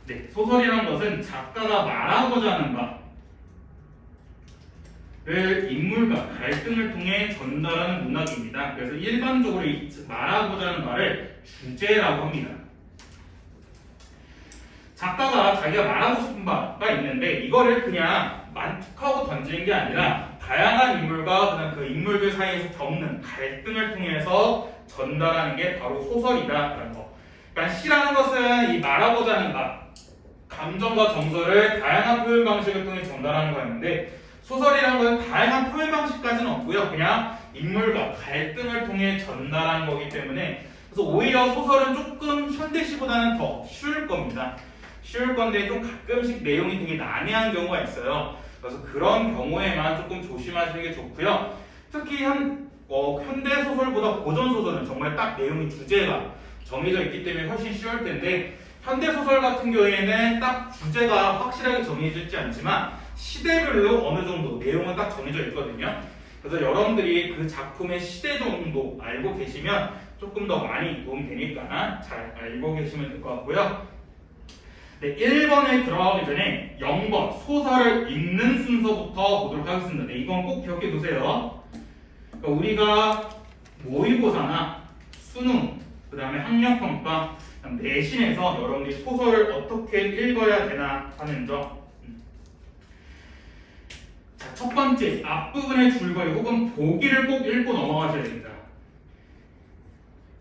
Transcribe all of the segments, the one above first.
네, 소설이란 것은 작가가 말하고자 하는 바를 인물과 갈등을 통해 전달하는 문학입니다. 그래서 일반적으로 이 말하고자 하는 바를 주제라고 합니다. 작가가 자기가 말하고 싶은 바가 있는데 이거를 그냥 만축하고 던지는 게 아니라 다양한 인물과 그냥 그 인물들 사이에서 겪는 갈등을 통해서 전달하는 게 바로 소설이다라는 거. 그러니까 시라는 것은 이 말하고자 하는 바, 감정과 정서를 다양한 표현 방식을 통해 전달하는 거였는데 소설이라는 것은 다양한 표현 방식까지는 없고요. 그냥 인물과 갈등을 통해 전달하는 거기 때문에 그래서 오히려 소설은 조금 현대시보다는 더 쉬울 겁니다. 쉬울 건데 좀 가끔씩 내용이 되게 난해한 경우가 있어요. 그래서 그런 경우에만 조금 조심하시는 게 좋고요. 특히 현대 소설보다 고전 소설은 정말 딱 내용이 주제가 정해져 있기 때문에 훨씬 쉬울 텐데 현대 소설 같은 경우에는 딱 주제가 확실하게 정해져 있지 않지만 시대별로 어느 정도 내용은 딱 정해져 있거든요. 그래서 여러분들이 그 작품의 시대 정도 알고 계시면 조금 더 많이 도움이 되니까 잘 알고 계시면 될 것 같고요. 네, 1번에 들어가기 전에 0번 소설을 읽는 순서부터 보도록 하겠습니다. 네, 이건 꼭 기억해 두세요. 그러니까 우리가 모의고사나 수능, 그 다음에 학력평가, 내신에서 여러분들이 소설을 어떻게 읽어야 되나 하는 점. 자, 첫 번째, 앞부분의 줄거리 혹은 보기를 꼭 읽고 넘어가셔야 됩니다.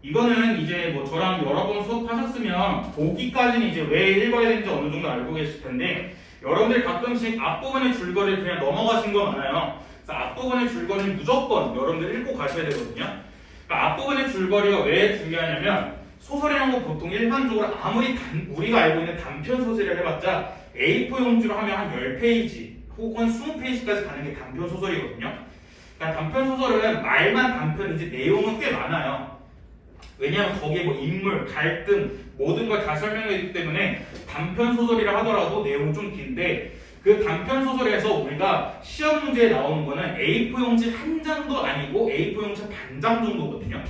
이거는 이제 뭐 저랑 여러 번 수업하셨으면 보기까지는 이제 왜 읽어야 되는지 어느 정도 알고 계실 텐데 여러분들 가끔씩 앞부분의 줄거리를 그냥 넘어가신 거 많아요. 그래서 앞부분의 줄거리는 무조건 여러분들 읽고 가셔야 되거든요. 그러니까 앞부분의 줄거리가 왜 중요하냐면 소설이라는 건 보통 일반적으로 아무리 우리가 알고 있는 단편 소설을 해봤자 A4 용지로 하면 한 10페이지 혹은 20페이지까지 가는 게 단편 소설이거든요. 그러니까 단편 소설은 말만 단편이지 내용은 꽤 많아요. 왜냐하면 거기에 뭐 인물, 갈등 모든 걸 다 설명해주기 때문에 단편 소설이라 하더라도 내용은 좀 긴데 그 단편 소설에서 우리가 시험 문제에 나오는 거는 A4 용지 한 장도 아니고 A4 용지 반 장 정도거든요.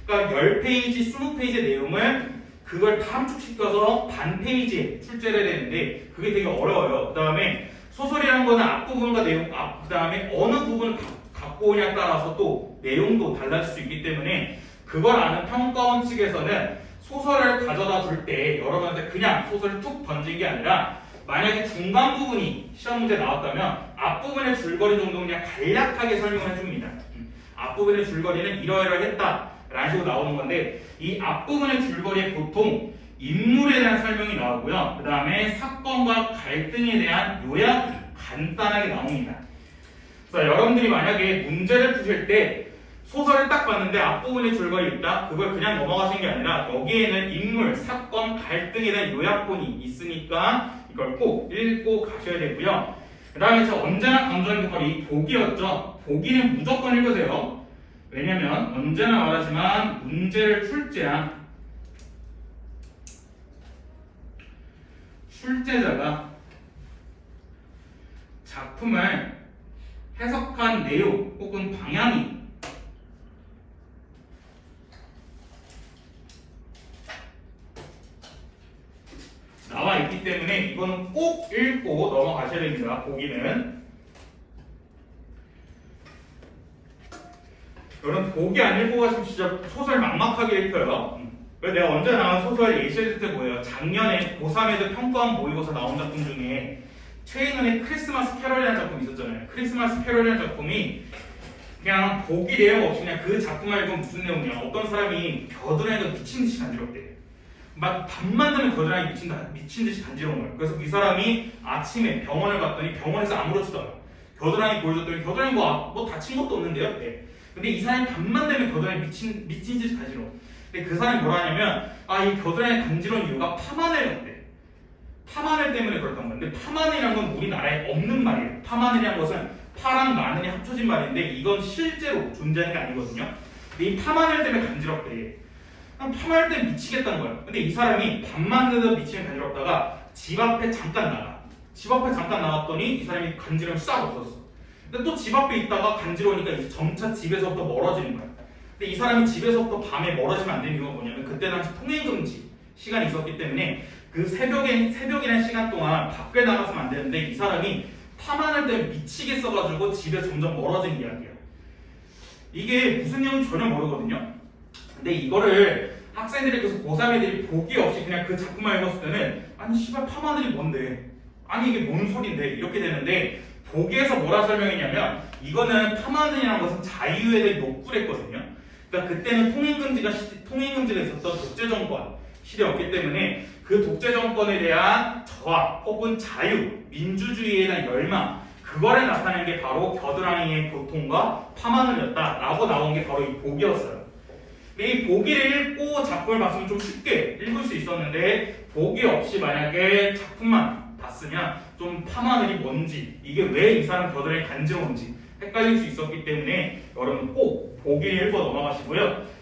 그러니까 10페이지, 20페이지 내용을 그걸 다 함축시켜서 반 페이지에 출제를 해야 되는데 그게 되게 어려워요. 그 다음에 소설이라는 거는 앞부분과 내용, 그 다음에 어느 부분을 갖고 오냐에 따라서 또 내용도 달라질 수 있기 때문에 그걸 아는 평가원 측에서는 소설을 가져다 줄 때 여러분한테 그냥 소설을 툭 던진 게 아니라 만약에 중간 부분이 시험 문제 나왔다면 앞부분의 줄거리 정도 그냥 간략하게 설명을 해줍니다. 앞부분의 줄거리는 이러이러했다 라는 식으로 나오는 건데 이 앞부분의 줄거리에 보통 인물에 대한 설명이 나오고요. 그 다음에 사건과 갈등에 대한 요약이 간단하게 나옵니다. 그래서 여러분들이 만약에 문제를 푸실 때 소설을 딱 봤는데 앞부분에 줄거리 있다? 그걸 그냥 넘어가신 게 아니라 여기에는 인물, 사건, 갈등에 대한 요약본이 있으니까 이걸 꼭 읽고 가셔야 되고요. 그 다음에 제가 언제나 강조하는 게 바로 이 보기였죠. 보기는 무조건 읽으세요. 왜냐면 언제나 말하지만 문제를 출제한 출제자가 작품을 해석한 내용 혹은 방향이 나와 있기 때문에 이거는 꼭 읽고 넘어가셔야 됩니다. 보기는 여러분 보기 안 읽고 가시면 진짜 소설 막막하게 읽혀요. 그래서 내가 언제나 소설 예시해줄 때 뭐예요? 작년에 고3 애들 평가원 모의고사 나온 작품 중에 최인원의 크리스마스 캐럴이라는 작품이 있었잖아요. 크리스마스 캐럴이라는 작품이 그냥 보기 내용 없이 그냥 그 작품만 읽으면 무슨 내용이냐, 어떤 사람이 겨드랑이가 미친듯이 간지럽대. 막 밤만 되면 겨드랑이 미친듯이 간지러운 거예요. 그래서 이 사람이 아침에 병원을 갔더니 병원에서 아무렇지도 않아요. 겨드랑이 보여줬더니 겨드랑이 뭐 다친 것도 없는데요. 네. 근데 이 사람이 밤만 되면 겨드랑이 미친듯이 간지러워. 근데 그 사람이 뭐라 하냐면 이 겨드랑이 간지러운 이유가 파마늘이었대. 파마늘 때문에 그렇단 말이에요. 근데 파마늘이란 건 우리나라에 없는 말이에요. 파마늘이란 것은 파랑 마늘이 합쳐진 말인데 이건 실제로 존재하는 게 아니거든요. 근데 이 파마늘 때문에 간지럽대. 파마늘 때문에 미치겠다는 거예요. 근데 이 사람이 밤만 되도 미치면 간지럽다가 집 앞에 잠깐 나가. 집 앞에 잠깐 나갔더니 이 사람이 간지럼이 싹 없어졌어. 근데 또 집 앞에 있다가 간지러우니까 이제 점차 집에서부터 멀어지는 거야. 근데 이 사람이 집에서부터 밤에 멀어지면 안 되는 이유가 뭐냐면 그때 당시 통행금지, 시간이 있었기 때문에 그 새벽이라는 시간 동안 밖에 나가서는 안 되는데 이 사람이 파마늘 때문에 미치겠어가지고 집에 점점 멀어진 이야기야. 이게 무슨 내용인지 전혀 모르거든요. 근데 이거를 학생들에게서 고3 애들이 보기 없이 그냥 그 작품만 읽었을 때는 아니 씨발 파마늘이 뭔데? 아니 이게 뭔 소린데? 이렇게 되는데 보기에서 뭐라 설명했냐면 이거는 파마늘이라는 것은 자유에 대한 욕구랬거든요. 그러니까 그때는 통행금지가 있었던 독재정권 시대였기 때문에 그 독재정권에 대한 저항 혹은 자유, 민주주의에 대한 열망 그거를 나타낸 게 바로 겨드랑이의 고통과 파마늘이었다라고 나온 게 바로 이 보기였어요. 근데 이 보기를 읽고 작품을 봤으면 좀 쉽게 읽을 수 있었는데 보기 없이 만약에 작품만 봤으면 좀 파마늘이 뭔지 이게 왜 이 사람 겨드랑이 간지러운지 헷갈릴 수 있었기 때문에 여러분 꼭 보기를 읽고 넘어가시고요.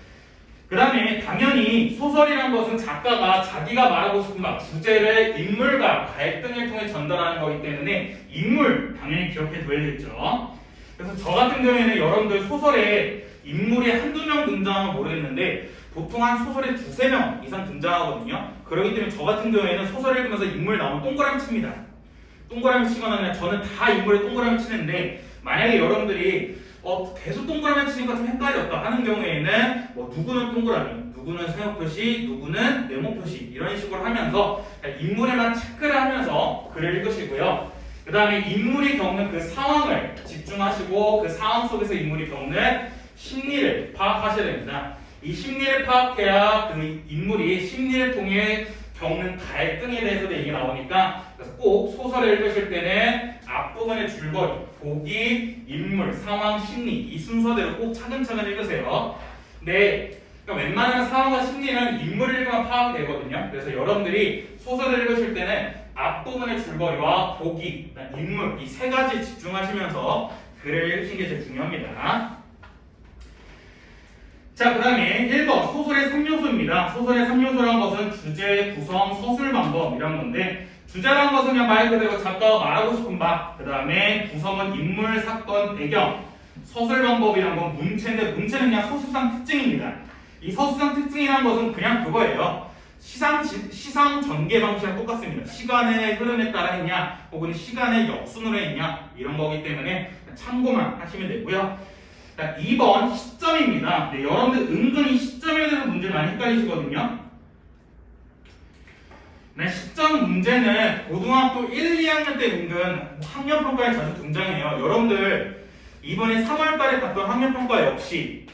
그 다음에 당연히 소설이란 것은 작가가 자기가 말하고 싶은 바, 주제를 인물과 갈등을 통해 전달하는 거기 때문에 인물 당연히 기억해 둬야겠죠. 그래서 저 같은 경우에는 여러분들 소설에 인물이 한두 명 등장하면 모르겠는데 보통 한 소설에 두세 명 이상 등장하거든요. 그렇기 때문에 저 같은 경우에는 소설 읽으면서 인물 나오면 동그라미 칩니다. 동그라미 치거나 그냥 저는 다 인물에 동그라미 치는데 만약에 여러분들이 계속 동그라미 치니까 좀 헷갈렸다 하는 경우에는 뭐 누구는 동그라미, 누구는 세모 표시, 누구는 네모 표시 이런 식으로 하면서 인물에만 체크를 하면서 글을 읽으시고요. 그 다음에 인물이 겪는 그 상황을 집중하시고 그 상황 속에서 인물이 겪는 심리를 파악하셔야 됩니다. 이 심리를 파악해야 그 인물이 심리를 통해 겪는 갈등에 대해서도 얘기 나오니까 그래서 꼭 소설을 읽으실 때는 앞부분의 줄거리, 보기, 인물, 상황, 심리 이 순서대로 꼭 차근차근 읽으세요. 네, 그러니까 웬만한 상황과 심리는 인물을 읽으면 파악이 되거든요. 그래서 여러분들이 소설을 읽으실 때는 앞부분의 줄거리와 보기, 인물 이 세 가지에 집중하시면서 글을 읽으시는 게 제일 중요합니다. 자, 그 다음에 1번 소설의 3요소입니다. 소설의 3요소란 것은 주제, 구성, 서술 방법이란 건데 주제란 것은 그냥 말 그대로 작가가 말하고 싶은 바, 그 다음에 구성은 인물, 사건, 배경, 서술 방법이란 건 문체인데 문체는 그냥 서술상 특징입니다. 이 서술상 특징이란 것은 그냥 그거예요. 시상 전개 방식이랑 똑같습니다. 시간의 흐름에 따라 했냐 혹은 시간의 역순으로 했냐 이런 거기 때문에 참고만 하시면 되고요. 자, 2번 시점입니다. 네, 여러분들 은근히 시점에 대해서 문제를 많이 헷갈리시거든요. 네, 시점 문제는 고등학교 1, 2학년 때 은근 학년평가에 자주 등장해요. 여러분들 이번에 3월달에 봤던 학년평가 역시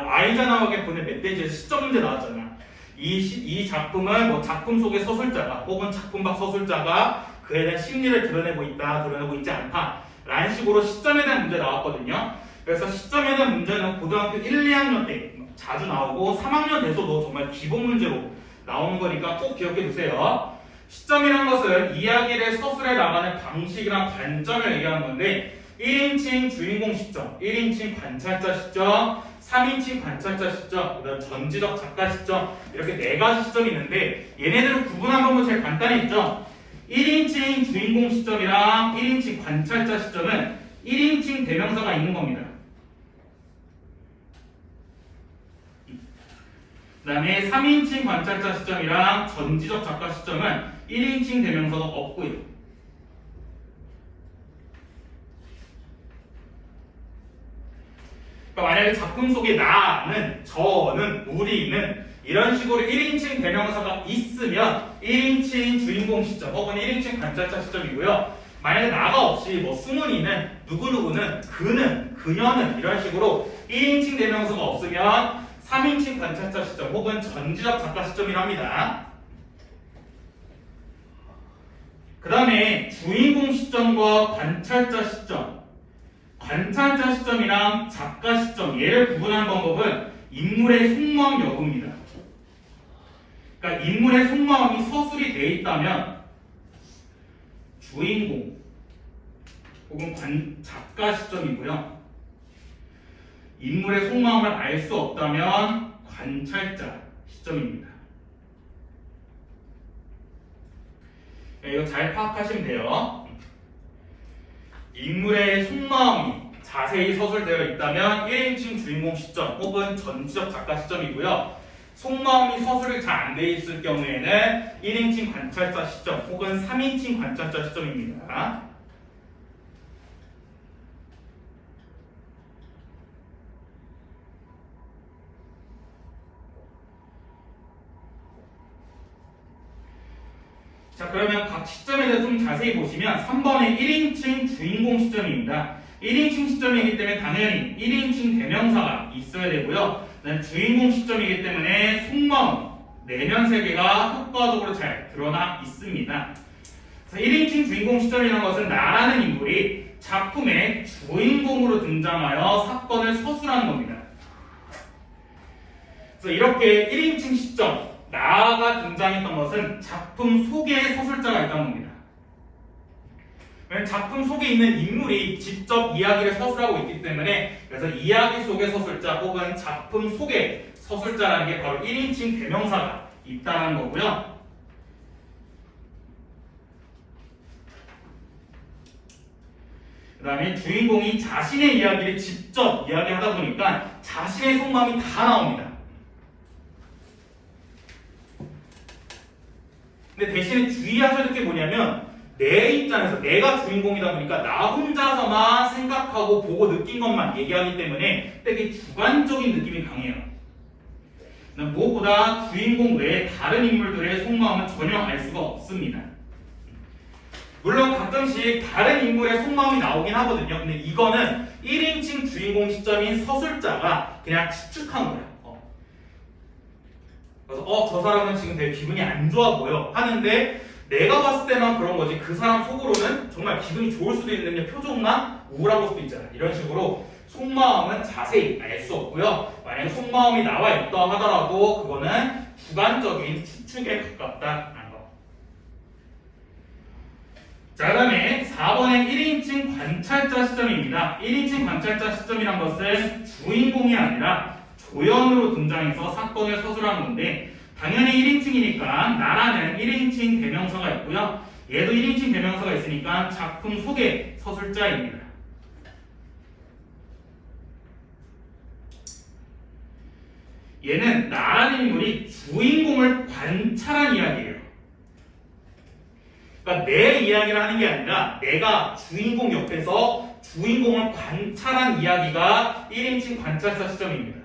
아이자 나오게 보낸 멧돼지에서 시점 문제 나왔잖아. 이 작품은 뭐 작품 속의 서술자가 혹은 작품 밖 서술자가 그에 대한 심리를 드러내고 있다, 드러내고 있지 않다 라는 식으로 시점에 대한 문제 나왔거든요. 그래서 시점에 대한 문제는 고등학교 1, 2학년 때 자주 나오고 3학년 돼서도 정말 기본 문제로 나오는 거니까 꼭 기억해 두세요. 시점이라는 것은 이야기를 서술해 나가는 방식이랑 관점을 얘기하는 건데 1인칭 주인공 시점, 1인칭 관찰자 시점, 3인칭 관찰자 시점, 그다음 전지적 작가 시점 이렇게 네 가지 시점이 있는데 얘네들을 구분한 방법 제일 간단했죠. 1인칭 주인공 시점이랑 1인칭 관찰자 시점은 1인칭 대명사가 있는 겁니다. 그 다음에 3인칭 관찰자 시점이랑 전지적 작가 시점은 1인칭 대명사가 없고요. 그러니까 만약에 작품 속에 나는, 저는, 우리는 이런 식으로 1인칭 대명사가 있으면 1인칭 주인공 시점 혹은 1인칭 관찰자 시점이고요. 만약에 나가 없이 뭐 승훈이는, 누구누구는, 그는, 그녀는 이런 식으로 1인칭 대명사가 없으면 3인칭 관찰자 시점 혹은 전지적 작가 시점이랍니다. 그 다음에 주인공 시점과 관찰자 시점, 관찰자 시점이랑 작가 시점 얘를 구분하는 방법은 인물의 속마음 여부입니다. 그러니까 인물의 속마음이 서술이 되어 있다면 주인공 혹은 작가 시점이고요. 인물의 속마음을 알 수 없다면 관찰자 시점입니다. 이거 잘 파악하시면 돼요. 인물의 속마음이 자세히 서술되어 있다면 1인칭 주인공 시점 혹은 전지적 작가 시점이고요. 속마음이 서술이 잘 안 돼 있을 경우에는 1인칭 관찰자 시점 혹은 3인칭 관찰자 시점입니다. 자, 그러면 각 시점에 대해서 좀 자세히 보시면 3번의 1인칭 주인공 시점입니다. 1인칭 시점이기 때문에 당연히 1인칭 대명사가 있어야 되고요. 주인공 시점이기 때문에 속마음, 내면 세계가 효과적으로 잘 드러나 있습니다. 그래서 1인칭 주인공 시점이라는 것은 나라는 인물이 작품의 주인공으로 등장하여 사건을 서술하는 겁니다. 그래서 이렇게 1인칭 시점, 나가 등장했던 것은 작품 속에 서술자가 있다는 겁니다. 왜냐하면 작품 속에 있는 인물이 직접 이야기를 서술하고 있기 때문에 그래서 이야기 속의 서술자 혹은 작품 속의 서술자라는 게 바로 1인칭 대명사가 있다는 거고요. 그 다음에 주인공이 자신의 이야기를 직접 이야기하다 보니까 자신의 속마음이 다 나옵니다. 근데 대신에 주의하셔야 될 게 뭐냐면 내 입장에서 내가 주인공이다 보니까 나 혼자서만 생각하고 보고 느낀 것만 얘기하기 때문에 되게 주관적인 느낌이 강해요. 무엇보다 주인공 외에 다른 인물들의 속마음은 전혀 알 수가 없습니다. 물론 가끔씩 다른 인물의 속마음이 나오긴 하거든요. 근데 이거는 1인칭 주인공 시점인 서술자가 그냥 추측한 거예요. 그래서 저 사람은 지금 되게 기분이 안 좋아 보여 하는데 내가 봤을 때만 그런 거지 그 사람 속으로는 정말 기분이 좋을 수도 있는데 표정만 우울한 수도 있잖아요. 이런 식으로 속마음은 자세히 알 수 없고요. 만약에 속마음이 나와 있다 하더라도 그거는 주관적인 추측에 가깝다는 거. 자, 그 다음에 4번의 1인칭 관찰자 시점입니다. 1인칭 관찰자 시점이란 것은 주인공이 아니라 조연으로 등장해서 사건을 서술하는 건데 당연히 1인칭이니까 나라는 1인칭 대명사가 있고요. 얘도 1인칭 대명사가 있으니까 작품 속의 서술자입니다. 얘는 나라는 인물이 주인공을 관찰한 이야기예요. 그러니까 내 이야기를 하는 게 아니라 내가 주인공 옆에서 주인공을 관찰한 이야기가 1인칭 관찰자 시점입니다.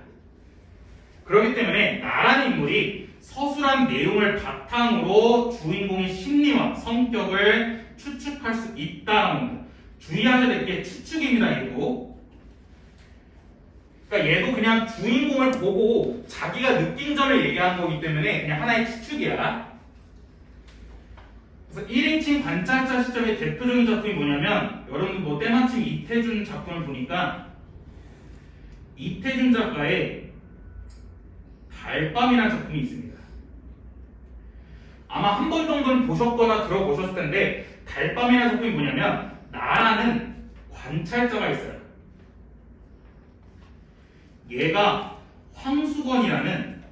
그렇기 때문에 나라는 인물이 서술한 내용을 바탕으로 주인공의 심리와 성격을 추측할 수 있다는 겁니다. 주의하셔야 될 게 추측입니다. 얘도. 그러니까 얘도 그냥 주인공을 보고 자기가 느낀 점을 얘기하는 거기 때문에 그냥 하나의 추측이야. 그래서 1인칭 관찰자 시점의 대표적인 작품이 뭐냐면 여러분들 뭐 때마침 이태준 작품을 보니까 이태준 작가의 달밤이라는 작품이 있습니다. 아마 한 번 정도는 보셨거나 들어보셨을 텐데 달밤이라는 작품이 뭐냐면 나라는 관찰자가 있어요. 얘가 황수건이라는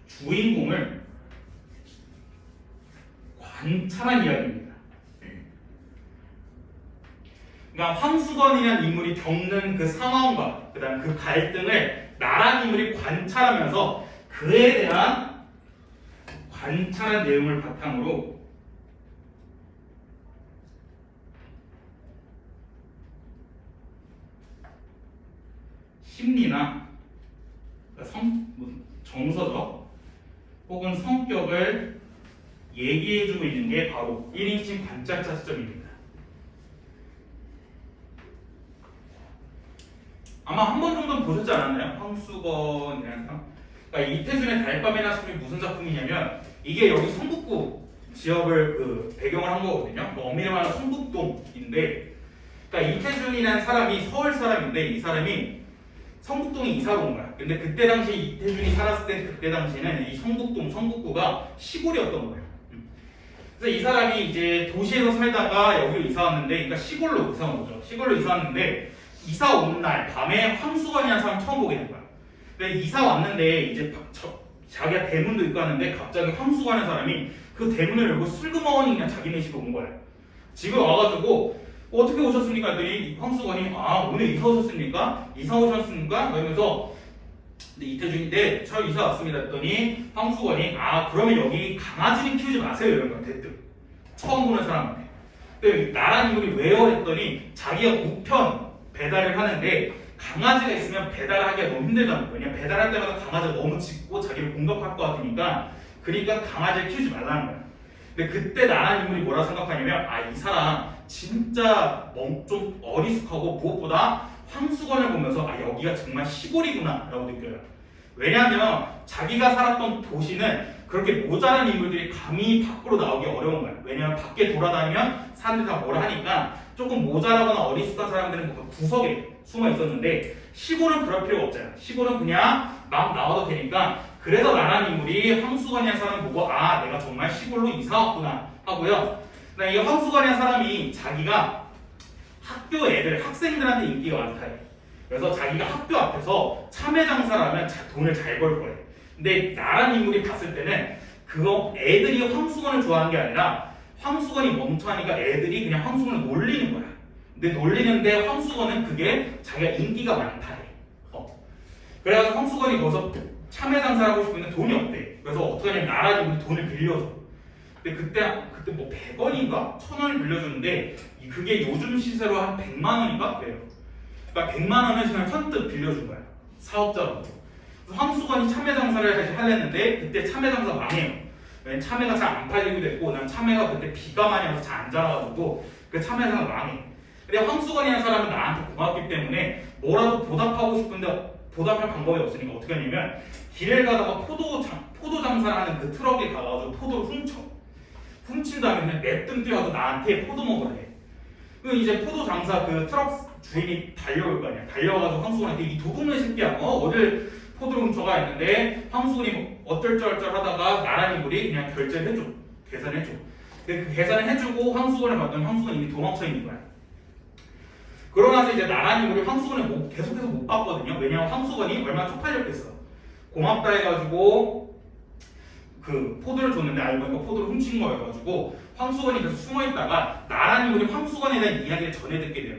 주인공을 관찰한 이야기입니다. 그러니까 황수건이라는 인물이 겪는 그 상황과 그 다음 그 갈등을 나라는 인물이 관찰하면서 그에 대한 관찰한 내용을 바탕으로 심리나 정서적 혹은 성격을 얘기해주고 있는 게 바로 1인칭 관찰자 시점입니다. 아마 한 번 정도는 보셨지 않았나요? 황수건이라는 사람. 그러니까 이태준의 달밤이라는 작품이 무슨 작품이냐면 이게 여기 성북구 지역을 배경을 한 거거든요. 엄밀히 말하면 성북동인데, 그러니까 이태준이라는 사람이 서울 사람인데 이 사람이 성북동에 이사를 온 거야. 근데 그때 당시 이태준이 살았을 때 그때 당시에는 이 성북동, 성북구가 시골이었던 거예요. 그래서 이 사람이 이제 도시에서 살다가 여기로 이사 왔는데, 그러니까 시골로 이사 온 거죠. 시골로 이사 왔는데 이사 온 날 밤에 황수건이라는 사람 처음 보게 된 거야. 근데 이사 왔는데 이제 자기가 대문도 입고 왔는데 갑자기 황수건이라는 사람이 그 대문을 열고 슬그머니 그냥 자기네 집에 온 거야. 집에 와가지고 어떻게 오셨습니까? 했더니 황수건이 오늘 이사 오셨습니까? 이사 오셨습니까? 이러면서 근데 이태준이 네, 저 이사 왔습니다 했더니 황수건이 아 그러면 여기 강아지는 키우지 마세요 이런 거야 대뜸 처음 보는 사람한테. 근데 나란 인물이 왜요 했더니 자기가 우편 배달을 하는데 강아지가 있으면 배달하기가 너무 힘들다는 거예요. 그냥 배달할 때마다 강아지가 너무 짖고 자기를 공격할 것 같으니까 그러니까 강아지를 키우지 말라는 거야. 근데 그때 나란 인물이 뭐라 생각하냐면 아 이 사람 진짜 좀 어리숙하고 무엇보다 황수건을 보면서 아 여기가 정말 시골이구나 라고 느껴요. 왜냐하면 자기가 살았던 도시는 그렇게 모자란 인물들이 감히 밖으로 나오기 어려운 거야. 왜냐하면 밖에 돌아다니면 사람들이 다 뭐라 하니까 조금 모자라거나 어리숙한 사람들은 뭔가 구석에 숨어 있었는데 시골은 그럴 필요가 없잖아. 시골은 그냥 막 나와도 되니까 그래서 나란 인물이 황수건이라는 사람 보고 아 내가 정말 시골로 이사 왔구나 하고요. 이 황수건이라는 사람이 자기가 학교 애들 학생들한테 인기가 많다. 그래서 자기가 학교 앞에서 참외 장사를 하면 돈을 잘 벌 거래. 근데 나란 인물이 봤을 때는 그거 애들이 황수건을 좋아하는 게 아니라 황수건이 멍청하니까 애들이 그냥 황수건을 놀리는 거야. 근데 놀리는데 황수건은 그게 자기가 인기가 많다 해. 그래서 황수건이 거기서 참외 장사를 하고 싶은데 돈이 없대. 그래서 어떻게 하냐면 나란 인물이 돈을 빌려줘. 근데 그때 뭐 100원인가? 1000원을 빌려주는데 그게 요즘 시세로 한 100만 원인가? 그래요. 그러니까 100만 원을 그냥 선뜻 빌려준 거야. 사업자로. 황수건이 참외 장사를 하려는데 그때 참외 장사 망해요. 왜냐면 참외가 잘 안 팔리기도 했고 난 참외가 그때 비가 많이 와서 잘 안 자라가지고 그 참외 장사 망해. 근데 황수건이라는 사람은 나한테 고맙기 때문에 뭐라도 보답하고 싶은데 보답할 방법이 없으니까 어떻게 하냐면 길을 가다가 포도 장사를 하는 그 트럭에 가가지고 포도를 훔친 다음에 그냥 냅dum 뛰어서 나한테 포도 먹으래. 그 이제 포도 장사 그 트럭 주인이 달려올 거 아니야. 달려가지고 황수건한테 이 도둑놈의 새끼야. 어딜 포도를 훔쳐가 했는데 황수건이 어쩔쩔쩔 하다가 나란 인물이 그냥 결제를 해줘. 계산해줘. 근데 그 계산을 해주고 황수건을 봤더니 황수건이 이미 도망쳐 있는 거야. 그러고 나서 이제 나란 인물이 황수건을 계속해서 못 봤거든요. 왜냐면 황수건이 얼마나 쪽팔렸겠어. 고맙다 해가지고 그 포도를 줬는데 알고 보니까 포도를 훔친 거여가지고 황수건이 계속 숨어있다가 나란 인물이 황수건에 대한 이야기를 전해 듣게 돼요.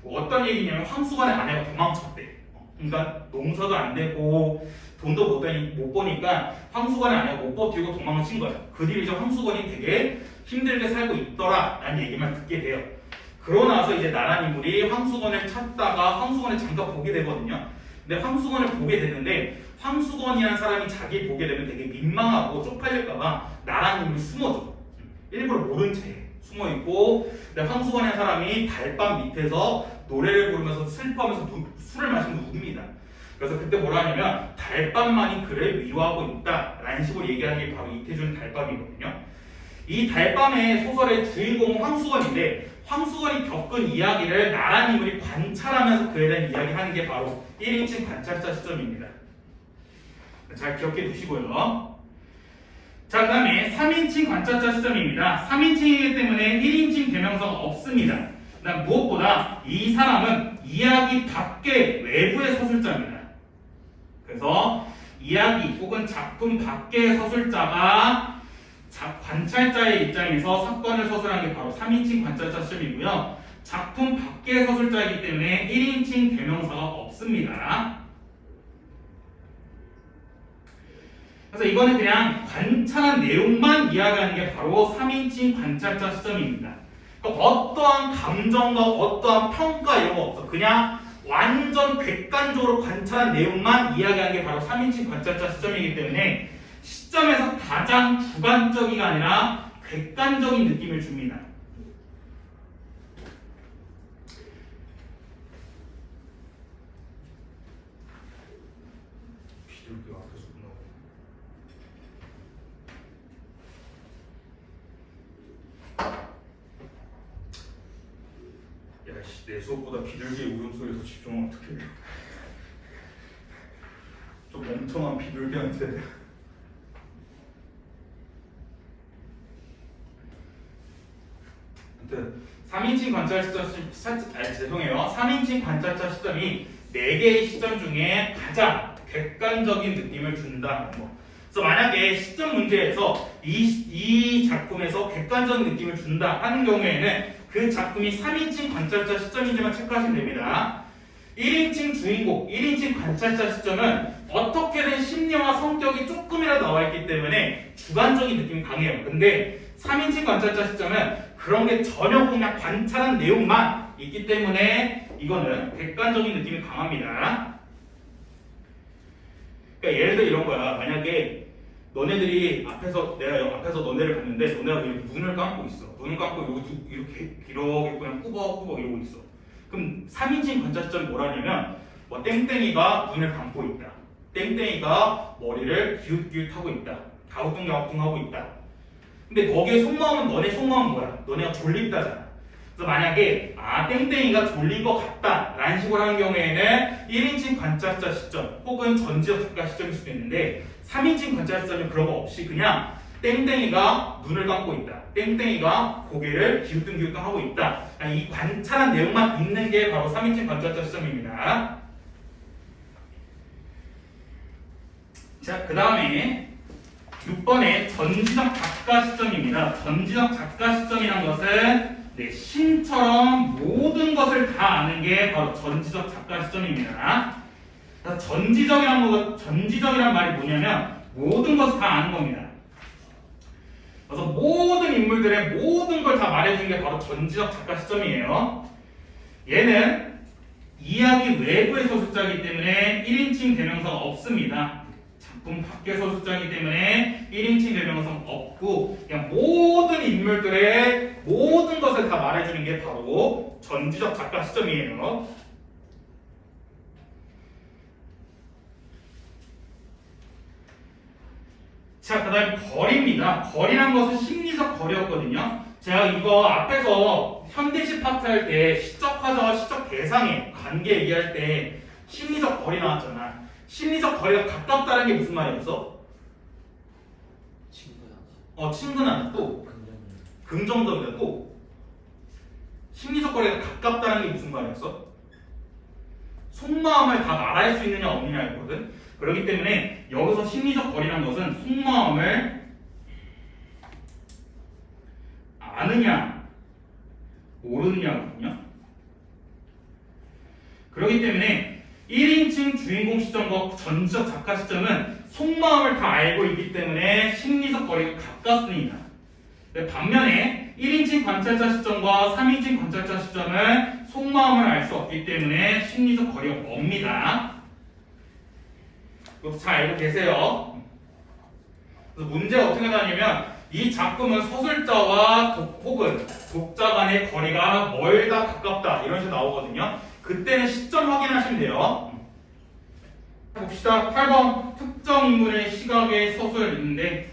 어떤 얘기냐면 황수건의 아내가 도망쳤대. 그러니까 농사도 안 되고 돈도 못 버니까 황수건의 아내가 못 버티고 도망친 거야. 그 뒤로 이제 황수건이 되게 힘들게 살고 있더라 라는 얘기만 듣게 돼요. 그러고 나서 이제 나란 인물이 황수건을 찾다가 황수건을 잠깐 보게 되거든요. 근데 황수건을 보게 되는데 황수건이라는 사람이 자기 보게 되면 되게 민망하고 쪽팔릴까봐 나란 인물이 숨어줘. 일부러 모른 채 숨어있고 근데 황수건이라는 사람이 달밤 밑에서 노래를 부르면서 슬퍼하면서 술을 마시면서 웁니다. 그래서 그때 뭐라 하냐면 달밤만이 그를 위로하고 있다 라는 식으로 얘기하는 게 바로 이태준 달밤이거든요. 이 달밤의 소설의 주인공은 황수건인데 황수건이 겪은 이야기를 나란 인물이 관찰하면서 그에 대한 이야기하는 게 바로 1인칭 관찰자 시점입니다. 잘 기억해 두시고요. 자, 그 다음에 3인칭 관찰자 시점입니다. 3인칭이기 때문에 1인칭 대명사가 없습니다. 그다음 무엇보다 이 사람은 이야기 밖의 외부의 서술자입니다. 그래서 이야기 혹은 작품 밖의 서술자가 관찰자의 입장에서 사건을 서술하는 게 바로 3인칭 관찰자 시점이고요. 작품 밖의 서술자이기 때문에 1인칭 대명사가 없습니다. 그래서 이거는 그냥 관찰한 내용만 이야기하는 게 바로 3인칭 관찰자 시점입니다. 그러니까 어떠한 감정과 어떠한 평가 이런 거 없어. 그냥 완전 객관적으로 관찰한 내용만 이야기하는 게 바로 3인칭 관찰자 시점이기 때문에 시점에서 가장 주관적이가 아니라 객관적인 느낌을 줍니다. 비둘기가 앞에서 야씨, 내 수업보다 비둘기의 울음소리에 더 집중하면 어떡해. 좀 멍청한 비둘기한테. 아무튼 3인칭 관찰자 죄송해요. 3인칭 관찰자 시점이 4개의 시점 중에 가장 객관적인 느낌을 준다는 거. 그래서 만약에 시점 문제에서 이 작품에서 객관적인 느낌을 준다 하는 경우에는 그 작품이 3인칭 관찰자 시점인지만 체크하시면 됩니다. 1인칭 주인공, 1인칭 관찰자 시점은 어떻게든 심리와 성격이 조금이라도 나와 있기 때문에 주관적인 느낌이 강해요. 근데 3인칭 관찰자 시점은 그런 게 전혀 그냥 관찰한 내용만 있기 때문에 이거는 객관적인 느낌이 강합니다. 그러니까 예를 들어 이런 거야. 만약에 너네들이 내가 앞에서 너네를 봤는데 너네가 이렇게 눈을 감고 있어. 눈을 감고 이렇게 그냥 꾸벅꾸벅 이러고 있어. 그럼 3인칭 관찰 시점이 뭐라냐면 뭐 땡땡이가 눈을 감고 있다. 땡땡이가 머리를 기웃기웃하고 있다. 갸우뚱갸우뚱하고 있다. 근데 거기에 속마음은 너네 속마음은 뭐야? 너네가 졸립다잖아. 그래서 만약에 땡땡이가 졸린 것 같다 라는 식으로 하는 경우에는 1인칭 관찰자 시점 혹은 전지적 작가 시점일 수도 있는데 3인칭 관찰자 시점은 그런 거 없이 그냥 땡땡이가 눈을 감고 있다. 땡땡이가 고개를 기웃뚱기웃뚱 하고 있다. 이 관찰한 내용만 있는 게 바로 3인칭 관찰자 시점입니다. 자, 그 다음에 6번의 전지적 작가 시점입니다. 전지적 작가 시점이란 것은 신처럼 모든 것을 다 아는 게 바로 전지적 작가 시점입니다. 전지적이란 말이 뭐냐면 모든 것을 다 아는 겁니다. 그래서 모든 인물들의 모든 걸 다 말해주는 게 바로 전지적 작가 시점이에요. 얘는 이야기 외부의 소수자이기 때문에 1인칭 대명사가 없습니다. 작품 밖의 소수자이기 때문에 1인칭 대명사는 없고 그냥 모든 인물들의 모든 것을 다 말해주는 게 바로 전지적 작가 시점이에요. 자, 그 다음에 거리입니다. 거리란 것은 심리적 거리였거든요. 제가 이거 앞에서 현대시 파트 할 때 시적 화자와 시적 대상의 관계 얘기할 때 심리적 거리 나왔잖아. 심리적 거리가 가깝다는 게 무슨 말이었어? 친근하다. 또 긍정적이다. 또 심리적 거리가 가깝다는 게 무슨 말이었어? 속마음을 다 말할 수 있느냐 없느냐였거든. 그렇기 때문에 여기서 심리적 거리란 것은 속마음을 아느냐 모르느냐거든요. 그렇기 때문에 1인칭 주인공 시점과 전지적 작가 시점은 속마음을 다 알고 있기 때문에 심리적 거리가 가깝습니다. 반면에 1인칭 관찰자 시점과 3인칭 관찰자 시점은 속마음을 알 수 없기 때문에 심리적 거리가 멉니다. 이것도 잘 알고 계세요. 그래서 문제가 어떻게 나냐면 이 작품은 소설자와 혹은 독자 간의 거리가 멀다 가깝다 이런 식으로 나오거든요. 그때는 시점 확인하시면 돼요. 봅시다. 8번 특정 인물의 시각의 서술 있는데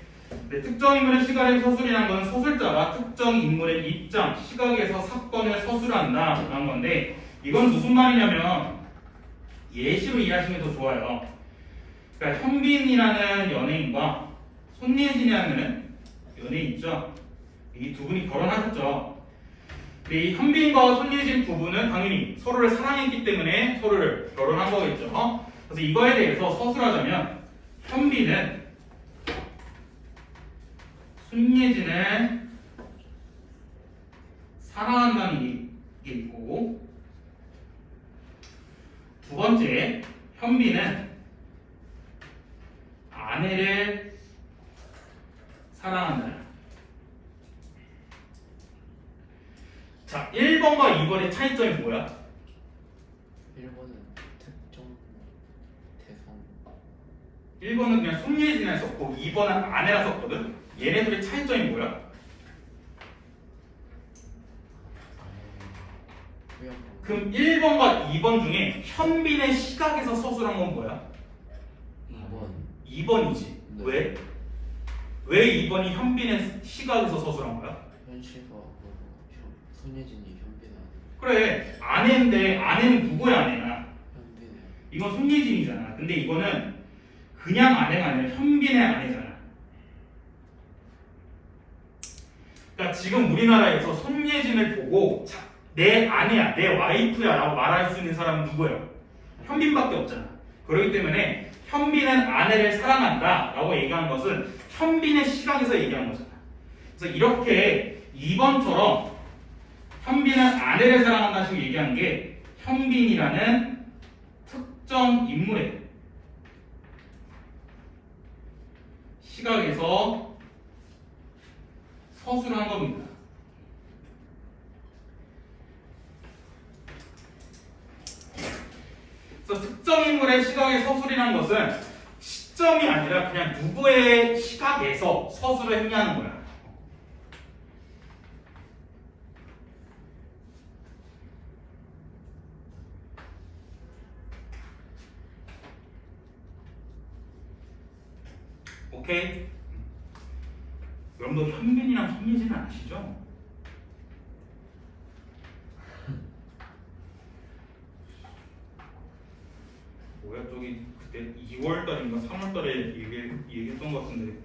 특정 인물의 시각의 서술이라는 건 소설자가 특정 인물의 입장, 시각에서 사건을 서술한다 라는 건데 이건 무슨 말이냐면 예시로 이해하시면 더 좋아요. 그러니까 현빈이라는 연예인과 손예진이라는 연예인 있죠. 이 두 분이 결혼하셨죠. 이 현빈과 손예진 부부는 당연히 서로를 사랑했기 때문에 서로를 결혼한 거겠죠. 그래서 이거에 대해서 서술하자면 현빈은 손예진을 사랑한다는 게 있고 두 번째 현빈은 아내를 사랑한다. 자, 1번과 2번의 차이점이 뭐야? 1번은 특정 대상 1번은 그냥 손예진이라 썼고 2번은 아내라 썼거든? 얘네들의 차이점이 뭐야? 그럼 1번과 2번 중에 현빈의 시각에서 서술한 건 뭐야? 2번이지. 네. 왜? 왜 2번이 현빈의 시각에서 서술한 거야? 현실과 손예진이 현빈 아내 그래, 아내인데 아내는 누구의 아내야? 현빈의 이건 손예진이잖아. 근데 이거는 그냥 아내가 아니라 현빈의 아내잖아. 그러니까 지금 우리나라에서 손예진을 보고 자, 내 아내야, 내 와이프야 라고 말할 수 있는 사람은 누구예요? 현빈밖에 없잖아. 그렇기 때문에 현빈은 아내를 사랑한다 라고 얘기한 것은 현빈의 시각에서 얘기한 거잖아. 그래서 이렇게 2번처럼 현빈은 아내를 사랑한다 식으로 얘기한 게 현빈이라는 특정 인물에 시각에서 서술한 겁니다. 그래서 특정 인물의 시각의 서술이라는 것은 시점이 아니라 그냥 누구의 시각에서 서술을 했냐는 거야. 오케이? 여러분도 현빈이랑 손예진은 아시죠? 뭐야 저기 그때 2월달인가 3월달에 얘기했던 것 같은데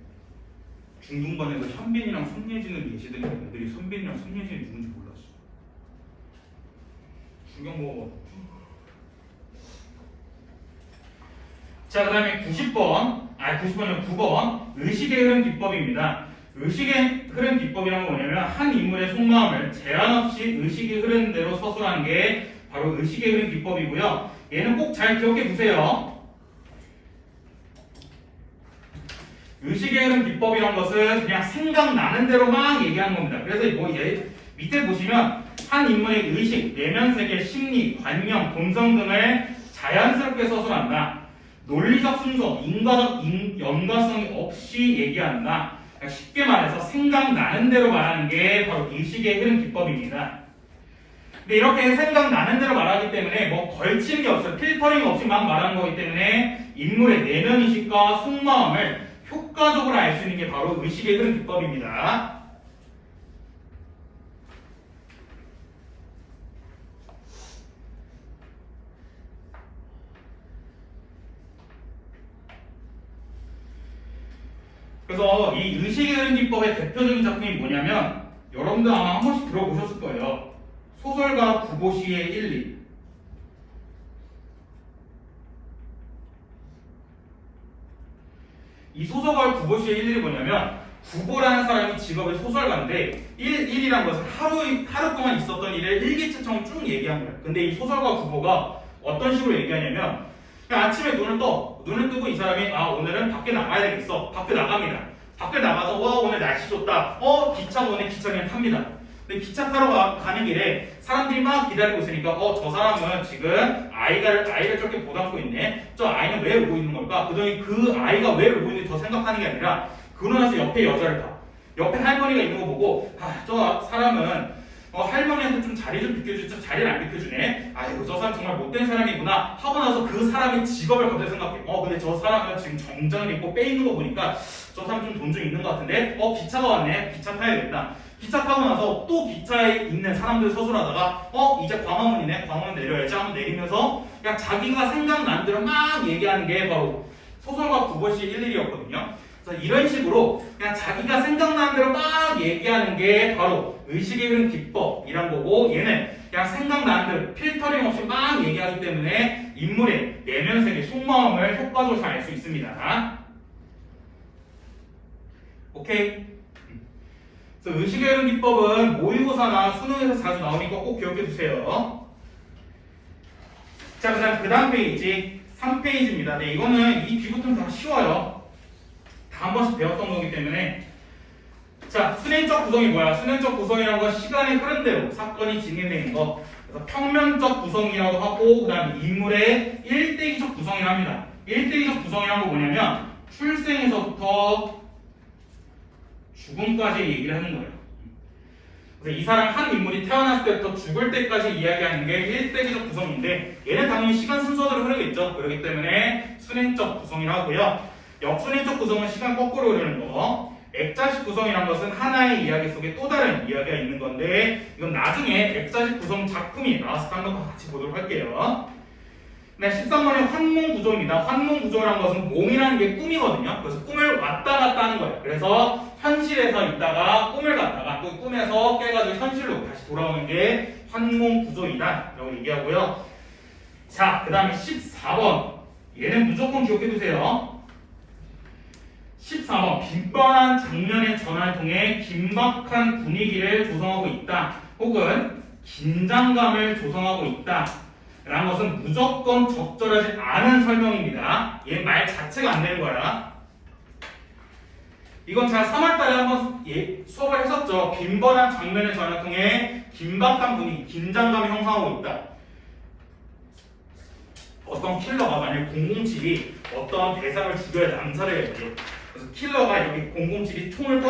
중등반에서 현빈이랑 손예진을 예시더니 애들이 현빈이랑 손예진이 누군지 몰랐어. 중경 먹어. 자, 그 다음에 90번이면 9번 의식의 흐름 기법입니다. 의식의 흐름 기법이란 건 뭐냐면 한 인물의 속마음을 제한 없이 의식이 흐르는 대로 서술하는 게 바로 의식의 흐름 기법이고요. 얘는 꼭 잘 기억해 두세요. 의식의 흐름 기법이란 것은 그냥 생각나는 대로 막 얘기하는 겁니다. 그래서 뭐 밑에 보시면 한 인물의 의식, 내면세계, 심리, 관념, 본성 등을 자연스럽게 서술한다. 논리적 순서, 연관성이 없이 얘기한다. 그러니까 쉽게 말해서 생각나는 대로 말하는 게 바로 의식의 흐름 기법입니다. 근데 이렇게 생각나는 대로 말하기 때문에 뭐 걸치는 게 없어요. 필터링 없이 막 말하는 거기 때문에 인물의 내면의식과 속마음을 효과적으로 알 수 있는 게 바로 의식의 흐름 기법입니다. 그래서 이 의식의 흐름 기법의 대표적인 작품이 뭐냐면 여러분들 아마 한 번씩 들어보셨을 거예요. 소설가 구보시의 1, 2. 이 소설가 구보시의 1, 2이 뭐냐면 구보라는 사람이 직업이 소설가인데 1이란 것은 하루 동안 있었던 일을 일기차처럼 쭉 얘기한 거예요. 근데 이 소설가 구보가 어떤 식으로 얘기하냐면 그냥 아침에 눈을 뜨고 이 사람이 오늘은 밖에 나가야 되겠어. 밖에 나갑니다. 밖에 나가서 오늘 날씨 좋다. 기차가 오네. 기차 그냥 탑니다. 근데 기차 타러 가는 길에 사람들이 막 기다리고 있으니까 저 사람은 지금 아이를 저렇게 보담고 있네. 저 아이는 왜 울고 있는 걸까? 그러더니 그 아이가 왜 울고 있는지 더 생각하는 게 아니라 그러고 나서 옆에 여자를 봐. 옆에 할머니가 있는 거 보고 저 사람은 할머니한테 좀 자리 좀 비켜주지. 자리를 안 비켜주네. 아이고 저 사람 정말 못된 사람이구나 하고 나서 그 사람의 직업을 갑자기 생각해. 근데 저 사람은 지금 정장을 입고 빼 있는 거 보니까 저 사람 좀 돈 좀 있는 것 같은데 기차가 왔네. 기차 타야겠다. 기차 타고 나서 또 기차에 있는 사람들 서술하다가 이제 광화문이네. 광화문 내려야지 하면 내리면서 그냥 자기가 생각난 대로 막 얘기하는 게 바로 소설가 구보시의 1, 2였거든요. 그래서 이런 식으로 그냥 자기가 생각나는 대로 막 얘기하는 게 바로 의식의 흐름 기법이란 거고 얘는 그냥 생각나는 대로 필터링 없이 막 얘기하기 때문에 인물의 내면세계, 속마음을 효과적으로 잘 알 수 있습니다. 오케이? 그래서 의식의 흐름 기법은 모의고사나 수능에서 자주 나오니까 꼭 기억해 두세요. 자, 그 다음 페이지 3페이지입니다. 네, 이거는 이 뒤부터는 다 쉬워요. 다 한 번씩 배웠던 거기 때문에. 자, 순행적 구성이 뭐야? 순행적 구성이라는 건 시간의 흐른 대로 사건이 진행되는 거. 그래서 평면적 구성이라고 하고, 그 다음에 인물의 일대기적 구성이라고 합니다. 일대기적 구성이라는 건 뭐냐면 출생에서부터 죽음까지 얘기를 하는 거예요. 그래서 이 사람 한 인물이 태어났을 때부터 죽을 때까지 이야기하는 게 일대기적 구성인데 얘는 당연히 시간 순서대로 흐르겠죠. 그렇기 때문에 순행적 구성이라고 하고요. 역순행적 구성은 시간 거꾸로 흐르는 거. 액자식 구성이란 것은 하나의 이야기 속에 또 다른 이야기가 있는 건데 이건 나중에 액자식 구성 작품이 나왔을 때 한번 같이 보도록 할게요. 네, 13번의 환몽 구조입니다. 환몽 구조라는 것은 몽이라는 게 꿈이거든요. 그래서 꿈을 왔다 갔다 하는 거예요. 그래서 현실에서 있다가 꿈을 갔다가 또 꿈에서 깨가지고 현실로 다시 돌아오는 게 환몽 구조이다 라고 얘기하고요. 자, 그 다음에 14번 얘는 무조건 기억해 두세요. 14번 빈번한 장면의 전환을 통해 긴박한 분위기를 조성하고 있다 혹은 긴장감을 조성하고 있다 라는 것은 무조건 적절하지 않은 설명입니다. 얘 말 자체가 안 되는 거야. 이건 제가 3월달에 한번 수업을 했었죠. 빈번한 장면의 전환을 통해 긴박한 분위기, 긴장감이 형성하고 있다. 어떤 킬러가 만약 007이 어떤 대상을 죽여야 암살을 해야 돼. 그래서 킬러가 이렇게 007이 총을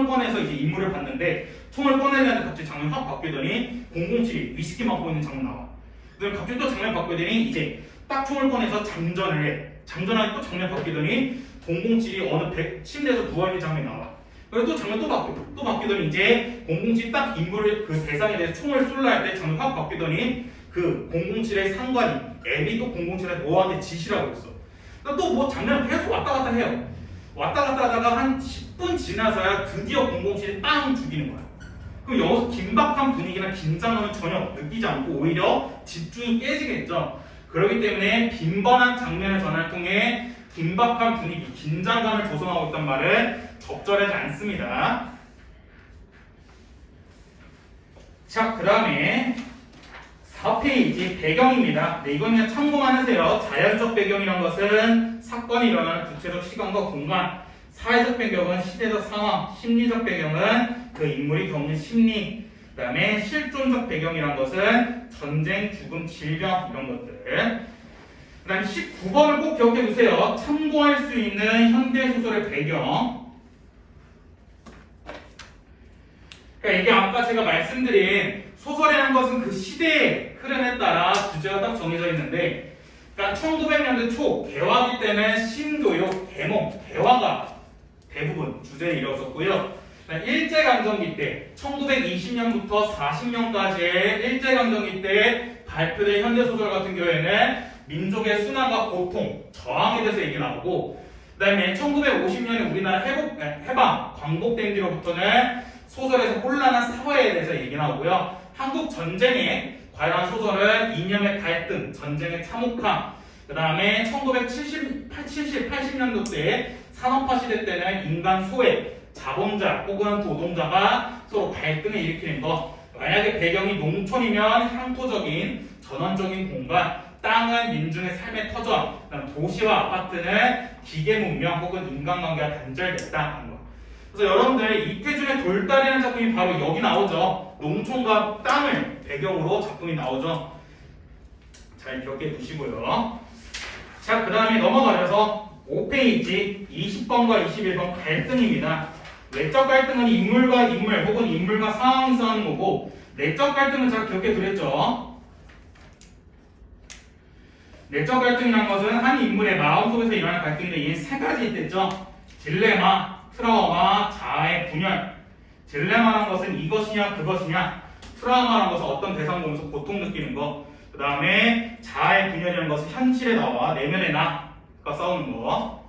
꺼내서 이제 임무를 받는데 총을 꺼내려는데 갑자기 장면이 확 바뀌더니 007이 위스키 마시고 있는 장면 나와. 그다음에 갑자기 또 장면 바뀌더니 이제 딱 총을 꺼내서 장전을 해. 장전하니 또 장면 바뀌더니 007이 어느 침대에서 누워있는 장면이 나와. 그리고 또 장면 또 바뀌더니 이제 007이 딱 임무를 그 대상에 대해서 총을 쏠라 할 때 장면 확 바뀌더니 그 007의 상관이 앱이 또 007의 노아한테 지시를 하고 있어. 그러니까 또 뭐 장면을 계속 왔다 갔다 해요. 왔다 갔다 하다가 한 10분 지나서야 드디어 007이 빵 죽이는 거야. 그럼 여기서 긴박한 분위기나 긴장감은 전혀 느끼지 않고 오히려 집중이 깨지겠죠. 그렇기 때문에 빈번한 장면의 전환을 통해 긴박한 분위기, 긴장감을 조성하고 있단 말은 적절하지 않습니다. 자, 그 다음에 4페이지 배경입니다. 네, 이건 그냥 참고만 하세요. 자연적 배경이란 것은 사건이 일어나는 구체적 시간과 공간, 사회적 배경은 시대적 상황, 심리적 배경은 그 인물이 겪는 심리, 그 다음에 실존적 배경이란 것은 전쟁, 죽음, 질병 이런 것들. 그 다음에 19번을 꼭 기억해 두세요. 참고할 수 있는 현대소설의 배경. 그러니까 이게 아까 제가 말씀드린 소설이라는 것은 그 시대의 흐름에 따라 주제가 딱 정해져 있는데, 그러니까 1900년대 초 개화기 때는 신교육, 계몽, 개화가 대부분 주제에 이루어졌고요. 일제강점기 때 1920년부터 40년까지의 일제강점기 때 발표된 현대소설 같은 경우에는 민족의 순환과 고통, 저항에 대해서 얘기 나오고, 그 다음에 1950년에 우리나라 해방, 광복된 뒤로부터는 소설에서 혼란한 사회에 대해서 얘기 나오고요. 한국 전쟁에 관한 소설은 이념의 갈등, 전쟁의 참혹함, 그 다음에 1970, 80년도 때 산업화 시대 때는 인간 소외, 자본자 혹은 노동자가 서로 갈등을 일으키는 것. 만약에 배경이 농촌이면 향토적인 전원적인 공간, 땅은 민중의 삶의 터전, 도시와 아파트는 기계 문명 혹은 인간관계가 단절됐다 하는 거. 그래서 여러분들 이태준의 돌다리라는 작품이 바로 여기 나오죠. 농촌과 땅을 배경으로 작품이 나오죠. 잘 기억해 두시고요. 자, 그 다음에 넘어가셔서 5페이지 20번과 21번 갈등입니다. 외적 갈등은 인물과 인물 혹은 인물과 상황이 싸우는 거고, 내적 갈등은 잘 기억해 두랬죠. 내적 갈등이라는 것은 한 인물의 마음속에서 일어나는 갈등인데 이게 세 가지 있겠죠. 딜레마, 트라우마, 자아의 분열. 딜레마라는 것은 이것이냐 그것이냐, 트라우마라는 것은 어떤 대상 보면서 고통 느끼는 것, 그 다음에 자아의 분열이라는 것은 현실의 나와 내면의 나가 싸우는 거.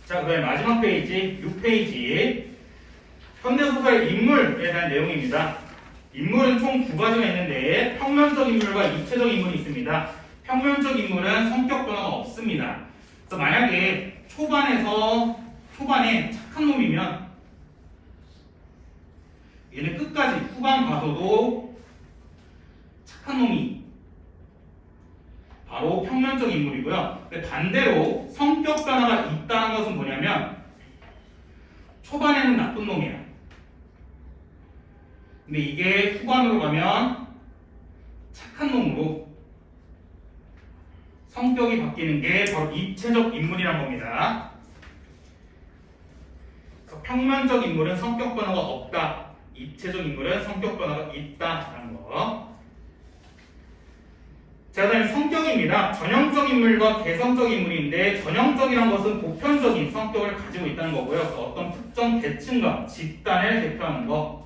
자, 그 다음에 마지막 페이지 6페이지 현대소설의 인물에 대한 내용입니다. 인물은 총 두 가지가 있는데 평면적 인물과 입체적 인물이 있습니다. 평면적 인물은 성격 변화가 없습니다. 그래서 만약에 초반에 착한 놈이면 얘는 끝까지 후반 가서도 착한 놈이 바로 평면적 인물이고요. 근데 반대로 성격 변화가 있다는 것은 뭐냐면 초반에는 나쁜 놈이야. 근데 이게 후반으로 가면 착한 놈으로 성격이 바뀌는 게 바로 입체적 인물이란 겁니다. 그래서 평면적 인물은 성격 변화가 없다. 입체적 인물은 성격 변화가 있다라는 거. 자, 그다음에 성격입니다. 전형적 인물과 개성적 인물인데 전형적이란 것은 보편적인 성격을 가지고 있다는 거고요. 어떤 특정 계층과 집단을 대표하는 거.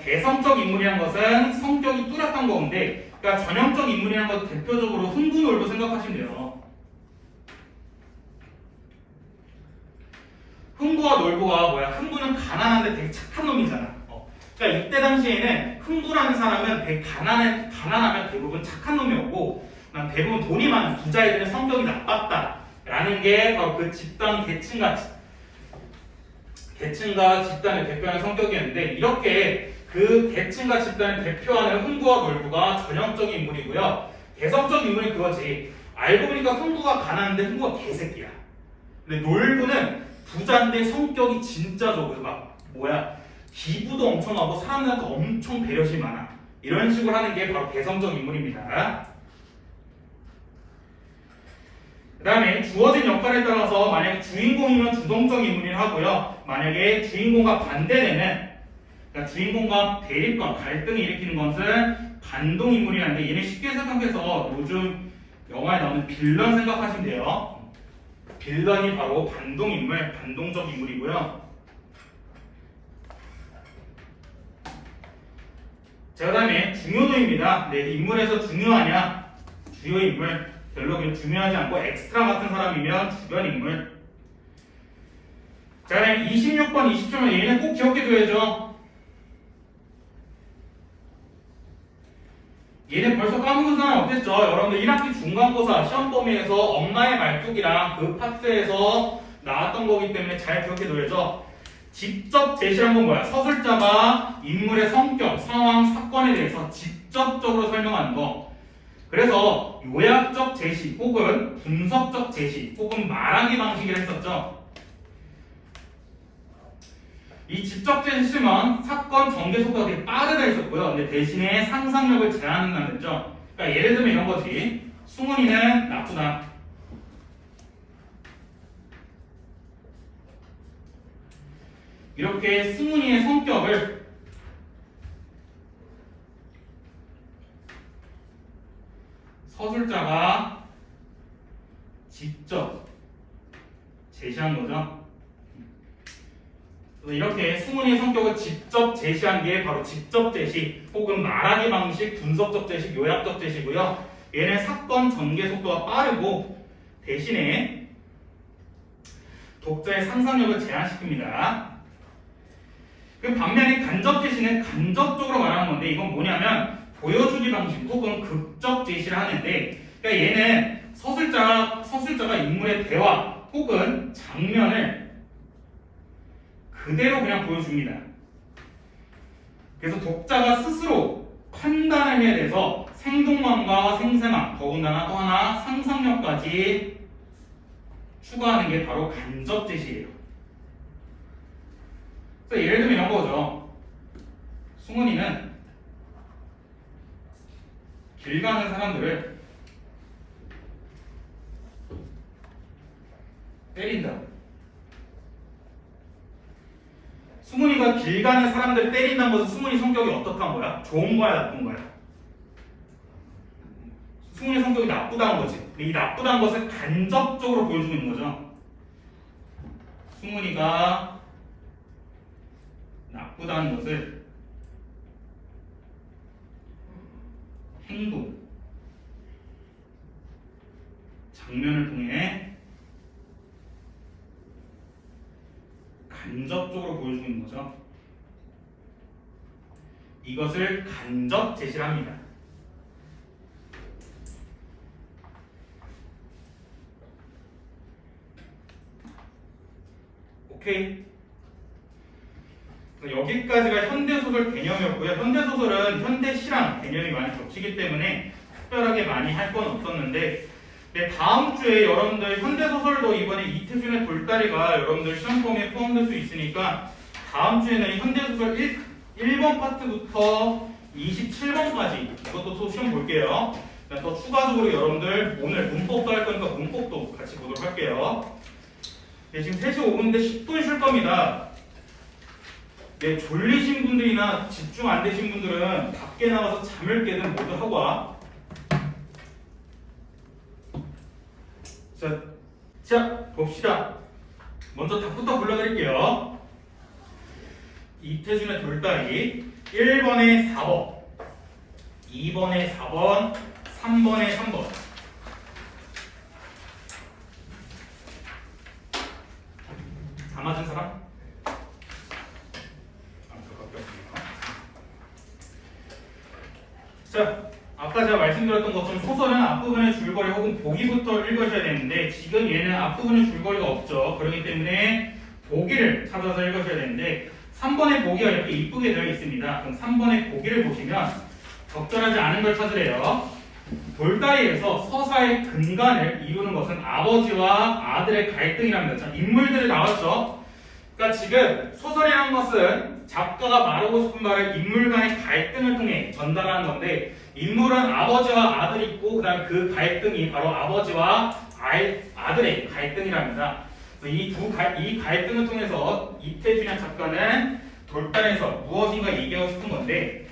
개성적 인물이란 것은 성격이 뚜렷한 건데, 그러니까 전형적 인물이란 것은 대표적으로 흥부놀부 생각하시면 돼요. 흥부와 놀부가 뭐야? 흥부는 가난한데 되게 착한 놈이잖아. 그러니까 이때 당시에는 흥부라는 사람은 되게 가난하면 대부분 착한 놈이었고, 대부분 돈이 많은 부자애들은 성격이 나빴다라는 게 바로 그 집단 계층과 집단을 대표하는 성격이었는데, 이렇게 그 그 계층과 집단을 대표하는 흥부와 놀부가 전형적인 인물이고요. 개성적 인물이 그거지. 알고 보니까 흥부가 가난한데 흥부가 개새끼야. 근데 놀부는 부자인데 성격이 진짜 좋고 막 기부도 엄청 하고 사람들한테 엄청 배려심이 많아. 이런 식으로 하는 게 바로 개성적 인물입니다. 그 다음에 주어진 역할에 따라서 만약에 주인공이면 주동적 인물이 하고요. 만약에 주인공과 반대되는, 그러니까 주인공과 대립과 갈등을 일으키는 것은 반동 인물이라는데, 얘는 쉽게 생각해서 요즘 영화에 나오는 빌런 생각하시면 돼요. 빌런이 바로 반동 인물, 반동적 인물이고요. 자, 그 다음에 중요도입니다. 네, 인물에서 중요하냐? 주요 인물, 별로 중요하지 않고 엑스트라 같은 사람이면 주변 인물. 자, 그 다음에 26번, 27번 얘는 꼭 기억해둬야죠. 얘는 벌써 까먹은 사람 없겠죠? 여러분들 1학기 중간고사 시험 범위에서 엄마의 말뚝이랑 그 파트에서 나왔던 거기 때문에 잘 기억해둬야죠. 직접 제시한 건 뭐야? 서술자가 인물의 성격, 상황, 사건에 대해서 직접적으로 설명하는 거. 그래서 요약적 제시 혹은 분석적 제시 혹은 말하기 방식이라 했었죠. 이 직접 제시면 사건 전개 속도가 되게 빠르다 했었고요. 근데 대신에 상상력을 제한한다고 했죠. 그러니까 예를 들면 이런 거지. 승훈이는 나쁘다. 이렇게 승훈이의 성격을 서술자가 직접 제시한 거죠. 이렇게 승훈이의 성격을 직접 제시한 게 바로 직접 제시 혹은 말하기 방식, 분석적 제시, 요약적 제시고요. 얘는 사건 전개 속도가 빠르고 대신에 독자의 상상력을 제한시킵니다. 그 반면에 간접 제시는 간접적으로 말하는 건데, 이건 뭐냐면 보여주기 방식 혹은 극적 제시를 하는데, 그러니까 얘는 서술자가 인물의 대화 혹은 장면을 그대로 그냥 보여줍니다. 그래서 독자가 스스로 판단을 해야 돼서 생동감과 생생함, 더군다나 또 하나 상상력까지 추가하는 게 바로 간접 제시예요. 그래서 예를 들면 이런 거죠. 승훈이는 길 가는 사람들을 때린다. 승훈이가 길 가는 사람들을 때린다는 것은 승훈이 성격이 어떻단 거야? 좋은 거야, 나쁜 거야? 승훈이 성격이 나쁘다는 거지. 근데 이 나쁘다는 것을 간접적으로 보여주고 있는 거죠. 승훈이가 나쁘다는 것을 행동, 장면을 통해 간접적으로 보여주고 있는 거죠. 이것을 간접 제시를 합니다. 오케이? 여기까지가 현대소설 개념이었고요. 현대소설은 현대시랑 개념이 많이 겹치기 때문에 특별하게 많이 할 건 없었는데, 다음 주에 여러분들 현대소설도 이번에 이태준의 돌다리가 여러분들 시험 범위에 포함될 수 있으니까 다음 주에는 현대소설 1번 파트부터 27번까지 이것도 또 시험 볼게요. 또 추가적으로 여러분들 오늘 문법도 할 거니까 문법도 같이 보도록 할게요. 지금 3시 5분인데 10분 쉴 겁니다. 졸리신 분들이나 집중 안 되신 분들은 밖에 나가서 잠을 깨든 모두 하고 와. 자, 봅시다. 먼저 답부터 불러드릴게요. 이태준의 돌다리 1번에 4번, 2번에 4번, 3번에 3번. 다 맞은 사람? 자, 아까 제가 말씀드렸던 것처럼 소설은 앞부분의 줄거리 혹은 보기부터 읽으셔야 되는데, 지금 얘는 앞부분의 줄거리가 없죠. 그렇기 때문에 보기를 찾아서 읽으셔야 되는데, 3번의 보기가 이렇게 이쁘게 되어 있습니다. 그럼 3번의 보기를 보시면 적절하지 않은 걸 찾으래요. 돌다리에서 서사의 근간을 이루는 것은 아버지와 아들의 갈등이랍니다. 자, 인물들이 나왔죠. 그러니까 지금 소설이라는 것은 작가가 말하고 싶은 말을 인물 간의 갈등을 통해 전달하는 건데, 인물은 아버지와 아들이 있고 그다음 그 갈등이 바로 아버지와 아들의 갈등이랍니다. 이 갈등을 통해서 이태준이라는 작가는 돌다리에서 무엇인가 얘기하고 싶은 건데,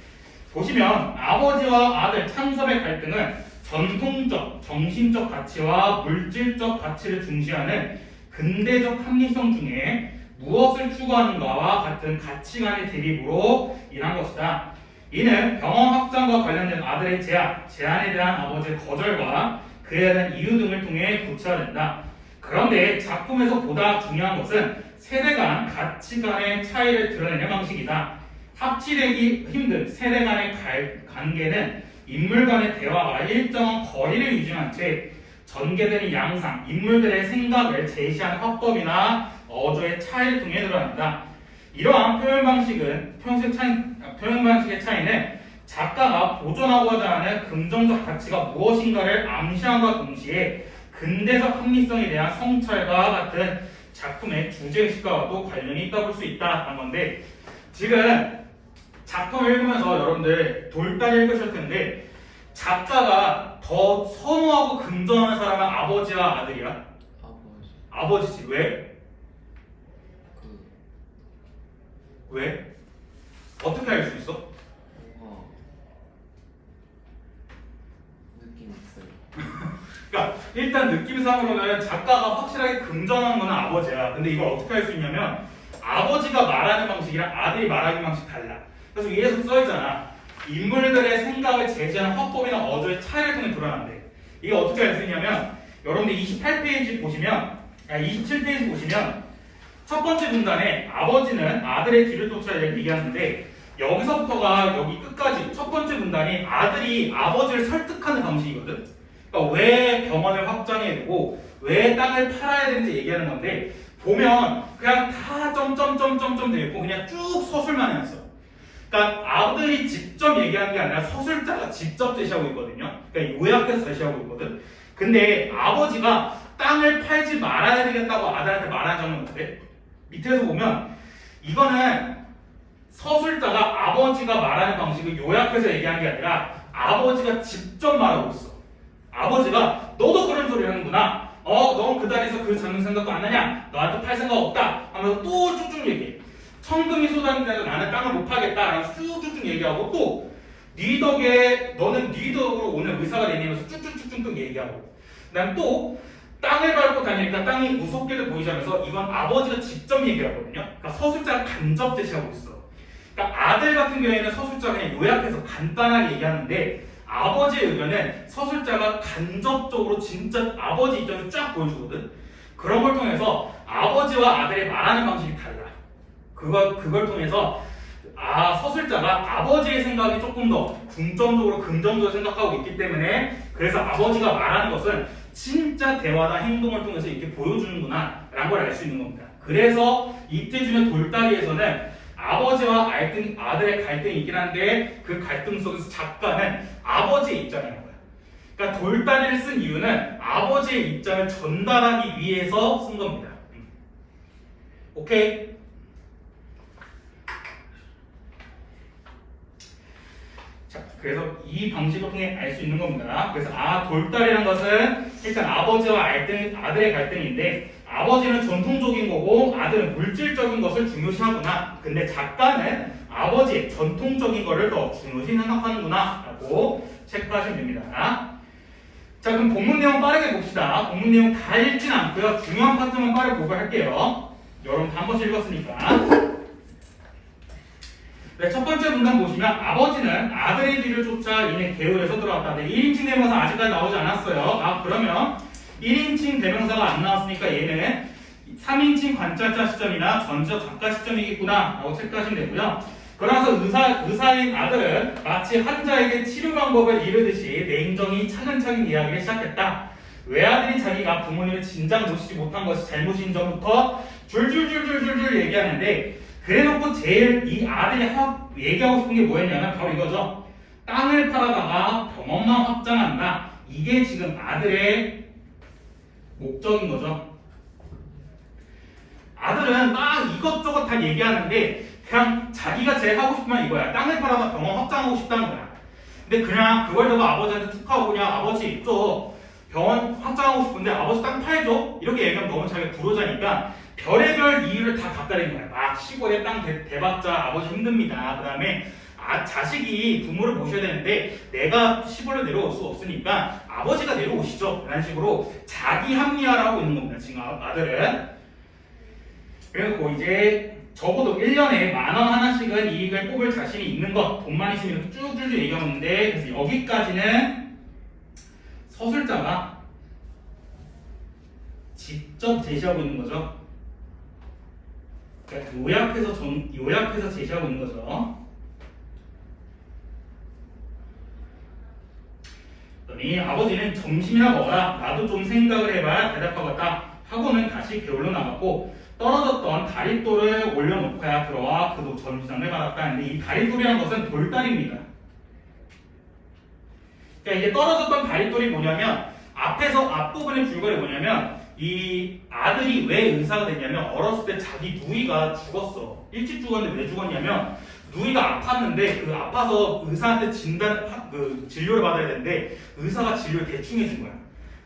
보시면 아버지와 아들 창섭의 갈등은 전통적, 정신적 가치와 물질적 가치를 중시하는 근대적 합리성 중에 무엇을 추구하는가와 같은 가치관의 대립으로 인한 것이다. 이는 병원 확장과 관련된 아들의 제안에 대한 아버지의 거절과 그에 대한 이유 등을 통해 구체화된다. 그런데 작품에서 보다 중요한 것은 세대 간 가치관의 차이를 드러내는 방식이다. 합치되기 힘든 세대 간의 관계는 인물 간의 대화가 일정한 거리를 유지한 채 전개되는 양상, 인물들의 생각을 제시한 화법이나 어조의 차이를 통해 드러난다. 이러한 표현 방식의 차이는 작가가 보존하고자 하는 긍정적 가치가 무엇인가를 암시함과 동시에 근대적 합리성에 대한 성찰과 같은 작품의 주제의식과도 관련이 있다 볼 수 있다는 건데, 지금 작품을 읽으면서 여러분들 돌다리 읽으실 텐데, 작가가 더 선호하고 긍정하는 사람은 아버지와 아들이야? 아버지. 아버지지. 왜? 그 왜? 어떻게 알 수 있어? 뭔가 느낌 있어요. 그러니까 일단 느낌상으로는 작가가 확실하게 긍정하는 건 아버지야. 근데 이걸 어떻게 할 수 있냐면, 아버지가 말하는 방식이랑 아들이 말하는 방식이 달라. 그래서 위에서 써있잖아. 인물들의 생각을 제시하는 화법이나 어조의 차이를 통해 드러난대. 이게 어떻게 알 수 있냐면, 여러분들 28페이지 보시면, 27페이지 보시면 첫 번째 문단에 아버지는 아들의 뒤를 쫓아 얘기하는데, 여기서부터가 여기 끝까지 첫 번째 문단이 아들이 아버지를 설득하는 방식이거든. 그러니까 왜 병원을 확장해야 되고 왜 땅을 팔아야 되는지 얘기하는 건데, 보면 그냥 다 점점점점점 되어 있고 그냥 쭉 서술만 해놨어. 그러니까 아들이 직접 얘기하는 게 아니라 서술자가 직접 제시하고 있거든요. 그러니까 요약해서 제시하고 있거든. 근데 아버지가 땅을 팔지 말아야 되겠다고 아들한테 말하는 장면 어때? 밑에서 보면 이거는 서술자가 아버지가 말하는 방식을 요약해서 얘기하는 게 아니라 아버지가 직접 말하고 있어. 아버지가 너도 그런 소리 하는구나. 넌 그 자리에서 그 장면 생각도 안 나냐? 너한테 팔 생각 없다. 하면서 또 쭉쭉 얘기해. 천금이 쏟아진다고 나는 땅을 못 파겠다. 라면서 쭉쭉쭉 얘기하고, 또 네 덕에 너는 네 덕으로 오늘 의사가 되면서 쭉쭉쭉쭉 얘기하고, 그다음 또 땅을 밟고 다니니까 땅이 무섭게도 보이지 않아서 이건 아버지가 직접 얘기하거든요. 그러니까 서술자가 간접 제시하고 있어. 그러니까 아들 같은 경우에는 서술자가 그냥 요약해서 간단하게 얘기하는데, 아버지의 의견은 서술자가 간접적으로 진짜 아버지 입장에서 쫙 보여주거든. 그런 걸 통해서 아버지와 아들의 말하는 방식이 달라. 그걸 통해서 서술자가 아버지의 생각이 조금 더 중점적으로 긍정적으로 생각하고 있기 때문에, 그래서 아버지가 말하는 것은 진짜 대화나 행동을 통해서 이렇게 보여주는구나 라는 걸 알 수 있는 겁니다. 그래서 이태준의 돌다리에서는 아버지와 아들의 갈등이 있긴 한데, 그 갈등 속에서 작가는 아버지의 입장인 거야. 그러니까 돌다리를 쓴 이유는 아버지의 입장을 전달하기 위해서 쓴 겁니다. 오케이? 자, 그래서 이 방식을 통해 알 수 있는 겁니다. 그래서 돌다리라는 것은 일단 아버지와 아들의 갈등인데, 아버지는 전통적인 거고 아들은 물질적인 것을 중요시하구나. 근데 작가는 아버지의 전통적인 거를 더 중요시 생각하는구나 라고 체크하시면 됩니다. 자, 그럼 본문 내용 빠르게 봅시다. 본문 내용 다 읽진 않고요. 중요한 파트만 빠르게 보고 할게요. 여러분 다 한 번씩 읽었으니까. 네, 첫 번째 문단 보시면 아버지는 아들의 뒤를 쫓아 이내 개울에서 들어왔다. 네, 1인칭 대명사 아직까지 나오지 않았어요. 그러면 1인칭 대명사가 안 나왔으니까 얘는 3인칭 관찰자 시점이나 전적 작가 시점이겠구나 라고 체크하시면 되고요. 그러면서 의사인 아들은 마치 환자에게 치료 방법을 이르듯이 냉정히 차근차근 이야기를 시작했다. 외아들이 자기가 부모님을 진작 모시지 못한 것이 잘못인 점부터 줄줄줄줄줄 얘기하는데, 그래놓고 제일 이 아들이 얘기하고 싶은 게 뭐였냐면 바로 이거죠. 땅을 팔아다가 병원만 확장한다. 이게 지금 아들의 목적인 거죠. 아들은 막 이것저것 다 얘기하는데 그냥 자기가 제일 하고 싶은 건 이거야. 땅을 팔아서 병원 확장하고 싶다는 거야. 근데 그냥 그걸 두고 아버지한테 툭 하고 그냥 아버지 저 병원 확장하고 싶은데 아버지 땅 팔죠? 이렇게 얘기하면 너무 자기가 불효자니까 별의별 이유를 다 갖다 대는 거야. 막 시골에 땅 대봤자 아버지 힘듭니다. 그 다음에 자식이 부모를 모셔야 되는데 내가 시골로 내려올 수 없으니까 아버지가 내려오시죠. 이런 식으로 자기 합리화를 하고 있는 겁니다. 지금 아들은. 그래서 이제 적어도 1년에 10,000원 하나씩은 이익을 뽑을 자신이 있는 것, 돈만 있으면 이렇게 쭉쭉 얘기하고 있는데, 그래서 여기까지는 서술자가 직접 제시하고 있는 거죠. 그러니까 요약해서 제시하고 있는 거죠. 그랬더니 아버지는 점심이나 먹어라. 나도 좀 생각을 해봐야 대답하겠다. 하고는 다시 배울러 나갔고 떨어졌던 다리돌을 올려놓고야 들어와 그도 점심상을 받았다. 근데 이 다리돌이라는 것은 돌다리입니다. 그러니까 이게 떨어졌던 다리돌이 뭐냐면 앞부분의 줄거리 뭐냐면 이 아들이 왜 의사가 됐냐면 어렸을 때 자기 누이가 죽었어. 일찍 죽었는데 왜 죽었냐면 누이가 아팠는데 그 아파서 의사한테 진료를 받아야 되는데 의사가 진료를 대충 해준 거야.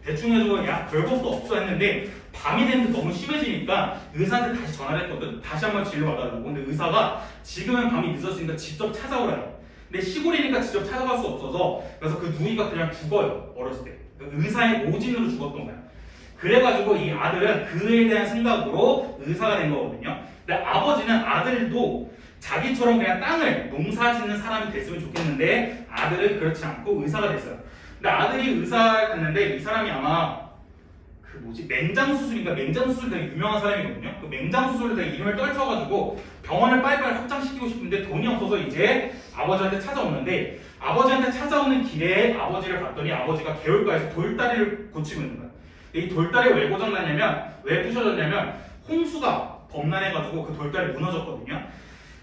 대충 해주고 야 별것도 없어 했는데 밤이 되면서 너무 심해지니까 의사한테 다시 전화를 했거든. 다시 한번 진료 받아달라고. 근데 의사가 지금은 밤이 늦었으니까 직접 찾아오래요. 근데 시골이니까 직접 찾아갈 수 없어서 그래서 그 누이가 그냥 죽어요. 어렸을 때. 의사의 오진으로 죽었던 거야. 그래가지고 이 아들은 그에 대한 생각으로 의사가 된 거거든요. 근데 아버지는 아들도 자기처럼 그냥 땅을 농사 짓는 사람이 됐으면 좋겠는데 아들은 그렇지 않고 의사가 됐어요. 근데 아들이 의사 갔는데 이 사람이 아마 맹장수술인가 맹장수술 되게 유명한 사람이거든요. 그 맹장수술을 되게 이름을 떨쳐가지고 병원을 빨리빨리 확장시키고 싶은데 돈이 없어서 이제 아버지한테 찾아오는데 아버지한테 찾아오는 길에 아버지를 봤더니 아버지가 개울가에서 돌다리를 고치고 있는 거야. 이 돌다리가 왜 고장났냐면 왜 부셔졌냐면 홍수가 범람해가지고 그 돌다리 무너졌거든요.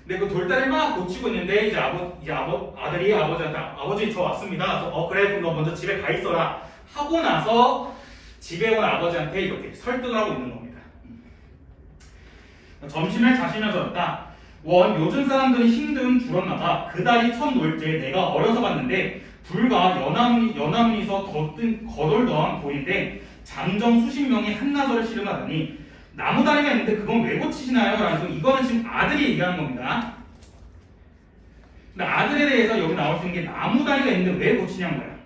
근데 그 돌다리 막 고치고 있는데 이제 아들이 아버지한테 아버지 저 왔습니다. 그래서 그래 그럼 너 먼저 집에 가 있어라 하고 나서 집에 온 아버지한테 이렇게 설득을 하고 있는 겁니다. 점심을 자시면서 였다. 요즘 사람들이 힘든 줄었나봐. 그 다리 처음 놓을 때 내가 어려서 봤는데 불과 연암리서 거돌던 돌인데 장정 수십 명이 한나절을 씨름하더니 나무다리가 있는데 그건 왜 고치시나요? 라고 이거는 지금 아들이 얘기하는 겁니다. 근데 아들에 대해서 여기 나올 수 있는 게 나무다리가 있는데 왜 고치냐는 거야.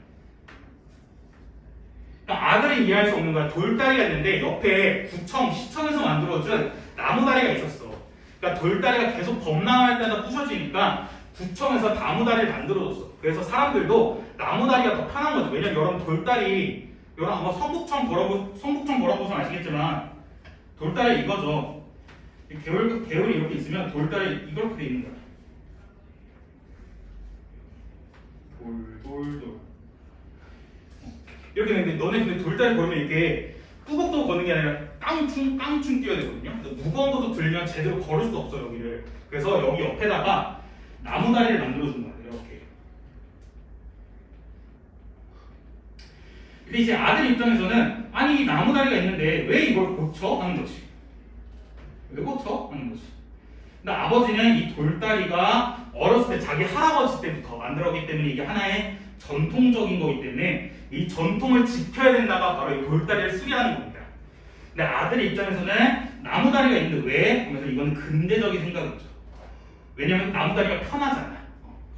그러니까 아들이 이해할 수 없는 거야. 돌다리가 있는데 옆에 시청에서 만들어준 나무다리가 있었어. 그러니까 돌다리가 계속 범람할 때마다 부셔지니까 구청에서 나무다리를 만들어줬어. 그래서 사람들도 나무다리가 더 편한 거죠. 왜냐면 여러분 돌다리 여러분 아마 성북청 걸어보시면 아시겠지만 돌다리 이거죠. 개울이 이렇게 있으면 돌다리 이렇게 돼 있는 거야. 돌. 이렇게 되는데 너네 근데 돌다리 걸으면 이렇게 뚜벅뚜벅 걷는 게 아니라 깡충 뛰어야 되거든요. 무거운 것도 들면 제대로 걸을 수도 없어 여기를. 그래서 여기 옆에다가 나무다리를 만들어준 거야. 이렇게. 근데 이제 아들 입장에서는 아니 이 나무다리가 있는데 왜 이걸 고쳐? 하는 거지. 왜 고쳐? 하는 거지. 근데 아버지는 이 돌다리가 어렸을 때 자기 할아버지 때부터 만들었기 때문에 이게 하나의 전통적인 거기 때문에 이 전통을 지켜야 된다가 바로 이 돌다리를 수리하는 겁니다. 근데 아들 입장에서는 나무다리가 있는데 왜? 그래서 이거는 근대적인 생각이죠. 왜냐면 나무다리가 편하잖아.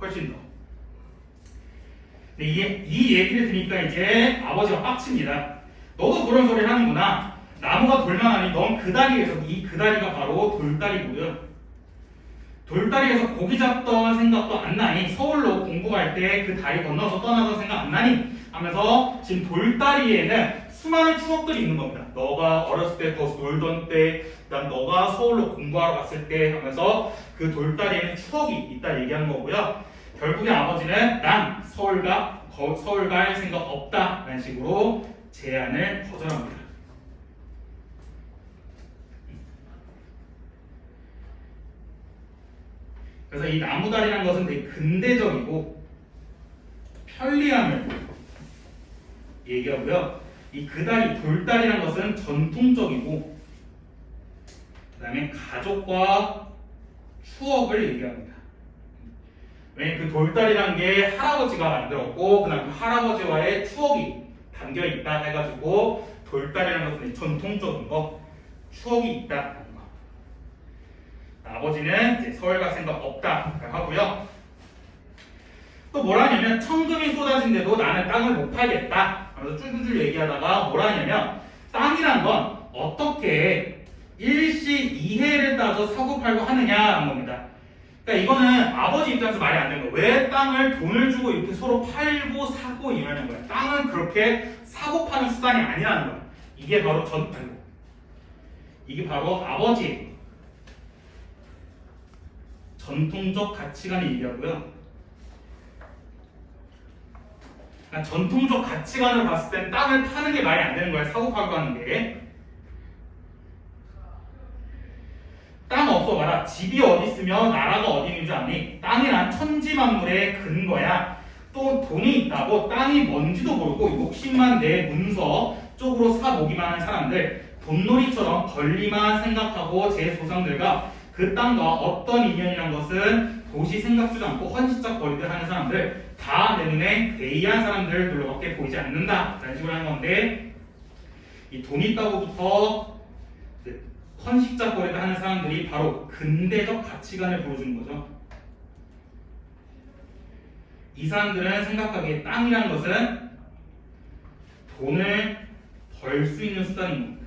훨씬 더. 근데 이 얘기를 들으니까 이제 아버지가 빡칩니다. 너도 그런 소리를 하는구나. 나무가 돌만하니 넌 그 다리에서 그 다리가 바로 돌다리고요. 돌다리에서 고기 잡던 생각도 안 나니 서울로 공부할 때 그 다리 건너서 떠나던 생각 안 나니 하면서 지금 돌다리에는 수많은 추억들이 있는 겁니다. 너가 어렸을 때 거기서 놀던 때, 그다음 너가 서울로 공부하러 갔을 때 하면서 그 돌다리에는 추억이 있다 얘기하는 거고요. 결국에 아버지는 난 서울 갈 생각 없다 라는 식으로 제안을 거절합니다. 그래서 이 나무다리라는 것은 되게 근대적이고 편리함을 얘기하고요. 이 그다리, 돌다리라는 것은 전통적이고 그 다음에 가족과 추억을 얘기합니다. 왜냐면 그 돌다리라는 게 할아버지가 만들었고 그 다음에 그 할아버지와의 추억이 담겨 있다 해가지고 돌다리라는 것은 전통적인 거, 추억이 있다는 거. 아버지는 이제 서울 갈 생각 없다 하고요. 또 뭐라 하냐면 천금이 쏟아진데도 나는 땅을 못 팔겠다. 그래서 줄줄줄 얘기하다가 뭐라 하냐면 땅이란 건 어떻게 일시 이해를 따져 사고 팔고 하느냐라는 겁니다. 그러니까 이거는 아버지 입장에서 말이 안 되는 거예요. 왜 땅을 돈을 주고 이렇게 서로 팔고 사고 이러는 거예요. 땅은 그렇게 사고 파는 수단이 아니라는 거예요. 이게 바로 이게 바로 아버지 전통적 가치관을 얘기하고요. 그러니까 전통적 가치관을 봤을 땐 땅을 파는 게 말이 안 되는 거예요. 사고 팔고 하는 게. 땅 없어 봐라. 집이 어디 있으며 나라가 어디 있는 줄 아니? 땅이란 천지만물의 근거야. 또 돈이 있다고 땅이 뭔지도 모르고 욕심만 내 문서 쪽으로 사보기만 하는 사람들, 돈놀이처럼 권리만 생각하고 제 조상들과 그 땅과 어떤 인연이란 것은 도시 생각지도 않고 헌시적 거리들 하는 사람들, 다 내 눈에 대의한 사람들로밖에 보이지 않는다 라는 식으로 하는 건데, 이 돈 있다고부터 헌식적 거리를 하는 사람들이 바로 근대적 가치관을 보여주는 거죠. 이 사람들은 생각하기에 땅이라는 것은 돈을 벌 수 있는 수단인 겁니다.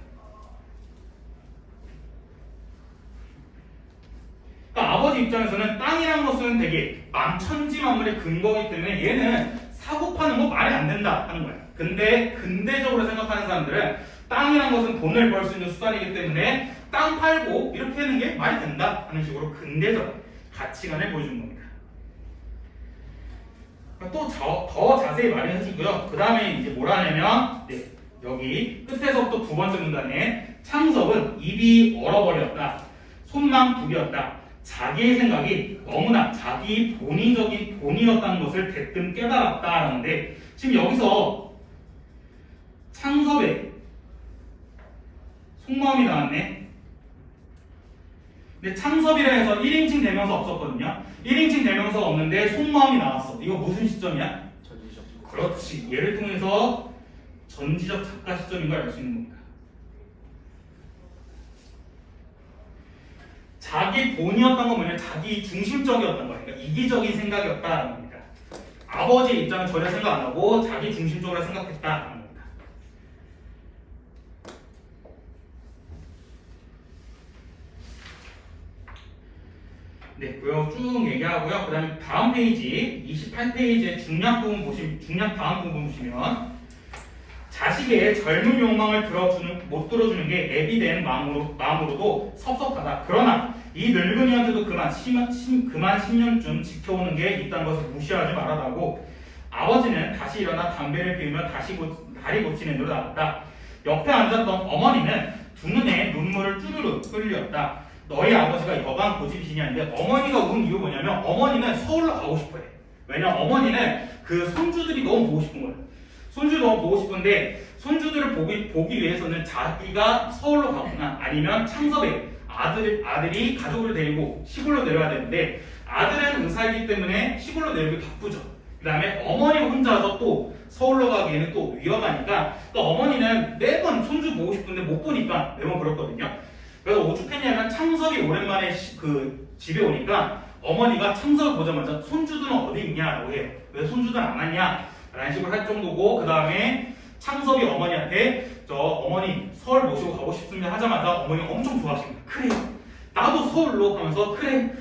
그러니까 아버지 입장에서는 땅이라는 것은 되게 만천지만물의 근거이기 때문에 얘는 사고 파는 거 말이 안 된다 하는 거예요. 근데 근대적으로 생각하는 사람들은 땅이라는 것은 돈을 벌 수 있는 수단이기 때문에 땅 팔고 이렇게 하는 게 말이 된다 하는 식으로 근대적 가치관을 보여주는 겁니다. 또 더 자세히 말해주고요. 그 다음에 이제 뭐라 하냐면 여기 끝에서부터 두 번째 문단에 창섭은 입이 얼어버렸다. 손망국이었다. 자기의 생각이 너무나 자기 본의적인 본이었다는 것을 대뜸 깨달았다라는데, 지금 여기서 창섭의 속마음이 나왔네. 근데 창섭이라 해서 1인칭 대명사 없었거든요. 1인칭 대명사가 없는데 속마음이 나왔어. 이거 무슨 시점이야? 전지적. 그렇지. 얘를 통해서 전지적 작가 시점인 걸 알 수 있는 겁니다. 자기 본이었던 건 뭐냐면 자기 중심적이었던 거예요. 그러니까 이기적인 생각이었다는 겁니다. 아버지 입장은 전혀 생각 안 하고 자기 중심적으로 생각했다는 겁니다. 네, 그요 쭉 얘기하고요. 그다음에 다음 페이지 28페이지의 중략 다음 부분 보시면 자식의 젊은 욕망을 못 들어주는 게 애비된 마음으로도 섭섭하다. 그러나 이 늙은이한테도 그만 10년쯤 지켜오는 게 있다는 것을 무시하지 말아라고. 아버지는 다시 일어나 담배를 피우며 다리 고치는 데로 나갔다. 옆에 앉았던 어머니는 두 눈에 눈물을 쭈르르 흘렸다. 너희 아버지가 여간 고집이시냐는데, 어머니가 운 이유 뭐냐면 어머니는 서울로 가고 싶어해. 왜냐면 어머니는 그 손주들이 너무 보고 싶은 거예요. 손주 너무 보고 싶은데 손주들을 보기 위해서는 자기가 서울로 가거나 아니면 창섭의 아들이 가족을 데리고 시골로 내려야 되는데, 아들은 의사이기 때문에 시골로 내리기 바쁘죠. 그 다음에 어머니 혼자서 또 서울로 가기에는 또 위험하니까 또 어머니는 매번 손주 보고 싶은데 못 보니까 매번 그렇거든요. 그래서 오죽했냐면 창섭이 오랜만에 그 집에 오니까 어머니가 창섭을 보자마자 손주들은 어디 있냐라고 해요. 왜 손주들 안 왔냐? 라는 식으로 할 정도고, 그 다음에 창섭이 어머니한테 저 어머니 서울 모시고 가고 싶으면 하자마자 어머니가 엄청 좋아하십니다. 그래, 나도 서울로 하면서 그래,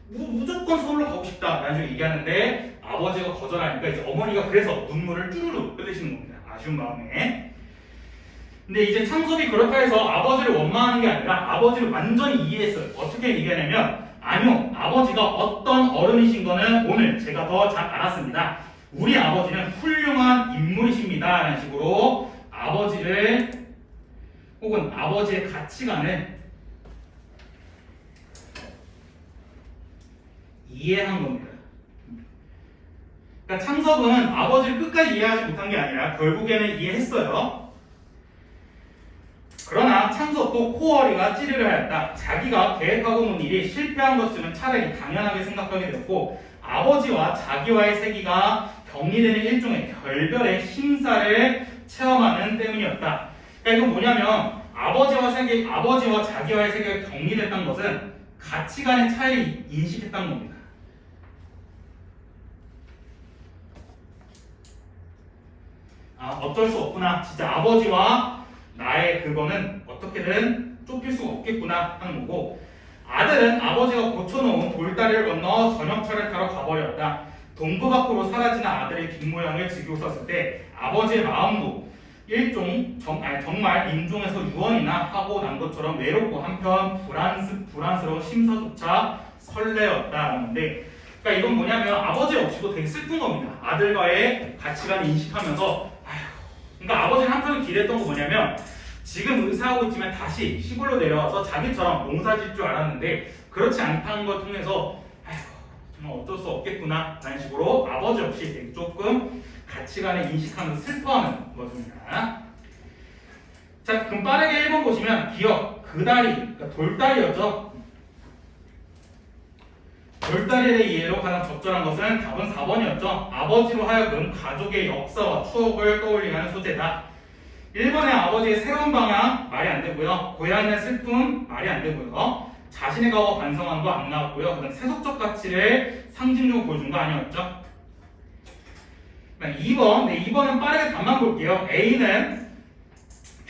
무조건 서울로 가고 싶다 라는 식으로 얘기하는데 아버지가 거절하니까 이제 어머니가 그래서 눈물을 쭈르르 흘리시는 겁니다. 아쉬운 마음에. 근데 이제 창섭이 그렇다 해서 아버지를 원망하는 게 아니라 아버지를 완전히 이해했어요. 어떻게 얘기하냐면, 아니요, 아버지가 어떤 어른이신 거는 오늘 제가 더 잘 알았습니다. 우리 아버지는 훌륭한 인물이십니다 라는 식으로 아버지를 혹은 아버지의 가치관을 이해한 겁니다. 그러니까 창섭은 아버지를 끝까지 이해하지 못한 게 아니라 결국에는 이해했어요. 그러나 창섭도 코어리가 찌르려 하였다. 자기가 계획하고 놓은 일이 실패한 것쯤은 차라리 당연하게 생각하게 되었고 아버지와 자기와의 세기가 격리되는 일종의 결별의 심사를 체험하는 때문이었다. 그러니까 이건 뭐냐면 아버지와 자기와의 세계가 격리됐다는 것은 가치관의 차이를 인식했다는 겁니다. 어쩔 수 없구나. 진짜 아버지와 나의 그거는 어떻게든 좁힐 수가 없겠구나 하는 거고, 아들은 아버지가 고쳐놓은 돌다리를 건너 저녁차를 타러 가버렸다. 동부 밖으로 사라지는 아들의 뒷모양을 지키고 있었을 때 아버지의 마음도 정말 인종에서 유언이나 하고 난 것처럼 외롭고 한편 불안스러운 심사조차 설레었다라는 건데, 그러니까 이건 뭐냐면 아버지 없이도 되게 슬픈 겁니다. 아들과의 가치관을 인식하면서 그러니까 아버지는 한편으로 기대했던 거 뭐냐면 지금 의사하고 있지만 다시 시골로 내려와서 자기처럼 농사 질 줄 알았는데 그렇지 않다는 걸 통해서 정말 어쩔 수 없겠구나 라는 식으로 아버지 없이 되게 조금 가치관을 인식하면서 슬퍼하는 것입니다. 자, 그럼 빠르게 1번 보시면 기억, 그다리, 그러니까 돌다리였죠. 돌다리의 이해로 가장 적절한 것은 답은 4번이었죠. 아버지로 하여금 가족의 역사와 추억을 떠올리게 하는 소재다. 1번의 아버지의 새로운 방향 말이 안 되고요. 고향의 슬픔 말이 안 되고요. 자신의 과거 반성함도 안 나왔고요. 그다음 세속적 가치를 상징적으로 보여준 거 아니었죠. 2번, 2번은 빠르게 답만 볼게요. A는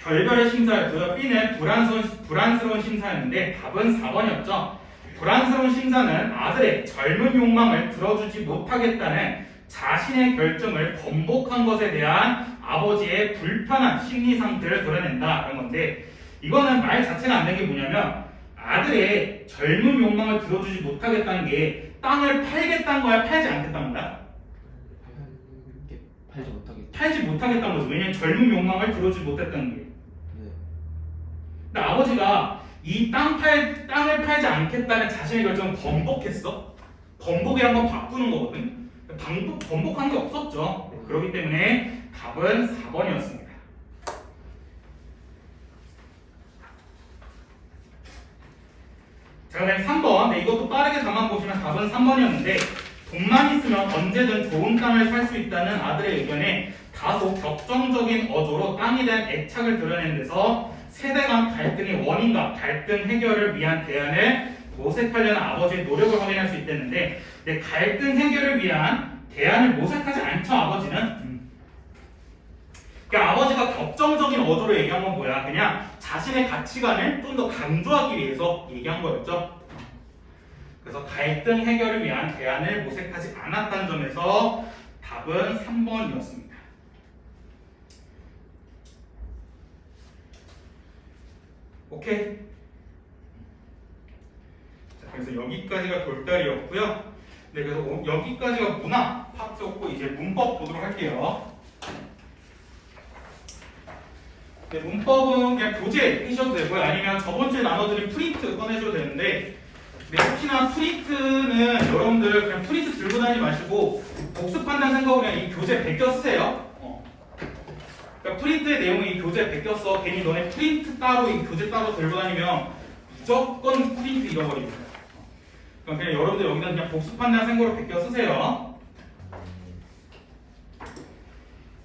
결별의 심사였고요. B는 불안스러운 심사였는데 답은 4번이었죠. 불안스러운 심사는 아들의 젊은 욕망을 들어주지 못하겠다는 자신의 결정을 번복한 것에 대한 아버지의 불편한 심리 상태를 드러낸다는 건데, 이거는 말 자체가 안 된 게 뭐냐면 아들의 젊은 욕망을 들어주지 못하겠다는 게 땅을 팔겠다는 거야, 팔지 않겠다는 거야? 팔지 못하겠다는 거죠. 왜냐면 젊은 욕망을 들어주지 못했다는 게. 근데 아버지가 이 땅을 팔지 않겠다는 자신의 결정을 번복했어. 번복이란 건 바꾸는 거거든. 번복한 게 없었죠. 그렇기 때문에 답은 4번이었습니다. 자, 그다음 3번. 이것도 빠르게 답만 보시면 답은 3번이었는데, 돈만 있으면 언제든 좋은 땅을 살 수 있다는 아들의 의견에 다소 격정적인 어조로 땅에 대한 애착을 드러내는 데서 세대 간 갈등의 원인과 갈등 해결을 위한 대안을 모색하려는 아버지의 노력을 확인할 수 있다는데, 갈등 해결을 위한 대안을 모색하지 않죠, 아버지는. 그러니까 아버지가 격정적인 어조로 얘기한 건 뭐야? 그냥 자신의 가치관을 좀 더 강조하기 위해서 얘기한 거였죠. 그래서 갈등 해결을 위한 대안을 모색하지 않았다는 점에서 답은 3번이었습니다. 오케이. 자, 그래서 여기까지가 돌다리였고요. 네, 그래서 여기까지가 문화 파트였고 이제 문법 보도록 할게요. 네, 문법은 그냥 교재 하셔도 되고요. 아니면 저번 주에 나눠드린 프린트 꺼내셔도 되는데, 네, 혹시나 프린트는 여러분들 그냥 프린트 들고 다니지 마시고 복습한다는 생각으로 그냥 이 교재 베껴 쓰세요. 그러니까 프린트의 내용이 이 교재에 베꼈어. 괜히 너네 프린트 따로 이 교재 따로 들고 다니면 무조건 프린트 잃어버립니다. 그러니까 그냥 여러분들 여기다 그냥 복습한다는 생각으로 베껴 쓰세요.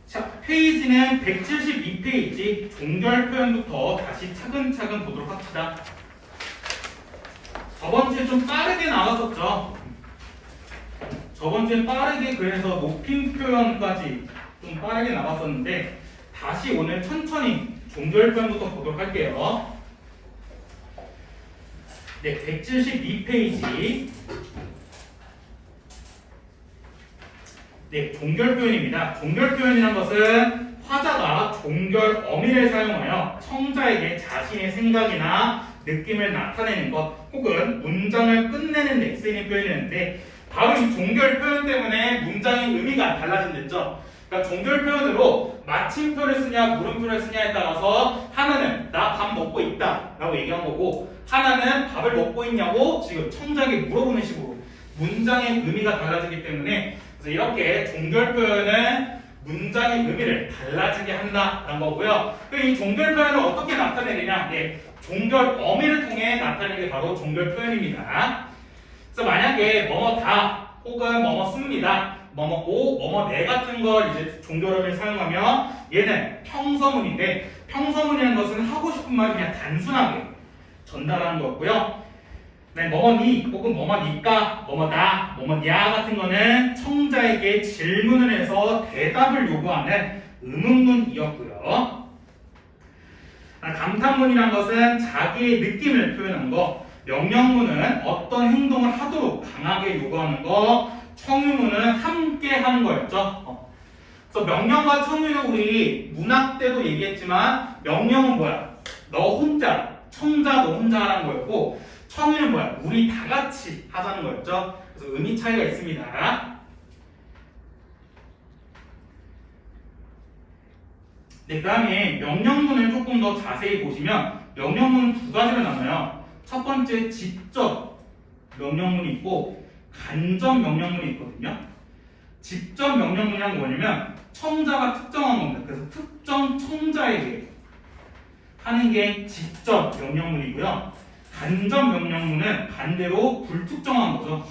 자, 페이지는 172페이지 종결 표현부터 다시 차근차근 보도록 합시다. 저번 주에 좀 빠르게 나왔었죠. 저번 주에 빠르게 그래서 높임 표현까지 좀 빠르게 나왔었는데, 다시 오늘 천천히 종결 표현부터 보도록 할게요. 네, 172페이지. 네, 종결 표현입니다. 종결 표현이란 것은 화자가 종결 어미를 사용하여 청자에게 자신의 생각이나 느낌을 나타내는 것 혹은 문장을 끝내는 데 쓰이는 표현이었는데, 바로 이 종결 표현 때문에 문장의 의미가 달라진댔죠. 그러니까 종결 표현으로 마침표를 쓰냐 물음표를 쓰냐에 따라서 하나는 나 밥 먹고 있다 라고 얘기한 거고, 하나는 밥을 먹고 있냐고 지금 청자에게 물어보는 식으로 문장의 의미가 달라지기 때문에 그래서 이렇게 종결 표현은 문장의 의미를 달라지게 한다라는 거고요. 이 종결 표현을 어떻게 나타내느냐? 네, 종결 어미를 통해 나타내는 게 바로 종결 표현입니다. 그래서 만약에 뭐뭐다 혹은 뭐뭐 씁니다, 뭐뭐 오, 뭐뭐 네 같은 걸 이제 종결어를 사용하면 얘는 평서문인데 평서문이라는 것은 하고 싶은 말 그냥 단순하게 전달하는 거고요. 네, 뭐뭐니 혹은 뭐뭐니까, 뭐뭐다, 뭐뭐냐 같은 거는 청자에게 질문을 해서 대답을 요구하는 의문문이었고요. 감탄문이란 것은 자기의 느낌을 표현하는 거, 명령문은 어떤 행동을 하도록 강하게 요구하는 거, 청유문은 함께 하는 거였죠. 그래서 명령과 청유는 우리 문학 때도 얘기했지만 명령은 뭐야? 너 혼자, 청자 너 혼자 하라는 거였고 청유는 뭐야? 우리 다 같이 하자는 거였죠. 그래서 의미 차이가 있습니다. 네, 그 다음에 명령문을 조금 더 자세히 보시면 명령문은 두 가지로 나눠요. 첫 번째 직접 명령문이 있고 간접 명령문이 있거든요. 직접 명령문이란 뭐냐면 청자가 특정한 겁니다. 그래서 특정 청자에게 하는 게 직접 명령문이고요. 간접 명령문은 반대로 불특정한 거죠.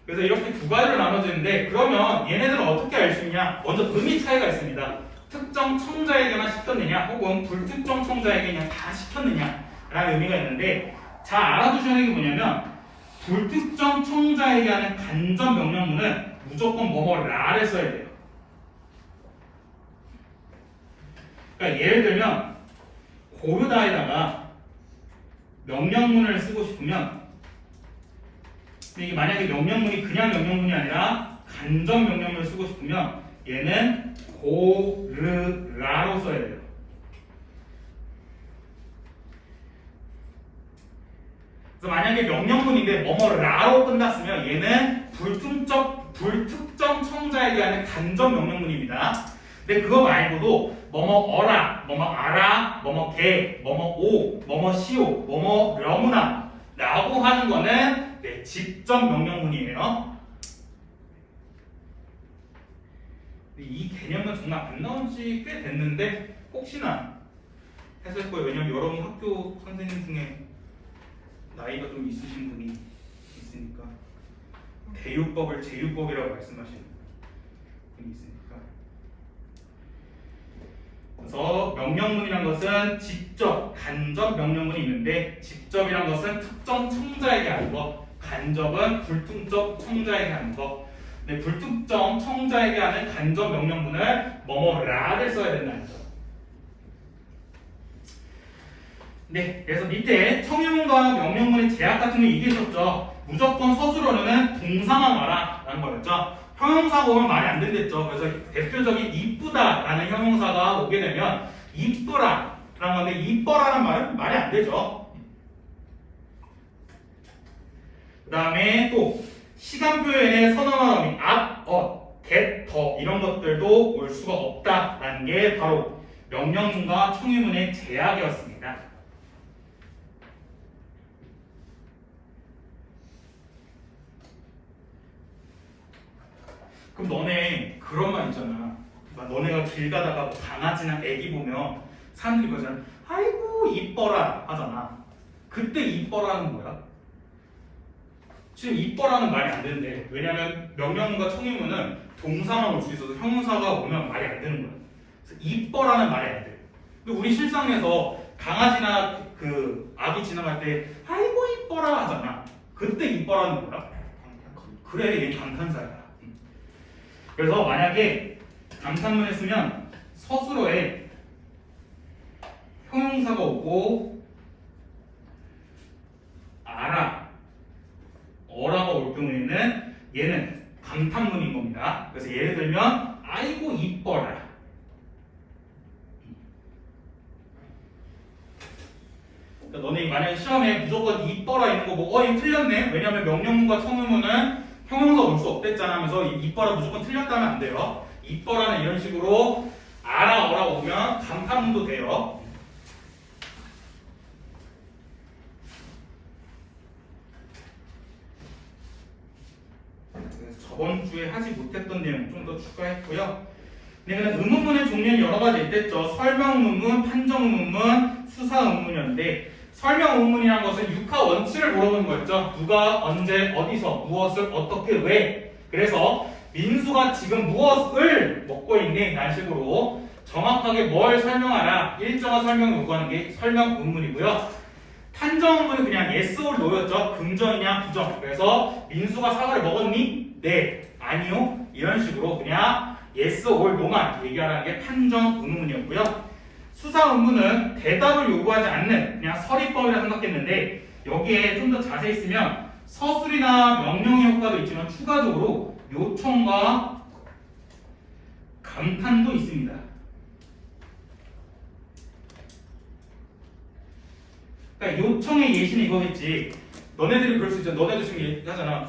그래서 이렇게 두 가지로 나눠지는데 그러면 얘네들은 어떻게 알 수 있냐? 먼저 의미 차이가 있습니다. 특정 청자에게만 시켰느냐 혹은 불특정 청자에게 그냥 다 시켰느냐 라는 의미가 있는데 잘 알아두셔야 하는 게 뭐냐면 불특정 청자에게 하는 간접 명령문은 무조건 뭐뭐라를 써야 돼요. 그러니까 예를 들면 고르다에다가 명령문을 쓰고 싶으면 이게 만약에 명령문이 그냥 명령문이 아니라 간접 명령문을 쓰고 싶으면 얘는 고르라로 써야 돼요. 그래서 만약에 명령문인데 뭐뭐라로 끝났으면 얘는 불특정 청자에게 하는 간접 명령문입니다. 근데 그거 말고도 뭐뭐어라, 뭐뭐아라, 뭐뭐개, 뭐뭐오, 뭐뭐시오, 뭐뭐려무나 라고 하는 거는 네, 직접 명령문이에요. 이 개념은 정말 안 나온 지 꽤 됐는데 혹시나 했을 거예요. 왜냐면 여러분 학교 선생님 중에 나이가 좀 있으신 분이 있으니까 대유법을 제유법이라고 말씀하시는 분이 있으니까. 그래서 명령문이란 것은 직접, 간접 명령문이 있는데 직접이란 것은 특정 청자에게 하는 것, 간접은 불특정 청자에게 하는 것. 근데 불특정 청자에게 하는 간접 명령문을 뭐뭐라를 써야 된다는 점. 네, 그래서 밑에 청유문과 명령문의 제약 같은 거 얘기했었죠. 무조건 서술어는 동사만 와라 라는 거였죠. 형용사가 오면 말이 안 된댔죠. 그래서 대표적인 이쁘다 라는 형용사가 오게 되면 이쁘라 라는 건데 이뻐라는 말은 말이 안 되죠. 그 다음에 또 시간 표현에 선언한 어미 at, get, 더 이런 것들도 올 수가 없다라는 게 바로 명령문과 청유문의 제약이었습니다. 그럼 너네 그런 말 있잖아. 너네가 길 가다가 뭐 강아지나 애기 보면 사람들이 그러잖아. 아이고 이뻐라 하잖아. 그때 이뻐라는 뭐야? 지금 이뻐라는 말이 안 되는데 왜냐면 명령문과 청유문은 동사만 올 수 있어서 형용사가 오면 말이 안 되는 거야. 그래서 이뻐라는 말이 안 돼. 근데 우리 실상에서 강아지나 그 아기 지나갈 때 아이고 이뻐라 하잖아. 그때 이뻐라는 뭐야? 그래 얘 감탄사야. 그래서 만약에 감탄문에 쓰면 서술어에 형용사가 오고 알아, 어라가 올 경우에는 얘는 감탄문인 겁니다. 그래서 예를 들면 아이고 이뻐라. 그러니까 너네 만약에 시험에 무조건 이뻐라 있는 거 보고 이거 틀렸네. 왜냐면 명령문과 청유문은 형용사 올 수 없댔잖아 하면서 이뻐라 무조건 틀렸다면 안 돼요. 이뻐라는 이런 식으로 아라 어라 오면 감탄문도 돼요. 그래서 저번 주에 하지 못했던 내용 좀 더 추가했고요. 네, 그냥 의문문의 종류는 여러 가지 있댔죠. 설명 의문문, 판정 의문문, 수사 의문문이었는데 설명 의문문이라는 것은 육하 원칙을 물어보는 거였죠. 누가, 언제, 어디서, 무엇을, 어떻게, 왜. 그래서 민수가 지금 무엇을 먹고 있니? 라는 식으로 정확하게 뭘 설명하라. 일정한 설명을 요구하는 게 설명 의문이고요. 판정 의문은 그냥 yes or no였죠. 긍정이냐 부정. 그래서 민수가 사과를 먹었니? 네. 아니요. 이런 식으로 그냥 yes or no만 얘기하라는 게 판정 의문이었고요. 수사 의문은 대답을 요구하지 않는 그냥 서리법이라 생각했는데 여기에 좀 더 자세히 쓰면 서술이나 명령의 효과도 있지만 추가적으로 요청과 감탄도 있습니다. 그러니까 요청의 예시는 이거겠지. 너네들이 그럴 수 있잖아. 너네도 지금 얘기하잖아.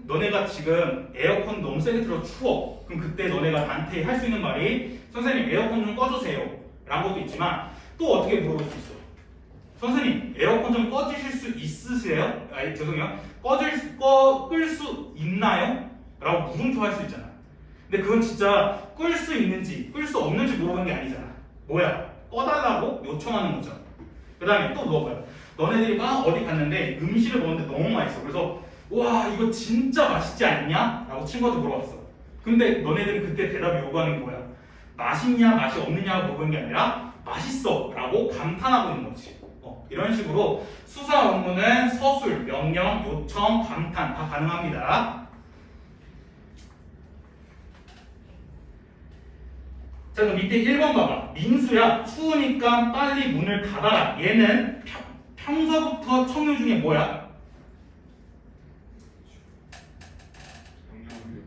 너네가 지금 에어컨 너무 세게 틀어 추워. 그럼 그때 너네가 나한테 할 수 있는 말이 선생님 에어컨 좀 꺼주세요. 라는 것도 있지만 또 어떻게 물어볼 수 있어? 선생님 에어컨 좀 꺼주실 수 있으세요? 아니 죄송해요. 끌 수 있나요? 라고 물음표 할 수 있잖아. 근데 그건 진짜 끌 수 있는지 끌 수 없는지 물어보는 게 아니잖아. 뭐야? 꺼달라고 요청하는 거죠. 그 다음에 또 물어봐요. 너네들이 막 어디 갔는데 음식을 먹는데 너무 맛있어. 그래서 와 이거 진짜 맛있지 않냐? 라고 친구한테 물어봤어. 근데 너네들은 그때 대답이 요구하는 게 뭐야? 맛있냐 맛이 없느냐고 물어보는 게 아니라 맛있어 라고 감탄하고 있는 거지. 이런 식으로 수사 의문은 서술, 명령, 요청, 감탄 다 가능합니다. 자 그럼 밑에 1번 봐봐. 민수야 추우니까 빨리 문을 닫아라. 얘는 평소부터 청유 중에 뭐야?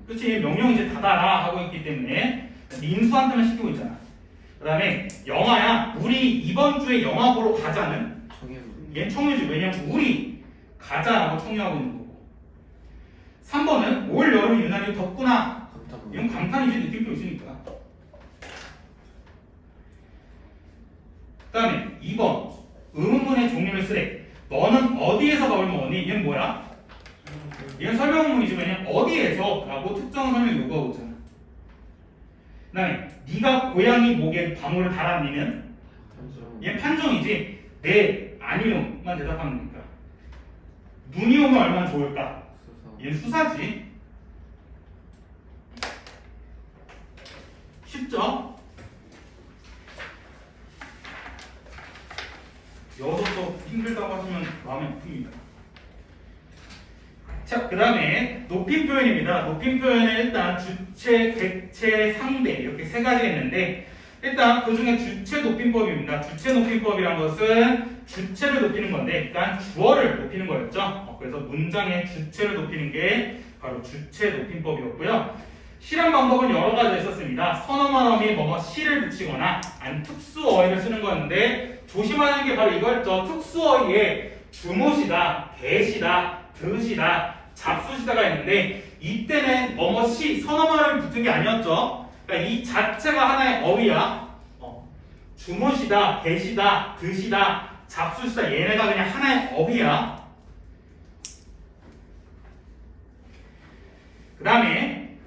그치 명령 이제 닫아라 하고 있기 때문에 민수한테만 시키고 있잖아. 그 다음에 영아야 우리 이번 주에 영화 보러 가자는 얘는 청유지. 왜냐면 우리 가자라고 청유하고 있는 거고. 3번은 올 여름이 유난히 덥구나. 이건 감탄이지. 느낌표 있으니까. 그 다음에 2번 의문문의 종류를 쓰래. 너는 어디에서 밥을 먹었니? 얘는 뭐야? 얘는 설명 의문이지. 왜냐면 어디에서 라고 특정 설명 요구하고 있잖아. 그 다음에 네가 고양이 목에 방울을 달았니는 얘는 판정이지. 네, 아니요만 대답하면 되니까. 눈이 오면 얼마나 좋을까? 얘는 수사지. 쉽죠? 여섯도 힘들다고 하시면 마음이 아픕니다. 자, 그 다음에 높임 표현입니다. 높임 표현은 일단 주체, 객체, 상대 이렇게 세 가지 있는데 일단 그 중에 주체 높임법입니다. 주체 높임법이란 것은 주체를 높이는 건데 일단 주어를 높이는 거였죠. 그래서 문장의 주체를 높이는 게 바로 주체 높임법이었고요. 실현 방법은 여러 가지 있었습니다. 선어만 어미 뭐뭐 시를 붙이거나 아니면 특수어휘를 쓰는 거였는데 조심하는 게 바로 이거였죠. 특수어휘에 주무시다, 계시다, 드시다, 잡수시다가 있는데 이때는 뭐뭐 시, 선어만 어미 붙은 게 아니었죠. 그러니까 이 자체가 하나의 어휘야. 주무시다, 계시다, 드시다, 잡수시다 얘네가 그냥 하나의 어휘야. 그 다음에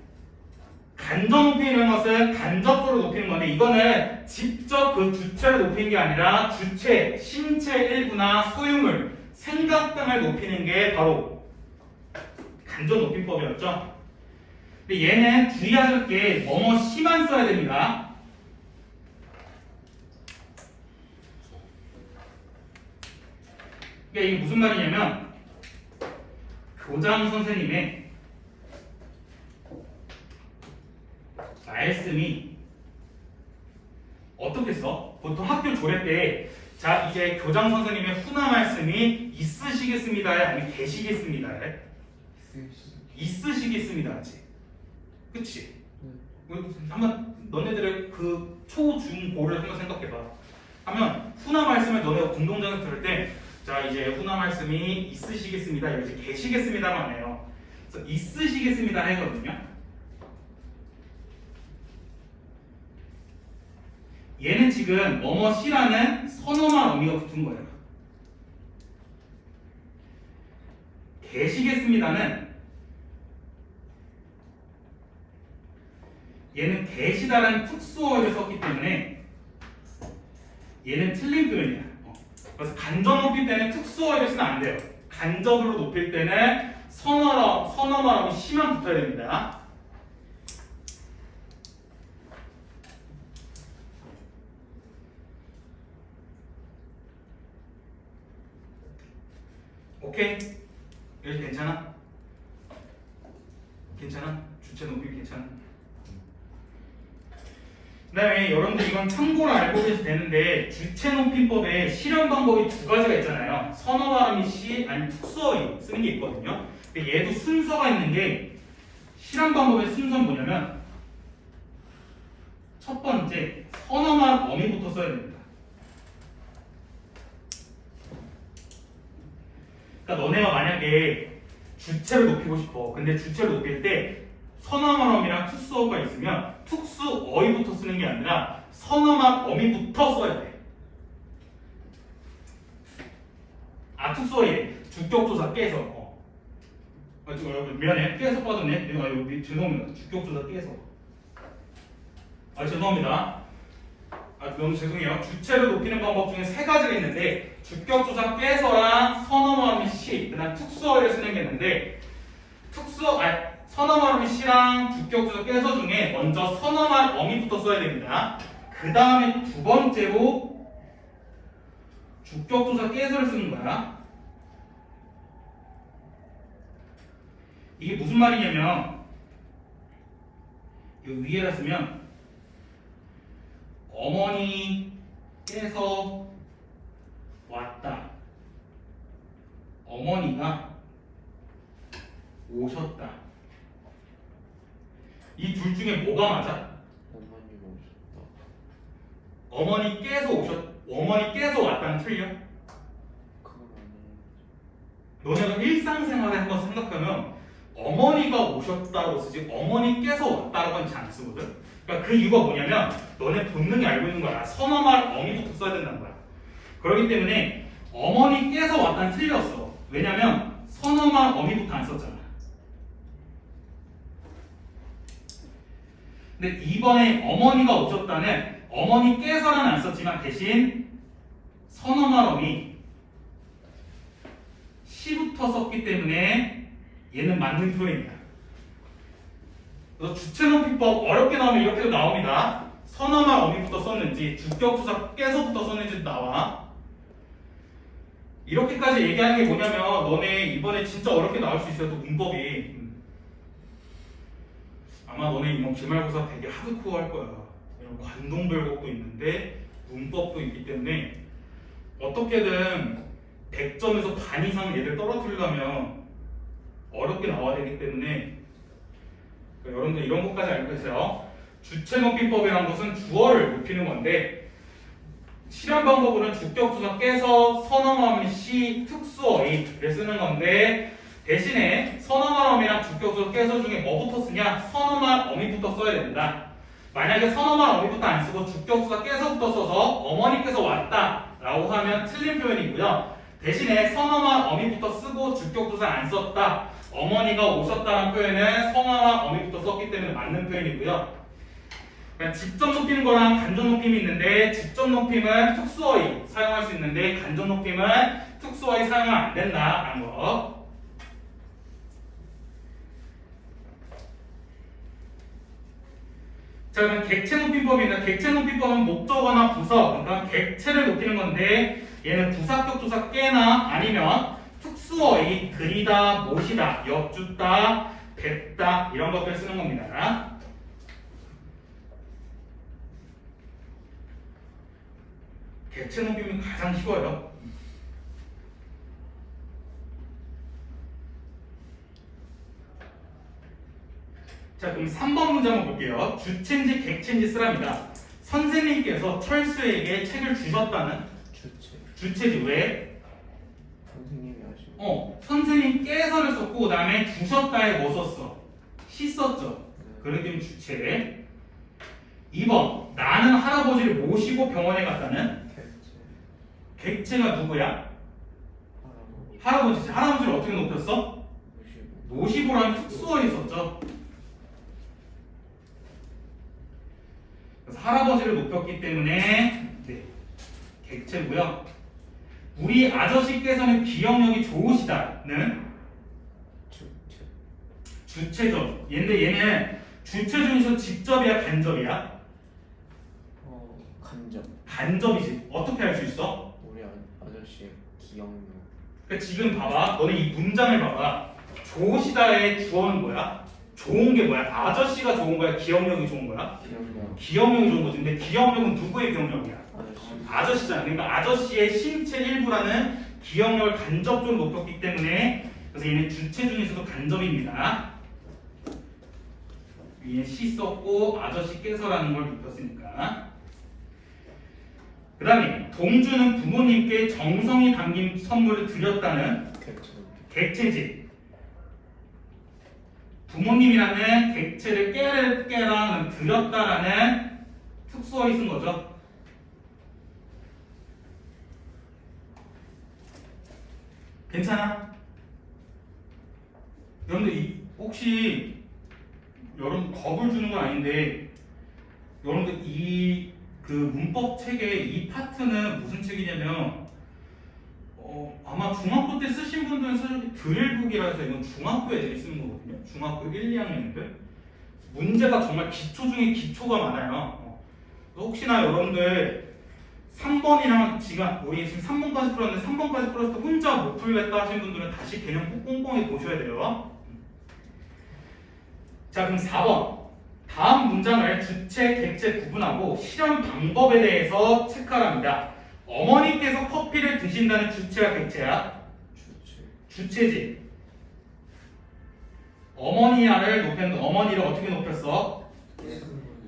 간접 높이는 것은 간접적으로 높이는 건데 이거는 직접 그 주체를 높이는 게 아니라 주체, 신체 일부나 소유물, 생각 등을 높이는 게 바로 간접 높임법이었죠. 근데 얘는 주의하실 게 뭐뭐 시만 써야 됩니다. 그러니까 이게 무슨 말이냐면 교장 선생님의 말씀이 어떻게 써? 보통 학교 조례 때 자 이제 교장 선생님의 훈화 말씀이 있으시겠습니다 아니면 계시겠습니다 있으시겠습니다 하지. 그치? 한번 너네들의 그 초, 중, 고를 한번 생각해봐. 하면 훈화 말씀을 너네가 공동장에 들을 때 자 이제 훈화 말씀이 있으시겠습니다 이러지 계시겠습니다만 해요. 그래서 있으시겠습니다 하거든요. 얘는 지금 뭐뭐시라는 선어말 어미가 붙은 거예요. 계시겠습니다는 얘는 계시다라는 특수어를 썼기 때문에 얘는 틀린 표현이야. 그래서 간접 높일 때는 특수어를 쓰면 안 돼요. 간접으로 높일 때는 선어말 어미 시만 붙어야 됩니다. 오케이? 여기 괜찮아? 괜찮아? 주체 높이 괜찮아? 그 다음에 여러분들 이건 참고로 알고 계셔도 되는데 주체 높임법에 실현 방법이 두 가지가 있잖아요. 선어 발음이 시 아니면 특수어이 쓰는 게 있거든요. 근데 얘도 순서가 있는 게 실현 방법의 순서는 뭐냐면 첫 번째 선어말 어미부터 써야 됩니다. 그러니까 너네가 만약에 주체를 높이고 싶어. 근데 주체를 높일 때 선어말 어미랑 특수어가 있으면 특수어이부터 쓰는 게 아니라 선어말 어미부터 써야 돼. 아 특수어이 주격조사 깨서 미안해 깨서 빠졌네. 내가 여기 죄송합니다. 주격조사 깨서 죄송합니다. 너무 죄송해요. 주체를 높이는 방법 중에 세 가지가 있는데 주격조사 깨서랑 선어말 어미 시 그다음 특수어를 쓰는 게 있는데 선어말 어미 시랑 주격조사 깨서 중에 먼저 선어말 어미부터 써야 됩니다. 그 다음에 두 번째로 주격조사 깨서를 쓰는 거야. 이게 무슨 말이냐면 이 위에다 쓰면 어머니께서 왔다. 어머니가 오셨다. 이 둘 중에 뭐가 맞아? 어머니가 오셨다. 어머니께서 왔다는 틀려? 그건 아니에요. 너네가 일상생활에 한번 생각하면 어머니가 오셨다고 쓰지 어머니께서 왔다라고는 잘 안 쓰거든. 그러니까 그 이유가 뭐냐면 너네 본능이 알고 있는 거야. 선어말 어미부터 써야 된다는 거야. 그렇기 때문에 어머니께서 왔다는 틀렸어. 왜냐면 선어말 어미부터 안 썼잖아. 근데 이번에 어머니가 오셨다는 어머니께서는 안 썼지만 대신 선어말 어미 시부터 썼기 때문에 얘는 맞는 표현이야. 그래서 주체 높이법 어렵게 나오면 이렇게도 나옵니다. 선어말 어미부터 썼는지 주격조사 깨서부터 썼는지 나와. 이렇게까지 얘기하는 게 뭐냐면 너네 이번에 진짜 어렵게 나올 수 있어요. 또 문법이 아마 너네 이번 기말고사 되게 하드코어 할 거야. 이런 관동별곡도 있는데 문법도 있기 때문에 어떻게든 100점에서 반 이상 얘를 떨어뜨리려면 어렵게 나와야 되기 때문에 그러니까 여러분들 이런 것까지 알고 계세요. 주체 높이법이라는 것은 주어를 높이는 건데 실현 방법으로는 주격조사 깨서 선어말 시 특수어이를 쓰는 건데 대신에 선어말 어미랑 주격조사 깨서 중에 뭐부터 쓰냐? 선어말 어미부터 써야 된다. 만약에 선어말 어미부터 안 쓰고 주격조사 깨서부터 써서 어머니께서 왔다 라고 하면 틀린 표현이고요. 대신에 선어말 어미부터 쓰고 주격조사 안 썼다. 어머니가 오셨다는 표현은 선어말 어미부터 썼기 때문에 맞는 표현이고요. 그러니까 직접 높이는 거랑 간접 높임이 있는데 직접 높임은 특수어이 사용할 수 있는데 간접 높임은 특수어이 사용은 안 된다라는 거. 자, 그럼 객체 높임법입니다. 객체 높임법은 목적어나 부서, 그러니까 객체를 높이는 건데 얘는 부사격조사 깨나 아니면 특수어이 그리다, 모시다, 엿주다, 뱉다 이런 것들 쓰는 겁니다. 객체 높임이 가장 쉬워요. 자, 그럼 3번 문제 한번 볼게요. 주체인지 객체인지 쓰랍니다. 선생님께서 철수에게 책을 주셨다는 주체. 주체지. 왜? 선생님이 하시고 선생님께서를 썼고 그 다음에 주셨다에 뭐 썼어? 시 썼죠. 그렇기 때문에 주체. 2번 나는 할아버지를 모시고 병원에 갔다는 객체가 누구야? 할아버지지. 할아버지를 어떻게 높였어? 모시고라는 특수어이 있었죠. 그래서 할아버지를 높였기 때문에 네, 객체고요. 우리 아저씨께서는 기억력이 좋으시다는 주체죠. 얘는 주체 중에서 직접이야 간접이야? 간접. 간접이지. 어떻게 할 수 있어? 우리 아저씨의 기억력. 그러니까 지금 봐봐. 너네 이 문장을 봐봐. 좋으시다의 주어는 뭐야? 좋은 게 뭐야? 아저씨가 좋은 거야? 기억력이 좋은 거야? 기억력. 기억력이 좋은 거지. 근데 기억력은 누구의 기억력이야? 아저씨. 아저씨잖아. 그러니까 아저씨의 신체 일부라는 기억력을 간접적으로 높였기 때문에 그래서 얘는 주체 중에서도 간접입니다. 위에 시 썼고 아저씨께서라는 걸 높였으니까. 그 다음에 동주는 부모님께 정성이 담긴 선물을 드렸다는 객체지. 부모님이라는 객체를 깨랑 드렸다라는 특수어이 쓴 거죠. 괜찮아? 여러분들 혹시 여러분 겁을 주는 건 아닌데 여러분들 이 그 문법 책의 이 파트는 무슨 책이냐면 아마 중학교 때 쓰신 분들은 사실 드릴북이라 해서 이건 중학교 애들이 쓰는 거거든요. 중학교 1, 2학년들 문제가 정말 기초 중에 기초가 많아요. 혹시나 여러분들 3번이랑 지금 우리 지금 3번까지 풀었는데 3번까지 풀었을 때 혼자 못 풀겠다 하신 분들은 다시 개념 꼭 꼼꼼히 보셔야 돼요. 자, 그럼 4번. 다음 문장을 주체, 객체 구분하고 실현 방법에 대해서 체크하랍니다. 어머니께서 커피를 드신다는 주체야, 객체야? 주체지. 어머니야를 높였는데 어머니를 어떻게 높였어?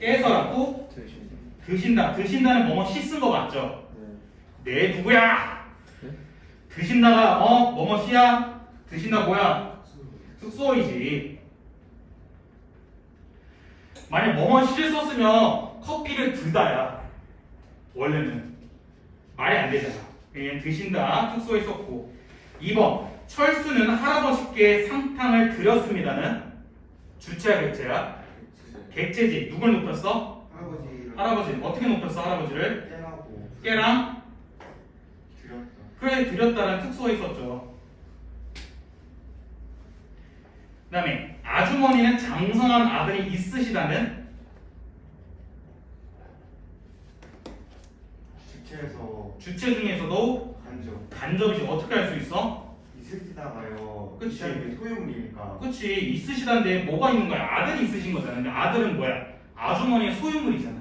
깨서라고? 드신다. 드신다는 뭐뭐 시 쓴 거 맞죠? 네, 누구야? 드신다가 뭐뭐 시야? 드신다 뭐야? 숙소이지. 만약 뭐뭐 시를 썼으면 커피를 드다야. 원래는 말이 안 되잖아. 그냥 드신다 특수어에 썼고. 2번 철수는 할아버지께 상탕을 드렸습니다는 주체야 객체야? 객체지. 누굴 높였어? 할아버지. 어떻게 높였어 할아버지를? 깨랑 드렸다. 그래 드렸다는 특수어에 있었죠. 그 다음에 아주머니는 장성한 아들이 있으시다는 주체에서 주체 중에서도 간접 간접이지. 어떻게 할 수 있어? 있으시다가요. 그치. 이게 소유물이니까. 그치. 있으시다는데 뭐가 있는 거야? 아들이 있으신 거잖아. 근데 아들은 뭐야? 아주머니의 소유물이잖아.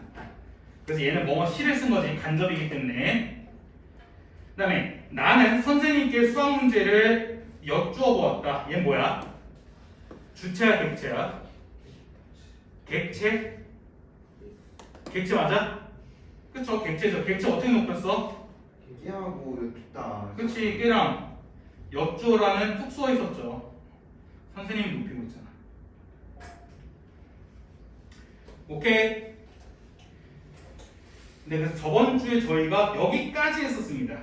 그래서 얘는 뭐뭐 시를 쓴 거지. 간접이기 때문에. 그 다음에 나는 선생님께 수학 문제를 여쭈어 보았다. 얘는 뭐야? 주체야 객체야? 객체? 객체 맞아? 그쵸 객체죠. 객체 어떻게 높였어? 깨하고 줬다. 그치 깨랑 여쭈어라는 특수어 있었죠. 선생님이 높이고 있잖아. 오케이. 네, 그래서 저번 주에 저희가 여기까지 했었습니다.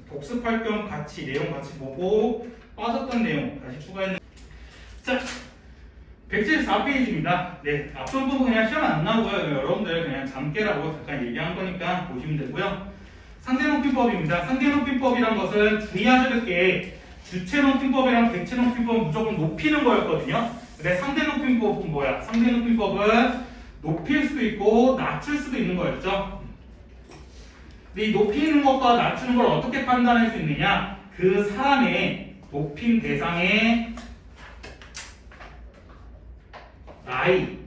복습할 겸 같이 내용 같이 보고 빠졌던 내용 다시 추가했는데. 자, 174페이지입니다. 네, 앞선 부분 그냥 시험 안 나오고요. 여러분들 그냥 잠깨라고 잠깐 얘기한 거니까 보시면 되고요. 상대높임법입니다. 상대높임법이란 것은 주의하셔야 될 게 주체높임법이랑 객체높임법은 무조건 높이는 거였거든요. 근데 상대높임법은 뭐야? 상대높임법은 높일 수도 있고 낮출 수도 있는 거였죠. 근데 이 높이는 것과 낮추는 걸 어떻게 판단할 수 있느냐? 그 사람의 높임 대상의 나이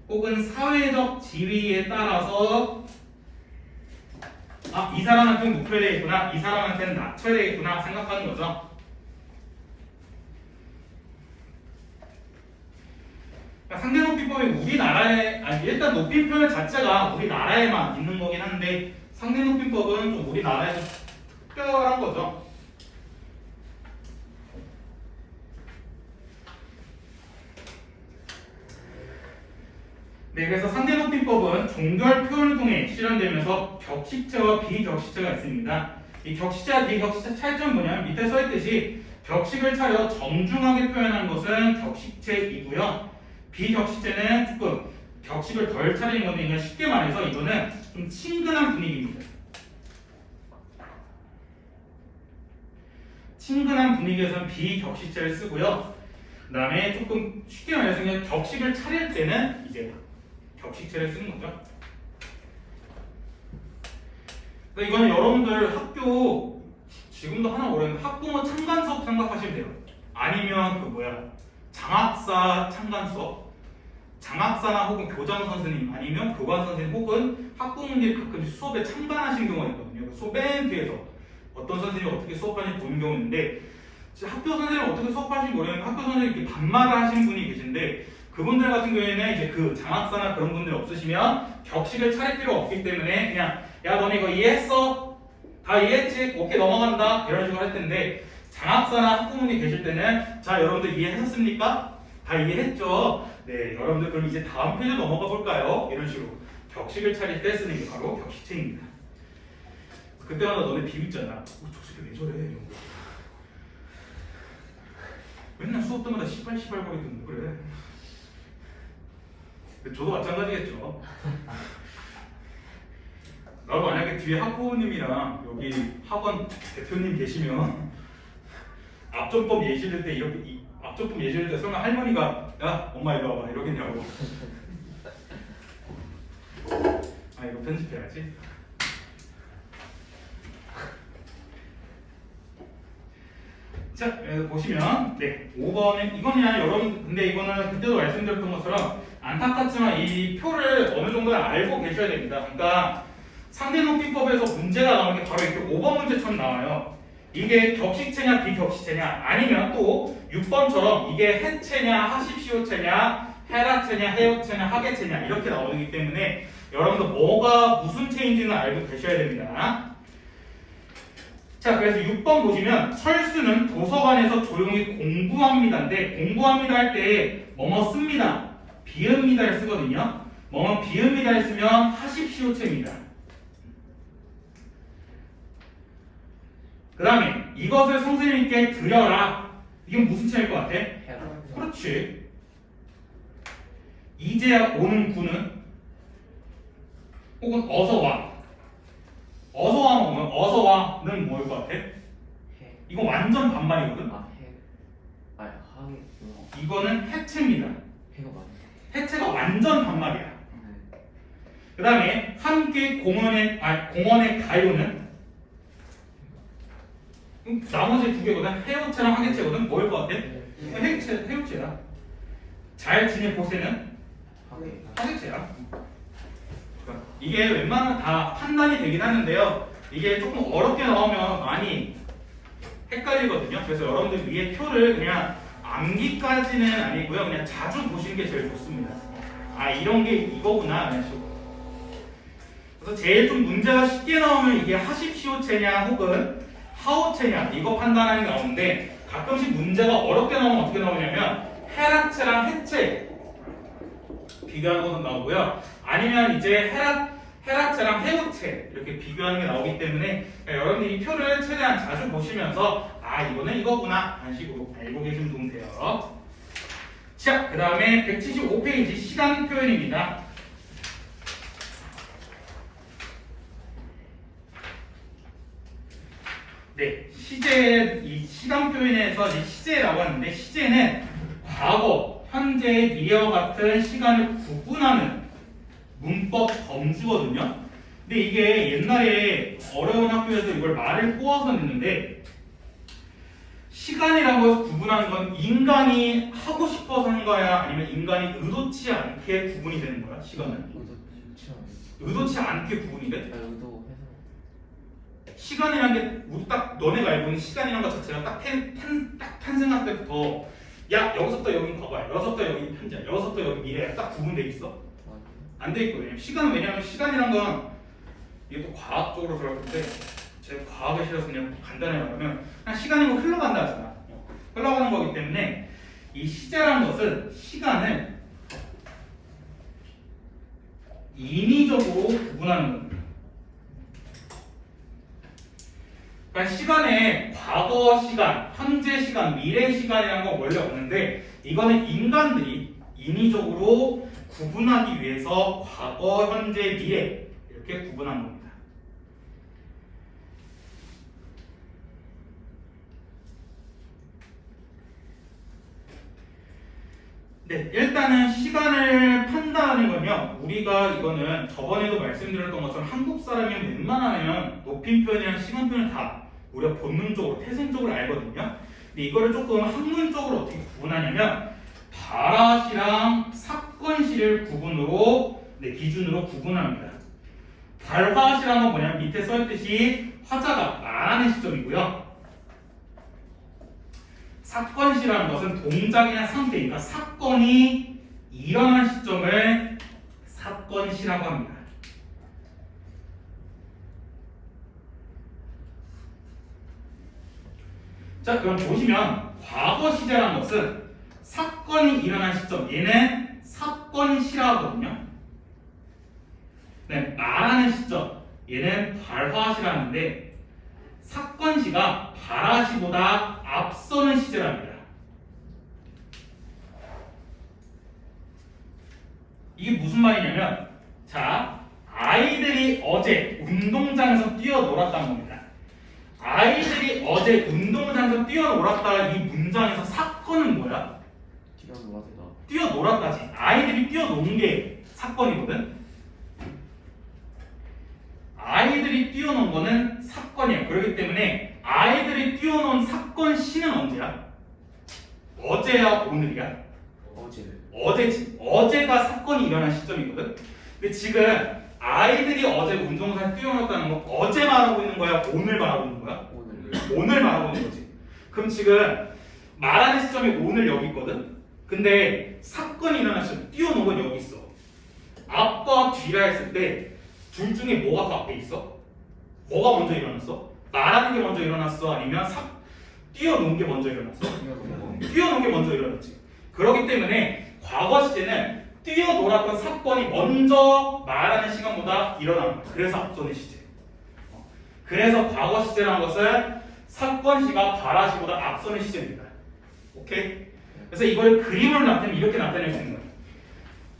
혹은 사회적 지위에 따라서 이 사람한테는 높여야 되겠구나, 이 사람한테는 낮춰야 되겠구나 생각하는 거죠. 그러니까 상대높임법이 우리나라에 일단 높임표 자체가 우리나라에만 있는 거긴 한데 상대높임법은 좀 우리나라에서 특별한 거죠. 네, 그래서 상대높이법은 종결 표현을 통해 실현되면서 격식체와 비격식체가 있습니다. 이 격식체와 비격식체 차이점은 뭐냐면 밑에 써있듯이 격식을 차려 정중하게 표현한 것은 격식체이고요. 비격식체는 조금 격식을 덜 차리는 건데 그냥 쉽게 말해서 이거는 좀 친근한 분위기입니다. 친근한 분위기에서는 비격식체를 쓰고요. 그 다음에 조금 쉽게 말해서 그냥 격식을 차릴 때는 이제 격식체를 쓰는 거죠. 그러니까 이거는 여러분들 학교 지금도 하나 모르는데 학부모 참관 수업 생각하시면 돼요. 아니면 그 뭐야 장학사 참관 수업, 장학사나 혹은 교장 선생님 아니면 교관 선생님 혹은 학부모님들이 가끔 수업에 참관하신 경우가 있거든요. 수업 맨 뒤에서 어떤 선생님이 어떻게 수업하는지 보는 경우 있는데 학교 선생님은 어떻게 수업하시는지 모르겠는데 학교 선생님 이렇게 반말을 하시는 분이 계신데 그분들 같은 경우에는 이제 그 장학사나 그런 분들이 없으시면 격식을 차릴 필요가 없기 때문에 그냥 야 너네 이거 이해했어? 다 이해했지? 오케이 넘어간다 이런 식으로 할 텐데 장학사나 학부모님 계실 때는 자 여러분들 이해하셨습니까? 다 이해했죠? 네 여러분들 그럼 이제 다음 페이지 넘어가 볼까요? 이런 식으로 격식을 차릴 때 쓰는 게 바로 격식체입니다. 그때마다 너네 비웃잖아. 저 새끼 왜 저래? 이런 거. 맨날 수업 때마다 시발거리던데 그래. 저도 마찬가지겠죠. 나도 만약에 뒤에 학부모님이랑 여기 학원 대표님 계시면 앞전법 예시될 때 이렇게 앞전법 예시될 때 설마 할머니가 야 엄마 이리 와봐 이러겠냐고. 아 이거 편집해야지. 자 보시면 네 5번은 이거는 여러분 근데 이거는 그때도 말씀드렸던 것처럼 안타깝지만 이 표를 어느 정도 알고 계셔야 됩니다. 그러니까 상대높이법에서 문제가 나오는 게 바로 이렇게 5번 문제처럼 나와요. 이게 격식체냐 비격식체냐 아니면 또 6번처럼 이게 해체냐 하십시오체냐 헤라체냐 해요체냐 하계체냐 이렇게 나오기 때문에 여러분들 뭐가 무슨 체인지는 알고 계셔야 됩니다. 자 그래서 6번 보시면 철수는 도서관에서 조용히 공부합니다인데 공부합니다 할 때 뭐뭐 씁니다 비읍니다를 쓰거든요. 뭐뭐 비읍니다를 쓰면 하십시오체입니다. 그 다음에 이것을 선생님께 드려라. 이건 무슨 체일 것 같아? 그렇지. 이제야 오는 구는 혹은 어서와. 어서와 뭐면 어서와는 뭐일 것 같아? 이거 완전 반말이거든. 이거는 해체입니다. 해체가 완전 반말이야. 그 다음에 함께 공원에 가요는 나머지 두 개거든. 해요체랑 하계체거든. 뭐일 것 같아? 해요체야. 잘 지내보세는 하계체야. 이게 웬만하면 다 판단이 되긴 하는데요. 이게 조금 어렵게 나오면 많이 헷갈리거든요. 그래서 여러분들 위에 표를 그냥 암기까지는 아니고요. 그냥 자주 보시는 게 제일 좋습니다. 아 이런 게 이거구나. 이런 식으로. 그래서 제일 좀 문제가 쉽게 나오면 이게 하십시오체냐 혹은 하오체냐 이거 판단하는 게 나오는데 가끔씩 문제가 어렵게 나오면 어떻게 나오냐면 헤라체랑 해체 비교하는 것도 나오고요. 아니면 이제 헤라체랑 해오체 이렇게 비교하는 게 나오기 때문에 여러분들이 이 표를 최대한 자주 보시면서 아 이거는 이거구나 하는 식으로 알고 계시면 도움 돼요. 자, 그 다음에 175페이지 시간 표현입니다. 네, 이 시간 표현에서 시제라고 하는데 시제는 과거, 현재, 미래와 같은 시간을 구분하는 문법 범주거든요. 근데 이게 옛날에 어려운 학교에서 이걸 말을 꼬아서 냈는데 시간이라고 해서 구분하는 건 인간이 하고 싶어서 한 거야? 아니면 인간이 의도치 않게 구분이 되는 거야? 시간은? 의도치 않게 구분이 돼? 시간이란 게 우리 딱 너네가 알고 있는 시간이란 것 자체가 딱 탄생할 때부터 야 여기서부터 여기는 과거야, 여기서부터 여기는 현재야, 여기서부터 여기 미래야 딱 구분돼 있어? 안 돼 있거든요. 시간은 왜냐하면 시간이란 건 이게 또 과학적으로 들어갈 텐데 제가 과학을 싫어서 그냥 간단하게 말하면 그냥 시간이 뭐 흘러간다 하잖아. 흘러가는 거기 때문에 이 시제라는 것은 시간을 인위적으로 구분하는 겁니다. 그러니까 시간에 과거 시간, 현재 시간, 미래 시간이라는 건 원래 없는데 이거는 인간들이 인위적으로 구분하기 위해서 과거, 현재, 미래 이렇게 구분한 겁니다. 네, 일단은 시간을 판단하는 건요. 우리가 이거는 저번에도 말씀드렸던 것처럼 한국 사람이면 웬만하면 높임표현이랑 시간표현을 다 우리가 본능적으로, 태생적으로 알거든요. 근데 이거를 조금 학문적으로 어떻게 구분하냐면 발화시랑 사건시를 기준으로 구분합니다. 발화시라는 건 뭐냐면 밑에 써있듯이 화자가 말하는 시점이고요. 사건시라는 것은 동작이나 상태, 그러니까 사건이 일어난 시점을 사건시라고 합니다. 자, 그럼 보시면 과거 시제라는 것은 사건이 일어난 시점, 얘는 사건시라거든요. 네, 말하는 시점, 얘는 발화시라는데 사건시가 발화시보다 앞서는 시제랍니다. 이게 무슨 말이냐면, 자, 아이들이 어제 운동장에서 뛰어놀았다는 겁니다. 아이들이 어제 운동장에서 뛰어놀았다 이 문장에서 사건은 뭐야? 뛰어놀았다지. 아이들이 뛰어노는 게 사건이거든. 아이들이 뛰어논 거는 사건이야. 그렇기 때문에 아이들이 뛰어논 사건 시는 언제야? 어제야, 오늘이야? 어제지. 어제가 사건이 일어난 시점이거든. 근데 지금 아이들이 어제 운동장에 뛰어놀았다는 건 어제 말하고 있는 거야? 오늘 말하고 있는 거야? 오늘 말하고 있는 거지. 그럼 지금 말하는 시점이 오늘 여기 있거든. 근데 사건이 일어난 시점, 뛰어놓은 건 여기 있어. 앞과 뒤라 했을 때 둘 중에 뭐가 더 앞에 있어? 뭐가 먼저 일어났어? 말하는 게 먼저 일어났어? 아니면 뛰어놓은 게 먼저 일어났어? 뛰어놓은 게 먼저 일어났지. 그렇기 때문에 과거 시제는 뛰어놀았던 사건이 먼저 말하는 시간보다 일어난 거야. 그래서 앞서는 시제. 그래서 과거 시제라는 것은 사건시가 발화시보다 앞서는 시제입니다. 오케이? 그래서 이걸 그림으로 나타내면 이렇게 나타낼 수 있는 거예요.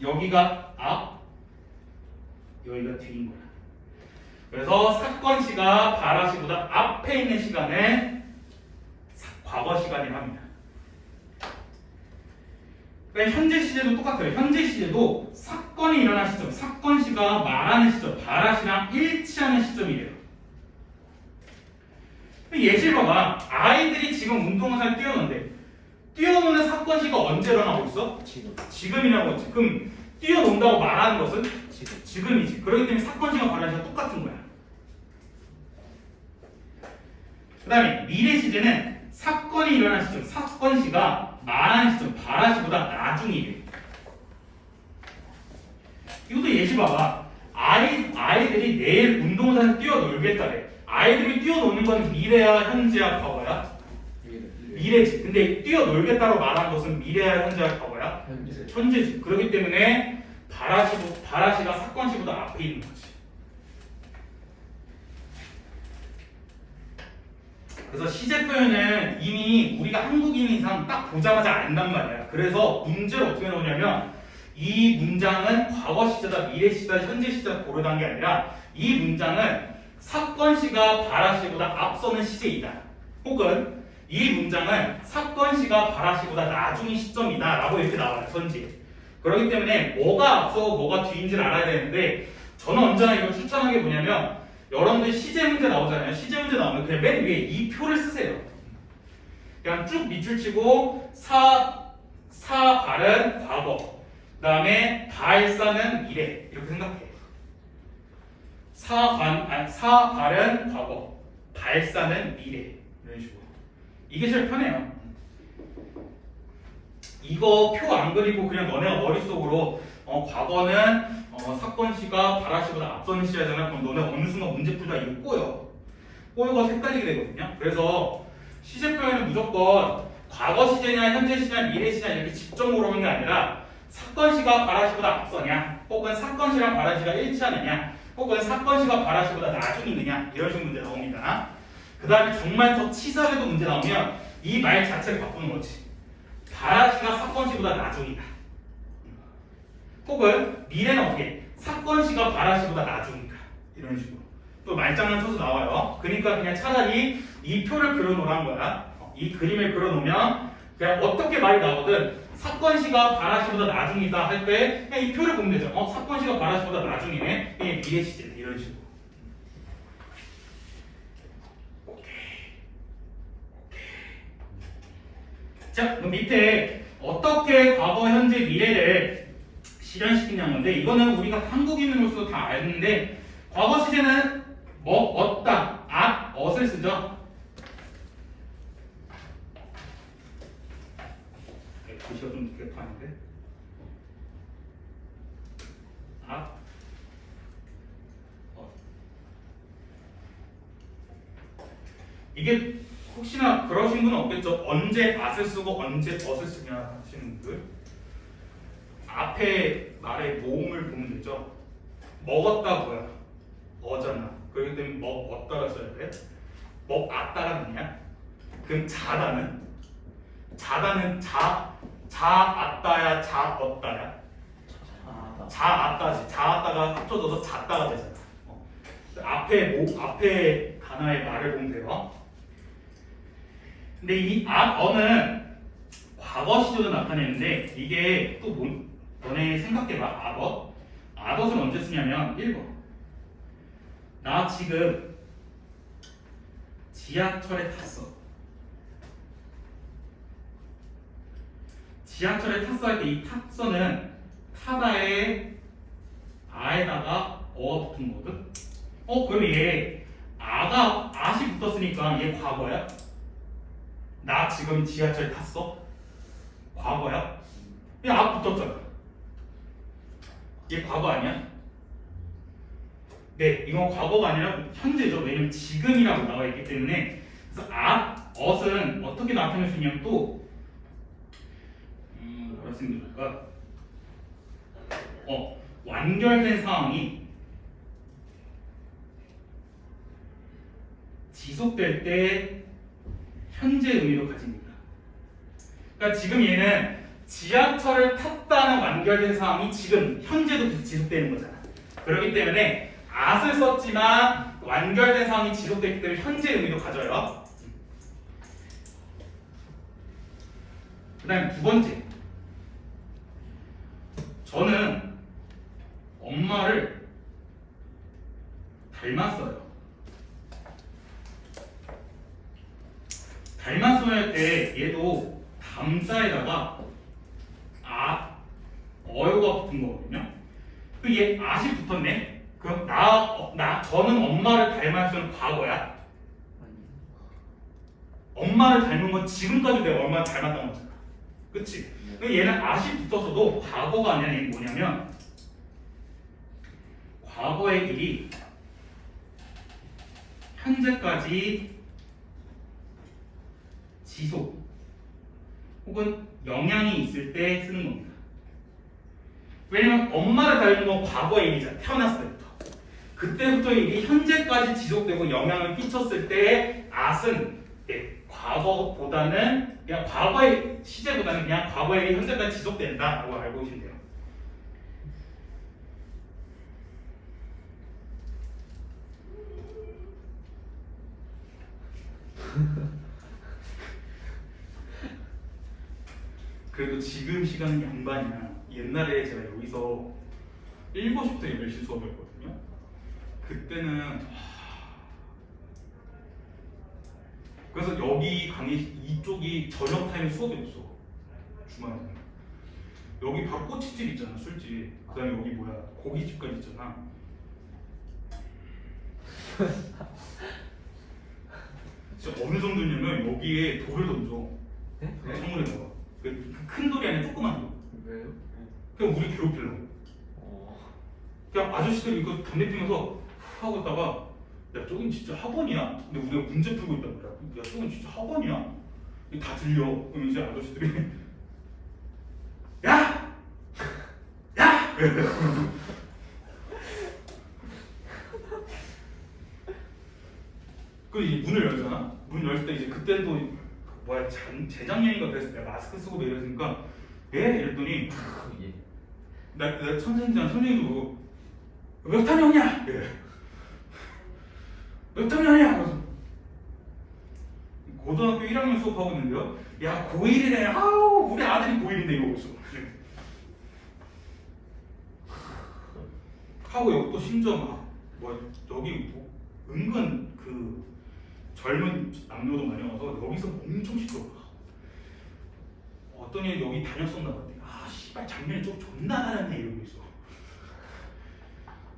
여기가 앞, 여기가 뒤인 거야. 그래서 사건시가 발화시보다 앞에 있는 시간을 과거 시간이라고 합니다. 그러니까 현재 시제도 똑같아요. 현재 시제도 사건이 일어난 시점, 사건시가 말하는 시점, 발화시랑 일치하는 시점이래요. 예시를 봐봐. 아이들이 지금 운동장에 뛰어노는데 뛰어노는 사건시가 언제 일어나고 있어? 지금이라고 했지. 그럼 뛰어논다고 말하는 것은? 지금이지. 그렇기 때문에 사건시가 발화시가 똑같은 거야. 그 다음에 미래 시제는 사건이 일어난 시점, 사건시가 말하는 시점, 발화시보다 나중이래. 이것도 예시 봐봐. 아이들이 내일 운동장에서 뛰어놀겠다래. 아이들이 뛰어노는 건 미래야, 현재야, 과거야? 미래지. 근데 뛰어놀겠다고 말한 것은 미래야, 현재야, 과거야? 현재지. 그렇기 때문에 발화시가 사건시보다 앞에 있는 거지. 그래서 시제 표현은 이미 우리가 한국인 이상 딱 보자마자 안단 말이야. 그래서 문제를 어떻게 넣으냐면 이 문장은 과거 시제다, 미래 시제다, 현재 시제다 고르는 게 아니라 이 문장은 사건시가 발화시보다 앞서는 시제이다. 혹은 이 문장은 사건시가 발화시보다 나중인 시점이다 라고 이렇게 나와요. 선지에. 그렇기 때문에 뭐가 앞서고 뭐가 뒤인지를 알아야 되는데 저는 언제나 이걸 추천하는 게 뭐냐면 여러분들 시제 문제 나오잖아요. 시제 문제 나오면 그냥 맨 위에 이 표를 쓰세요. 그냥 쭉 밑줄 치고 사 발은 과거, 그 다음에 발사는 미래 이렇게 생각해. 사 발은 과거, 발사는 미래 이런 식으로. 이게 제일 편해요. 이거 표 안 그리고 그냥 너네가 머릿속으로 과거는 사건시가 발화시보다 앞서는 시제잖아. 그럼 너네 어느 순간 문제 풀다 이거 꼬여서 헷갈리게 되거든요. 그래서 시제 표현은 무조건 과거 시제냐, 현재 시제냐, 미래 시제냐 이렇게 직접 물어보는 게 아니라 사건시가 발화시보다 앞서냐, 혹은 사건시랑 발화시가 일치하느냐, 혹은 사건시가 발화시보다 나중이느냐 이런 식으로 문제 나옵니다. 그 다음에 정말 더 치사하게도 문제 나오면 이 말 자체를 바꾸는 거지. 발화시가 사건시보다 나중이다. 혹은 미래는 어떻게? 사건시가 발화시보다 나중이다. 이런 식으로. 또 말장난 쳐서 나와요. 그러니까 그냥 차라리 이 표를 그려놓으란 거야. 이 그림을 그려놓으면 그냥 어떻게 말이 나오든 사건시가 발화시보다 나중이다 할 때 그냥 이 표를 보면 되죠. 사건시가 발화시보다 나중이네. 이게 미래 시제 이런 식으로. 자, 그럼 밑에 어떻게 과거, 현재, 미래를 실현시키냐는 건데 이거는 우리가 한국인으로서 다 아는데 과거 시제는 뭐, 얻다, 얻을 쓰죠. 글씨가 좀 개판인데 이게 혹시나 그러신 분은 없겠죠. 언제 앗을 쓰고 언제 얻을 쓰냐 하시는 분들 앞에 말의 모음을 보면 되죠. 먹었다 뭐야? 어잖아. 그렇기 때문에 먹었다가 써야 돼. 먹았다가 뭐냐? 그럼 자다는 자았다야 자었다야? 자았다지. 자았다가 합쳐져서 잤다가 되잖아. 앞에 단어의 말을 보면 돼요. 근데 이 어는 과거 시조도 나타내는데 이게 또 너네 생각해봐. 앗은 언제 쓰냐면 1번 나 지금 지하철에 탔어. 지하철에 탔어 할 때 이 탔어는 타다에 아에다가 어가 붙은 거거든. 그럼 얘 앗이 붙었으니까 얘 과거야? 나 지금 지하철 탔어? 과거야? 얘 앗 붙었잖아. 얘 과거 아니야? 네, 이건 과거가 아니라 현재죠. 왜냐면 지금이라고 나와 있기 때문에. 그래서 얻은 어떻게 나타낼 수 있냐면 또 뭐라 쓰면 좋을까? 완결된 상황이 지속될 때 현재 의미로 가집니다. 그러니까 지금 얘는 지하철을 탔다는 완결된 상황이 지금 현재도 계속 지속되는 거잖아. 그렇기 때문에 앗을 썼지만 완결된 상황이 지속되기 때문에 현재 의미도 가져요. 그 다음에 두 번째, 저는 엄마를 닮았어요. 닮았어요 할 때 얘도 담자에다가 어효가 붙은 거거든요. 그 얘 앗이 붙었네. 그럼 저는 엄마를 닮았으면 과거야. 엄마를 닮은 건 지금까지 내가 얼마나 닮았다는 거잖아. 그치? 얘는 앗이 붙어서도 과거가 아니라 얘는 뭐냐면 과거의 일이 현재까지 지속 혹은 영향이 있을 때 쓰는 겁니다. 왜냐면 엄마를 닮은 건 과거의 일이잖아. 태어났을 때부터. 그때부터 일이 현재까지 지속되고 영향을 끼쳤을 때 앗은 과거보다는 그냥 과거의 시제보다는 그냥 과거의 일이 현재까지 지속된다라고 알고 계시면 돼요. 그래도 지금 시간은 양반이야. 옛날에 제가 여기서 7시부터 10시 수업했거든요. 그때는 그래서 여기 강의 이쪽이 저녁 타임에 수업이 없어. 주말에는. 여기 바로 꼬치집 있잖아, 술집. 그 다음에 여기 뭐야, 고깃집까지 있잖아. 진짜 어느 정도냐면 여기에 돌을 던져. 네? 선물에 넣어. 큰 돌이 아니라 조그만 돌. 왜요? 그냥 우리 괴롭히려고. 그냥 아저씨들이 이거 담배 피면서 하고 있다가 야 저긴 진짜 학원이야? 근데 우리가 문제 풀고 있단 말이야. 야 저긴 진짜 학원이야? 다 들려. 그럼 이제 아저씨들이 야! 야! 그 이제 문을 열잖아. 문 열 때 이제 그때 또 뭐야 재작년인가 그랬을 때 마스크 쓰고 이러니까 예? 이랬더니 예. 나 선생님이랑 선생님도 보고 몇 학년이야? 예. 몇 학년이야? 그래서 고등학교 1학년 수업하고 있는데요. 야 고1이래. 아우 우리 아들이 고1인데 이러고 있어. 하고 여기 또 심지어 막 뭐 여기 뭐 은근 그 젊은 남녀도 많이 와서 여기서 엄청 시끄러워. 어떤 애는 여기 다녔었나 본데 아 씨발 작년에 좀 존나 나랬네 이러고 있어.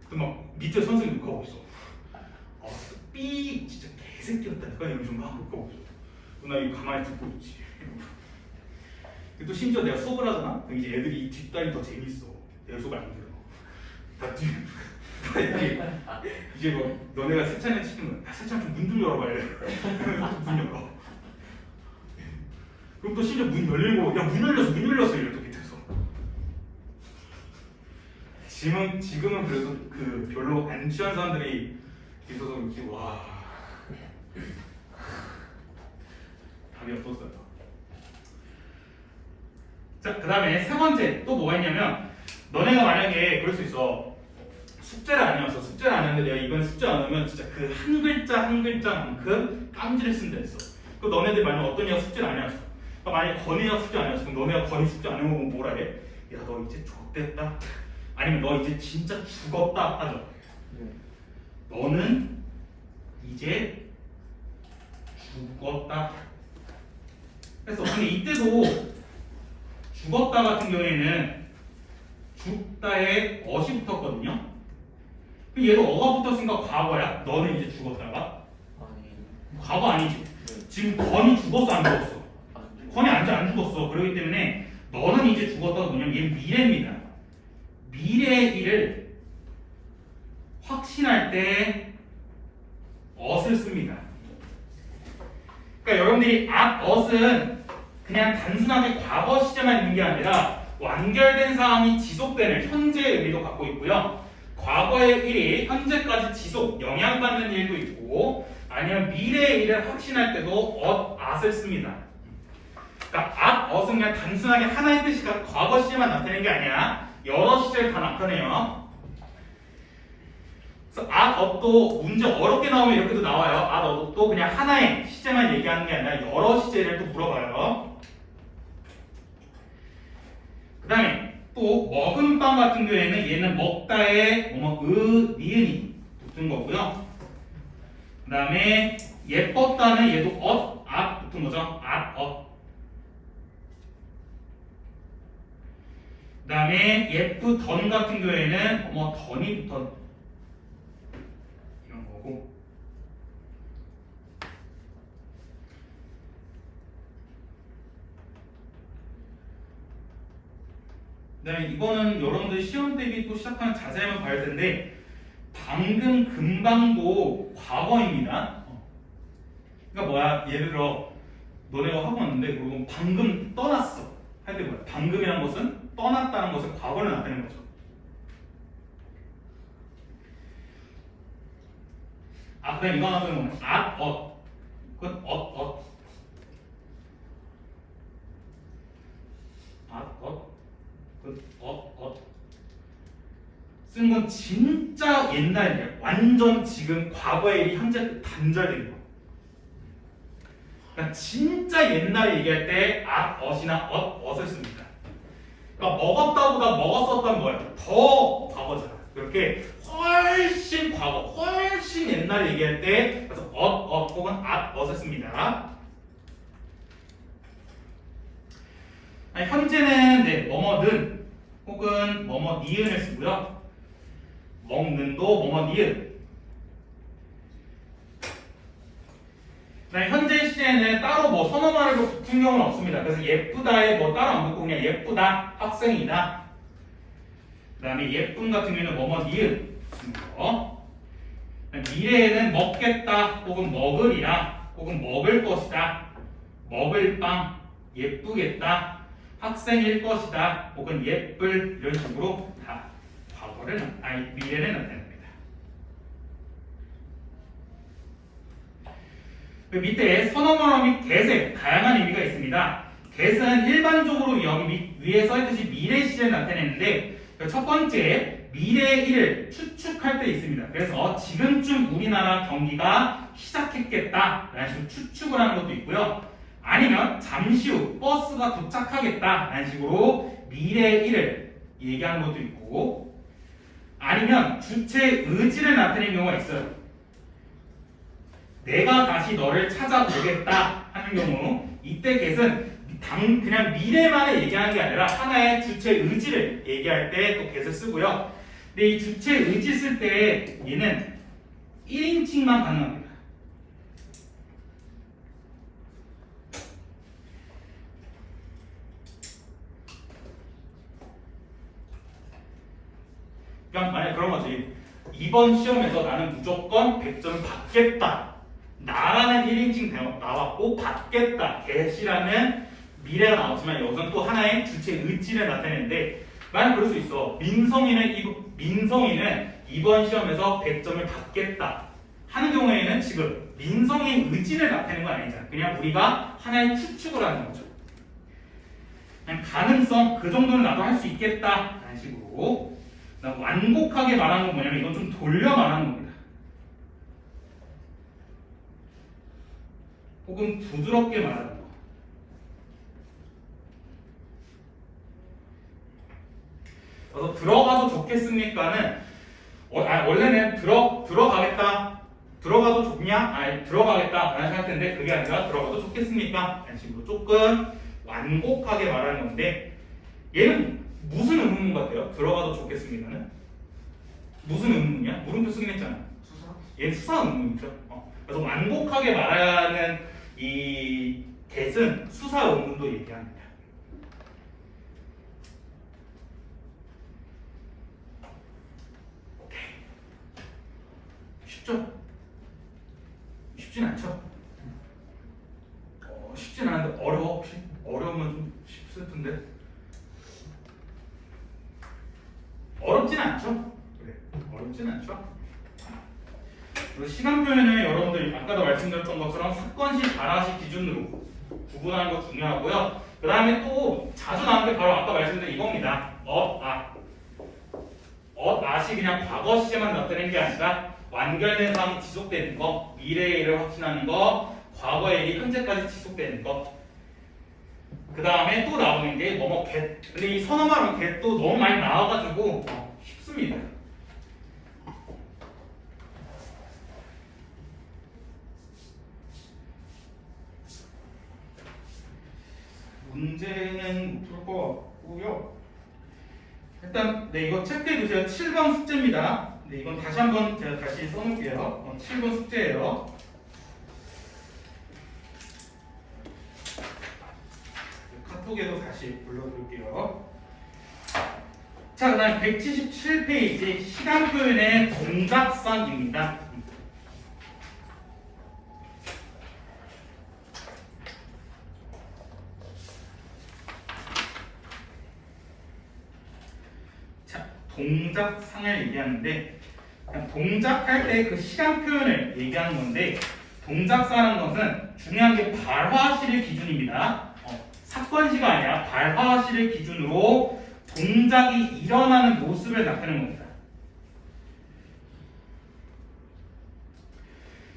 또 막 밑에 선생님 욕하고 있어. 삐 진짜 개새끼였다니까 이러면서 막 욕하고 있어. 나 이거 가만히 듣고 있지. 또 심지어 내가 수업을 하잖아. 그럼 이제 애들이 이 뒷단이 더 재밌어. 내 수업 안 들어. 다 뒤. 이제 뭐 너네가 세찬이 치는 거야. 야 세찬 좀 문 좀 열어봐. 문 열어. 그럼 또 심지어 문 열리고 야 문 열렸어 이래 또 밑에서. 지금은 그래도 그 별로 안 취한 사람들이 있어서 그렇지 와 답이 없었어요. 자 그 다음에 세 번째 또 뭐가 있냐면 너네가 만약에 그럴 수 있어. 숙제를 안 해왔어. 숙제를 안 했는데 내가 이번에 숙제 안 하면 진짜 그 한 글자 한 글자만큼 깜지를 쓴다 했어. 그 너네들 만약 어떤 애가 숙제를 안 해왔어. 그러니까 만약 건이가 숙제 안 해왔어. 그럼 너네가 건이 숙제 안 해오면 뭐라 해? 야 너 이제 좆됐다. 아니면 너 이제 진짜 죽었다 하죠. 너는 이제 죽었다. 그래서 근데 이때도 죽었다 같은 경우에는 죽다에 어시 붙었거든요. 얘도 어가 붙었으니까 과거야. 너는 이제 죽었다가 아니. 과거 아니지. 네. 지금 건이 죽었어 안 죽었어? 안 건이 안 죽었어. 그렇기 때문에 너는 이제 죽었다가 뭐냐면 얘는 미래입니다. 미래의 일을 확신할 때 ot을 씁니다. 그러니까 여러분들이 ot은 그냥 단순하게 과거 시제만 있는 게 아니라 완결된 상황이 지속되는 현재의 의미도 갖고 있고요. 과거의 일이 현재까지 지속, 영향받는 일도 있고 아니면 미래의 일을 확신할 때도 ot을 씁니다. 그러니까 ot은 그냥 단순하게 하나의 뜻이 과거 시제만 나타내는 게 아니야. 여러 시제를 다 나타내요. 그래서 ot도 문제 어렵게 나오면 이렇게도 나와요. ot도 그냥 하나의 시제만 얘기하는 게 아니라 여러 시제를 또 물어봐요. 그 다음에 또 먹은 빵 같은 경우에는 얘는 먹다에 니은이 붙은 거고요. 그 다음에 예뻤다는 얘도 붙은 거죠. 그 다음에 예쁘던 같은 경우에는 던이 붙은 이런 거고. 그다음에 이거는 여러분들 시험 대비 또 시작하면 자세하면 봐야 할 텐데 방금 금방도 과거입니다. 그러니까 뭐야? 예를 들어 너네가 하고 왔는데 그러면 방금 떠났어 할 때 뭐야? 방금이라는 것은 떠났다는 것을 과거를 나타내는 거죠. 그다음 이거 하나 보면 그건 쓴 건 진짜 옛날이에요. 완전 지금 과거의 일이 현재 단절된 거. 그러니까 진짜 옛날 얘기할 때 ot이나 ot을 씁니다. 그러니까 먹었다보다 먹었었던 뭐예요? 더 과거잖아. 그렇게 훨씬 과거, 훨씬 옛날 얘기할 때 그래서 혹은 ot을 씁니다. 아니, 현재는 뭐뭐는 혹은 뭐뭐 니은을 쓰고요. 먹는도 니은. 현재 시제는 따로 선어말로 붙은 경우는 없습니다. 그래서 예쁘다에 따로 안 붙고 그냥 예쁘다, 학생이다. 그 다음에 예쁨 같은 경우는 니은 쓰는 거. 미래에는 먹겠다, 혹은 먹으리라, 혹은 먹을 것이다, 먹을 빵, 예쁘겠다, 학생일 것이다, 혹은 예쁠 이런 식으로 다 미래를 나타냅니다. 그 밑에 선어머러 및 get의 다양한 의미가 있습니다. get은 일반적으로 여기 위에 써있듯이 미래 시제를 나타내는데 첫 번째 미래의 일을 추측할 때 있습니다. 그래서 지금쯤 우리나라 경기가 시작했겠다라는 식으로 추측을 하는 것도 있고요. 아니면 잠시 후 버스가 도착하겠다라는 식으로 미래의 일을 얘기하는 것도 있고, 아니면 주체의 의지를 나타내는 경우가 있어요. 내가 다시 너를 찾아보겠다 하는 경우, 이때 get은 그냥 미래만을 얘기하는 게 아니라 하나의 주체의 의지를 얘기할 때 또 get을 쓰고요. 근데 이 주체의 의지 쓸 때 얘는 1인칭만 가능합니다. 그냥 만약 그런 거지. 이번 시험에서 나는 무조건 100점을 받겠다. 나라는 1인칭 나왔고 받겠다. get이라는 미래가 나왔지만 여기서는 또 하나의 주체의 의지를 나타내는데, 만약 그럴 수 있어. 민성이는 이번 시험에서 100점을 받겠다 하는 경우에는 지금 민성의 의지를 나타내는 건 아니잖아. 그냥 우리가 하나의 추측을 하는 거죠. 그냥 가능성 그 정도는 나도 할 수 있겠다 라는 식으로. 완곡하게 말하는 건 뭐냐면 이건 좀 돌려 말하는 겁니다. 혹은 부드럽게 말하는 거. 그래서 들어가도 좋겠습니까는 원래는 들어가겠다. 들어가도 좋냐? 들어가겠다 라는 생각할 텐데 그게 아니라 들어가도 좋겠습니까? 라는 식으로 조금 완곡하게 말하는 건데, 얘는 무슨 의문 같아요? 들어가도 좋겠습니다는? 무슨 의문이야? 물음표 쓰긴 했잖아. 수사? 얘는 수사 의문이죠. 그래서 완곡하게 말하는 이 get은 수사 의문도 얘기합니다. 오케이. 쉽죠? 쉽진 않죠? 쉽진 않은데 어려워 혹시? 어려우면 좀 슬픈데? 어렵진 않죠? 그래, 어렵진 않죠? 그래서 시간 표현을 여러분들 아까도 말씀드렸던 것처럼 사건시, 발화시 기준으로 구분하는 거 중요하고요. 그 다음에 또 자주 나오는 게 바로 아까 말씀드린 이겁니다. 엇이 그냥 과거 시제만 나타내는 게 아니라 완결된 상황이 지속되는 거, 미래의 일을 확신하는 거, 과거의 일이 현재까지 지속되는 거. 그 다음에 또 나오는 게 get. 근데 이 선어말은 get도 너무 많이 나와가지고 쉽습니다. 문제는 못 풀 것 같고요. 일단 이거 체크해 두세요. 7번 숙제입니다. 이건 다시 한번 제가 다시 써놓을게요. 7번 숙제예요. 카톡에도 다시 불러드릴게요. 자, 그 다음 177페이지 시간 표현의 동작선입니다. 자, 동작상을 얘기하는데, 동작할 때 그 시간 표현을 얘기하는 건데, 동작사라는 것은 중요한 게 발화시를 기준입니다. 사건시가 아니라 발화시를 기준으로 동작이 일어나는 모습을 나타내는 겁니다.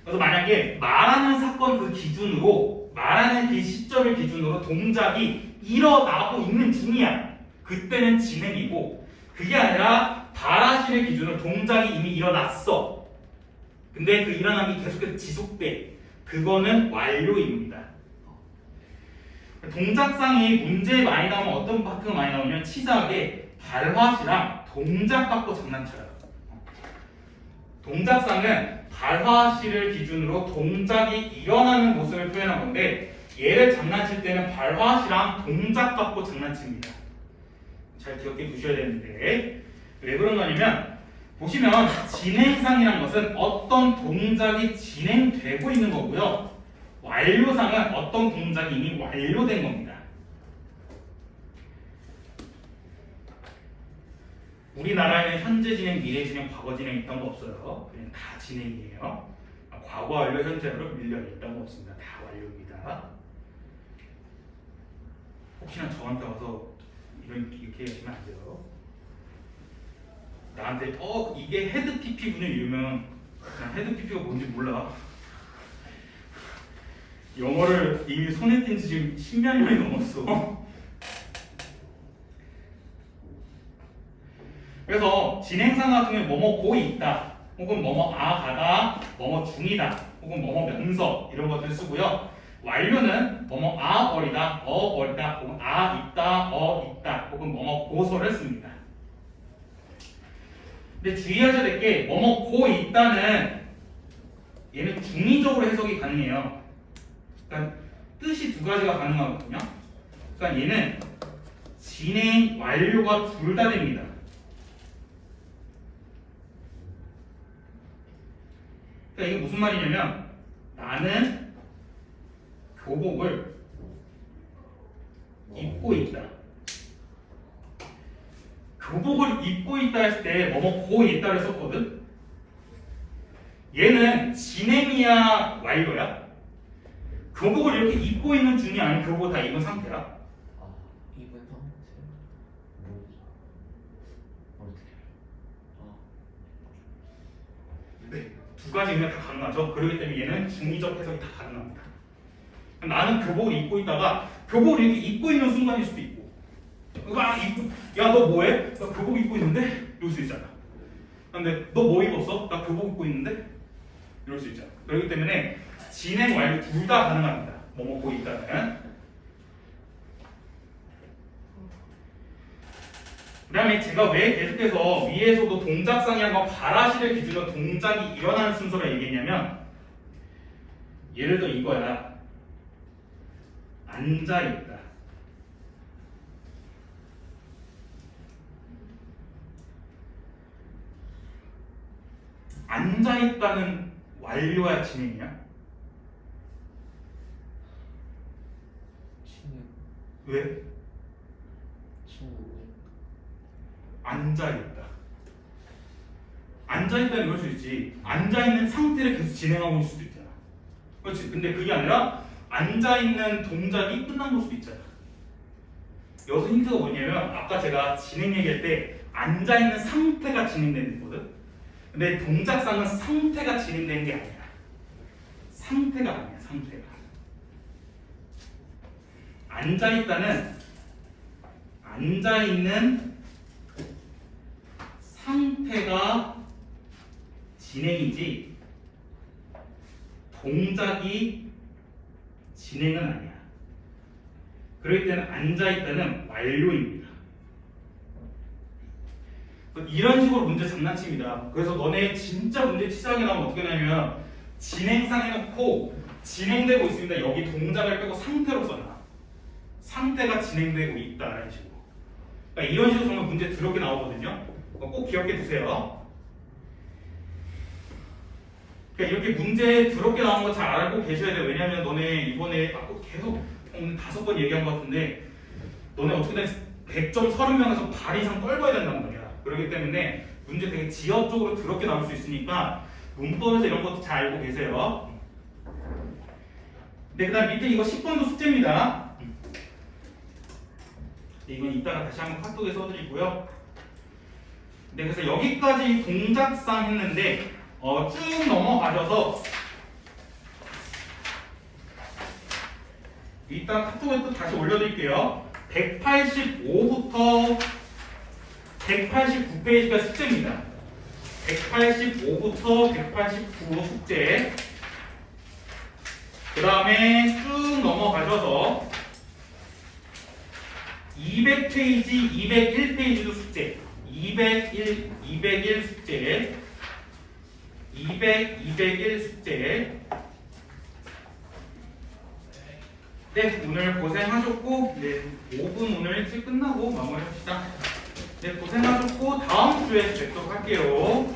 그래서 만약에 말하는 사건 그 기준으로, 말하는 그 시점을 기준으로 동작이 일어나고 있는 중이야. 그때는 진행이고, 그게 아니라 발화시를 기준으로 동작이 이미 일어났어. 근데 그 일어난 게 계속해서 지속돼. 그거는 완료입니다. 동작상이 문제에 많이 나오면 어떤 파트가 많이 나오냐면 치사하게 발화시랑 동작 갖고 장난쳐요. 동작상은 발화시를 기준으로 동작이 일어나는 모습을 표현한 건데, 얘를 장난칠 때는 발화시랑 동작 갖고 장난칩니다. 잘 기억해 두셔야 되는데, 왜 그런 거냐면 보시면 진행상이란 것은 어떤 동작이 진행되고 있는 거고요, 완료상은 어떤 동작이 이미 완료된 겁니다. 우리나라에는 현재 진행, 미래 진행, 과거 진행 있던 거 없어요. 그냥 다 진행이에요. 과거 완료, 현재 완료, 밀려 있던 거 없습니다. 다 완료입니다. 혹시나 저한테 와서 이렇게 하시면 안 돼요. 나한테 이게 헤드 PP군요 이러면 난 헤드 PP가 뭔지 몰라. 영어를 이미 손에 띈 지 지금 10몇 년이 넘었어. 그래서 진행상 같은 경우에 뭐뭐 고 있다, 혹은 뭐뭐 가다, 뭐뭐 중이다, 혹은 뭐뭐 면서 이런 것들을 쓰고요. 완료는 뭐뭐 어리다, 어리다, 혹은 있다, 있다, 혹은 뭐뭐 고서를 씁니다. 근데 주의하셔야 될 게 뭐뭐 고 있다는 얘는 중의적으로 해석이 가능해요. 그러니까 뜻이 두 가지가 가능하거든요. 그러니까 얘는 진행, 완료가 둘 다 됩니다. 그러니까 이게 무슨 말이냐면 나는 교복을 입고 있다. 교복을 입고 있다 했을 때 뭐뭐 고 있다를 썼거든. 얘는 진행이야 완료야? 교복을 이렇게 입고 있는 중이 아니면 교복을 다 입은 상태야? 입은 상태. 어떻게? 네, 두 가지 의미가 다 가능하죠. 그렇기 때문에 얘는 중의적 해석이 다 가능합니다. 나는 교복을 입고 있다가 교복을 이렇게 입고 있는 순간일 수도 있고, 막 입고, 야 너 뭐해? 나 교복 입고 있는데? 이럴 수 있잖아. 근데 너 뭐 입었어? 나 교복 입고 있는데? 이럴 수 있잖아. 그렇기 때문에 진행 완료 둘 다 가능합니다. 뭐 먹고 있다는. 그 다음에 제가 왜 계속해서 위에서도 동작상이랑 발화시를 기준으로 동작이 일어나는 순서를 얘기했냐면, 예를 들어 이거야. 앉아있다. 앉아있다는 완료야 진행이야? 진행. 왜? 진행. 앉아있다. 앉아있다는 이럴 수 있지. 앉아있는 상태를 계속 진행하고 있을 수도 있잖아. 그렇지. 근데 그게 아니라 앉아있는 동작이 끝난 걸 수도 있잖아. 여기서 힌트가 뭐냐면 아까 제가 진행 얘기할 때 앉아있는 상태가 진행되는 거거든. 근데 동작상은 상태가 진행되는 게 아니야. 상태가 아니야. 상태가. 앉아있는 상태가 진행이지 동작이 진행은 아니야. 그럴 때는 앉아있다는 완료입니다. 이런 식으로 문제 장난칩니다. 그래서 너네 진짜 문제 치사하게 나오면 어떻게 하냐면 진행상 해놓고 진행되고 있습니다. 여기 동작을 빼고 상태로 써놔. 상태가 진행되고 있다 이런 식으로. 그러니까 이런 식으로 정말 문제 더럽게 나오거든요. 꼭 기억해 두세요. 그러니까 이렇게 문제 더럽게 나오는 거 잘 알고 계셔야 돼요. 왜냐면 너네 이번에 계속 오늘 5번 얘기한 것 같은데 너네 어떻게든 100점 30명에서 반 이상 떨궈야 된단 말이야. 그렇기 때문에 문제 되게 지역적으로 더럽게 나올 수 있으니까 문법에서 이런 것도 잘 알고 계세요. 네, 그 다음 밑에 이거 10번도 숙제입니다. 이건 이따가 다시 한번 카톡에 써드리고요. 네, 그래서 여기까지 동작상 했는데 쭉 넘어가셔서 이따 카톡에 또 다시 올려드릴게요. 185부터 189페이지가 숙제입니다. 185부터 189 숙제. 그 다음에 쭉 넘어가셔서 200페이지, 201페이지도 숙제. 201 숙제. 201 숙제. 네, 오늘 고생하셨고, 네, 5분 오늘 일찍 끝나고 마무리합시다. 네, 고생하셨고, 다음 주에 뵙도록 할게요.